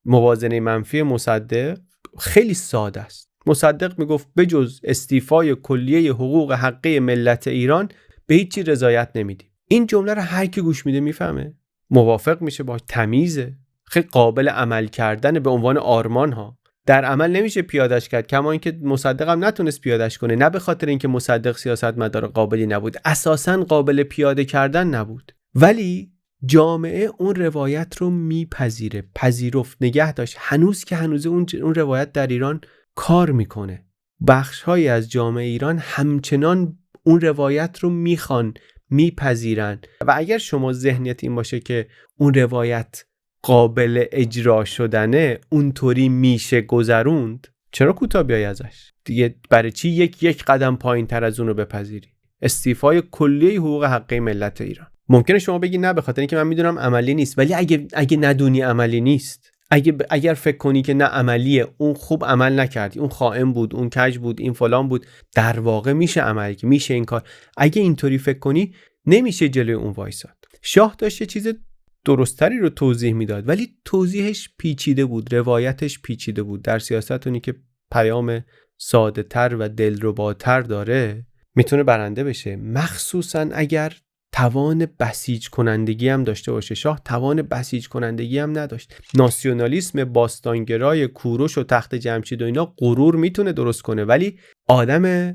موازنه منفی مصدق خیلی ساده است. مصدق میگفت بجز استیفای کلیه حقوق حقه ملت ایران به هیچی رضایت نمیدیم. این جمله رو هر کی گوش میده میفهمه، موافق میشه، باش تمیزه، خیلی قابل عمل کردن به عنوان آرمان ها. در عمل نمیشه پیادش کرد، کما اینکه مصدق هم نتونست پیادش کنه، نه به خاطر اینکه مصدق سیاستمدار قابلی نبود، اساساً قابل پیاده کردن نبود، ولی جامعه اون روایت رو میپذیره، پذیرفت، نگه داشت. هنوز که هنوز اون روایت در ایران کار میکنه. بخش‌هایی از جامعه ایران همچنان اون روایت رو میخوان، میپذیرن. و اگر شما ذهنیت این باشه که اون روایت قابل اجرا شدنه، اونطوری میشه گذروند، چرا کوتاه بیای ازش دیگه؟ برای چی یک قدم پایین تر از اون رو بپذیری؟ استیفای کلیه حقوق حقه ملت ایران. ممکنه شما بگی نه به خاطر اینکه من میدونم عملی نیست، ولی اگه ندونی عملی نیست، اگر فکر کنی که نه عملیه، اون خوب عمل نکردی، اون خائن بود، اون کج بود، این فلان بود، در واقع میشه عملی، که میشه این کار. اگه اینطوری فکر کنی نمیشه جلوی اون وایساد. شاه داشت یه چیز درستری رو توضیح میداد، ولی توضیحش پیچیده بود، روایتش پیچیده بود. در سیاست اونی که پیام ساده تر و دلرباتر داره میتونه برنده بشه، مخصوصا اگر توان بسیج کنندگی هم داشته باشه. شاه توان بسیج کنندگی هم نداشت. ناسیونالیسم باستانگرای کوروش و تخت جمشید و اینا غرور میتونه درست کنه، ولی آدم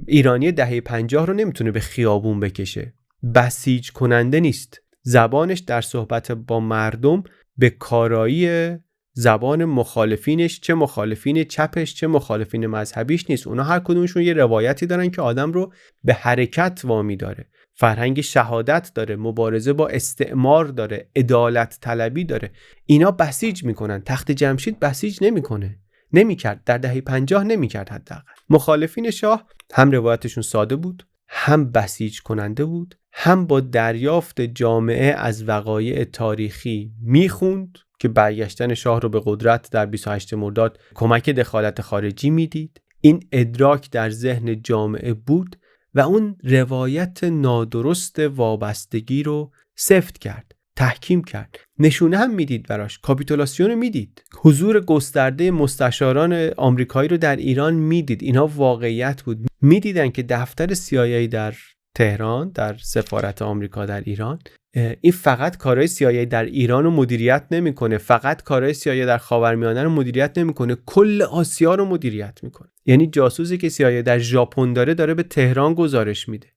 ایرانی دهه 50 رو نمیتونه به خیابون بکشه. بسیج کننده نیست. زبانش در صحبت با مردم به کارایی زبان مخالفینش، چه مخالفین چپش چه مخالفین مذهبیش نیست. اونا هر کدومشون یه روایتی دارن که آدم رو به حرکت وامی داره، فرهنگ شهادت داره، مبارزه با استعمار داره، عدالت طلبی داره. اینا بسیج میکنن. تخت جمشید بسیج نمیکرد، در دهه 50 نمیکرد. حداقل مخالفین شاه هم روایتشون ساده بود، هم بسیج کننده بود، هم با دریافت جامعه از وقایع تاریخی میخوند که برگشتن شاه رو به قدرت در 28 مرداد کمک دخالت خارجی میدید. این ادراک در ذهن جامعه بود و اون روایت نادرست وابستگی رو سفت کرد، تحکیم کرد. نشونه هم میدید براش، کاپیتولاسیون رو میدید، حضور گسترده مستشاران آمریکایی رو در ایران میدید. اینا واقعیت بود. میدیدن که دفتر CIA در تهران، در سفارت آمریکا در ایران، این فقط کارهای CIA در ایران رو مدیریت نمیکنه، فقط کارهای CIA در خاورمیانه رو مدیریت نمیکنه، کل آسیا رو مدیریت میکنه. یعنی جاسوسی که CIA در ژاپن داره به تهران گزارش میده.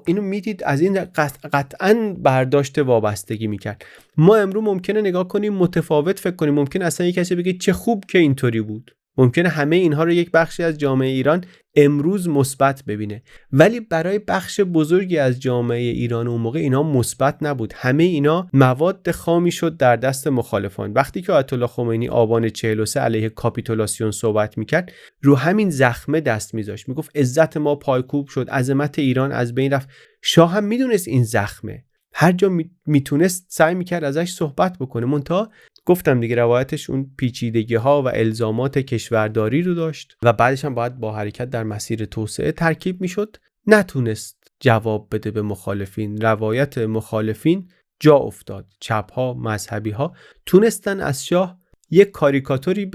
اینو میدید، از این قطعاً برداشت وابستگی میکرد. ما امروز ممکنه نگاه کنیم متفاوت فکر کنیم، ممکنه اصلا یک کسی بگه چه خوب که اینطوری بود، ممکنه همه اینها رو یک بخشی از جامعه ایران امروز مثبت ببینه، ولی برای بخش بزرگی از جامعه ایران اون موقع اینا مثبت نبود. همه اینا مواد خامی شد در دست مخالفان. وقتی که آیت الله خمینی آبان 43 علیه کاپیتولاسیون صحبت میکرد، رو همین زخمه دست میذاشت، میگفت عزت ما پایکوب شد، عظمت ایران از بین رفت. شاه هم میدونست این زخمه، هر جا میتونست سعی میکرد ازش صحبت بکنه. منتها گفتم دیگه روایتش اون پیچیدگی ها و الزامات کشورداری رو داشت و بعدش هم باید با حرکت در مسیر توسعه ترکیب میشد. نتونست جواب بده به مخالفین. روایت مخالفین جا افتاد. چپ ها، مذهبی ها تونستن از شاه یک کاریکاتوری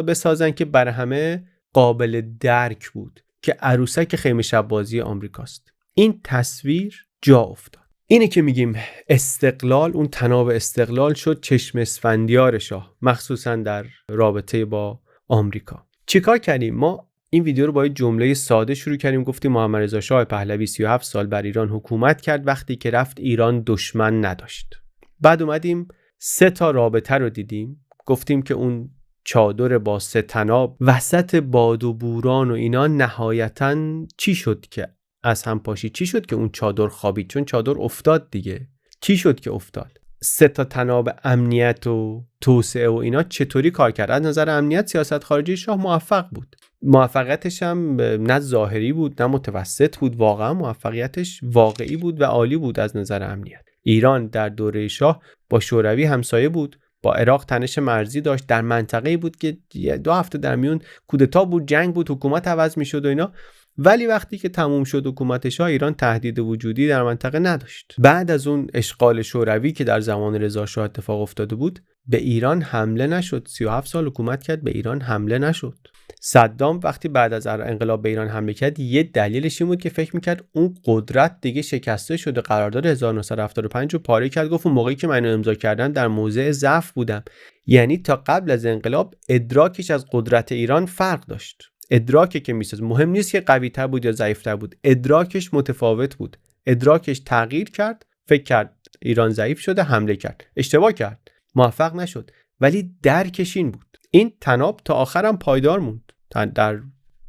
بسازن که برای همه قابل درک بود، که عروسک خیمه شب بازی آمریکاست. این تصویر جا افتاد. اینه که میگیم استقلال، اون تناب استقلال شد چشم اسفندیار شاه، مخصوصا در رابطه با آمریکا. چیکار کردیم؟ ما این ویدیو رو با یه جمله ساده شروع کردیم. گفتیم محمد رضا شاه پهلوی 37 سال بر ایران حکومت کرد، وقتی که رفت ایران دشمن نداشت. بعد اومدیم 3 تا رابطه رو دیدیم، گفتیم که اون چادر با 3 تناب وسط باد و بوران و اینا نهایتاً چی شد که از هم پاشید؟ چی شد که اون چادر خوابید؟ چون چادر افتاد دیگه. چی شد که افتاد؟ 3 تا تناب امنیت و توسعه و اینا چطوری کار کرد؟ از نظر امنیت سیاست خارجی شاه موفق بود. موفقیتش هم نه ظاهری بود نه متوسط بود، واقعا موفقیتش واقعی بود و عالی بود. از نظر امنیت ایران در دوره شاه با شوروی همسایه بود، با عراق تنش مرزی داشت، در منطقه‌ای بود که 2 هفته در میون کودتا بود، جنگ بود، حکومت عوض میشد و اینا. ولی وقتی که تموم شد حکومتش ها، ایران تهدید وجودی در منطقه نداشت. بعد از اون اشغال شوروی که در زمان رضا شاه اتفاق افتاده بود، به ایران حمله نشد. 37 سال حکومت کرد، به ایران حمله نشد. صدام وقتی بعد از انقلاب به ایران حمله کرد، یه دلیلش این بود که فکر میکرد اون قدرت دیگه شکسته شده، قرارداد 1975 رو پاره کرد. گفت اون موقعی که منو امضا کردن در موضع ضعف بودم. یعنی تا قبل از انقلاب ادراکش از قدرت ایران فرق داشت. ادراکی که میساز مهم نیست که قوی تر بود یا ضعیف تر بود، ادراکش متفاوت بود. ادراکش تغییر کرد، فکر کرد ایران ضعیف شده، حمله کرد. اشتباه کرد، موفق نشد، ولی درکش این بود. این تناب تا آخرم پایدار موند. در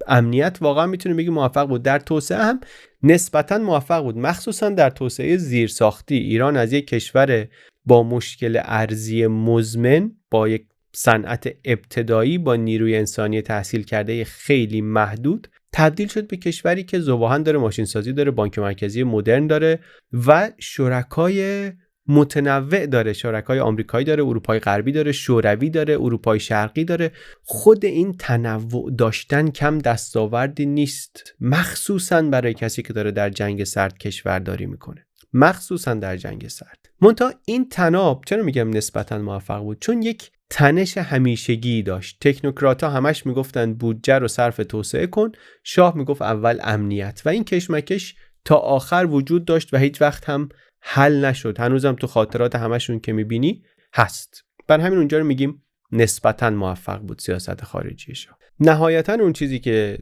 امنیت واقعا میتونیم بگیم موفق بود، در توسعه هم نسبتا موفق بود، مخصوصا در توسعه زیرساختی. ایران از یک کشور با مشکل ارضی مزمن، با یک صنعت ابتدایی، با نیروی انسانی تحصیل کرده خیلی محدود، تبدیل شد به کشوری که ذوب‌آهن داره، ماشین سازی داره، بانک مرکزی مدرن داره و شرکای متنوع داره. شرکای آمریکایی داره، اروپای غربی داره، شوروی داره، اروپای شرقی داره. خود این تنوع داشتن کم دستاوردی نیست، مخصوصا برای کسی که داره در جنگ سرد کشورداری میکنه، مخصوصا در جنگ سرد. منتها این تناب، چرا میگم نسبتا موفق بود؟ چون یک تنش همیشگی داشت. تکنوکرات‌ها همش میگفتن بودجه رو صرف توسعه کن، شاه میگفت اول امنیت، و این کشمکش تا آخر وجود داشت و هیچ وقت هم حل نشد. هنوزم تو خاطرات همشون که میبینی هست. بر همین اونجا رو میگیم نسبتاً موفق بود سیاست خارجی شاه. نهایتاً اون چیزی که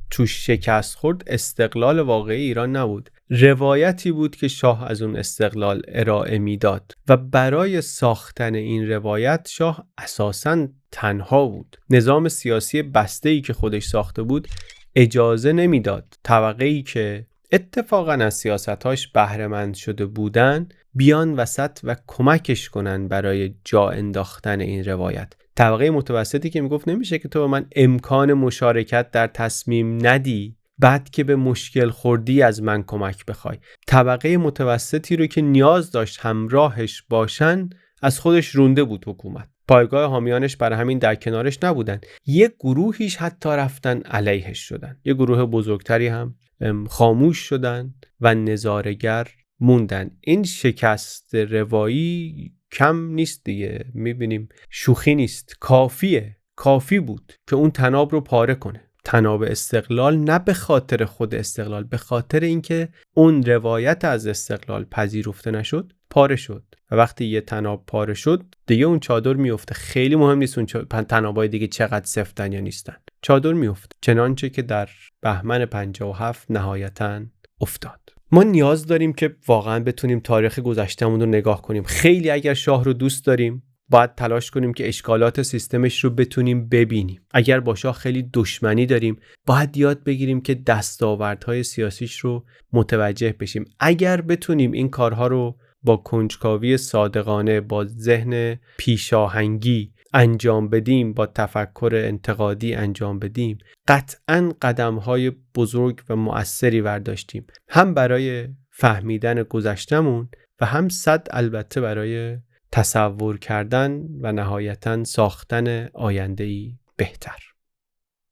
توش شکست خورد استقلال واقعی ایران نبود، روایتی بود که شاه از اون استقلال ارائه میداد و برای ساختن این روایت شاه اساساً تنها بود. نظام سیاسی بسته‌ای که خودش ساخته بود اجازه نمیداد طبقه‌ای که اتفاقاً از سیاستاش بهره‌مند شده بودن بیان وسط و کمکش کنن برای جا انداختن این روایت. طبقه متوسطی که میگفت نمیشه که تو به من امکان مشارکت در تصمیم ندی، بعد که به مشکل خوردی از من کمک بخوای. طبقه متوسطی رو که نیاز داشت همراهش باشن از خودش رونده بود حکومت. پایگاه حامیانش برای همین در کنارش نبودن. یک گروهیش حتی رفتن علیهش شدن، یک گروه بزرگتری هم خاموش شدن و نظاره‌گر موندن. این شکست روایی کم نیست دیگه، میبینیم شوخی نیست، کافی بود که اون تناب رو پاره کنه. تناب استقلال، نه به خاطر خود استقلال، به خاطر اینکه اون روایت از استقلال پذیرفته نشد، پاره شد. و وقتی یه تناب پاره شد دیگه اون چادر میفته. خیلی مهم نیست اون تنابای دیگه چقدر سفتن یا نیستن، چادر میفته، چنانچه که در بهمن 57 نهایتاً افتاد. ما نیاز داریم که واقعاً بتونیم تاریخ گذشتهمون رو نگاه کنیم. خیلی اگر شاه رو دوست داریم باید تلاش کنیم که اشکالات سیستمش رو بتونیم ببینیم. اگر با شاه خیلی دشمنی داریم باید یاد بگیریم که دستاوردهای سیاسیش رو متوجه بشیم. اگر بتونیم این کارها رو با کنجکاوی صادقانه، با ذهن پیشاهنگی انجام بدیم، با تفکر انتقادی انجام بدیم، قطعاً قدم‌های بزرگ و مؤثری برداشتیم، هم برای فهمیدن گذشتمون و هم البته برای تصور کردن و نهایتاً ساختن آینده‌ای بهتر.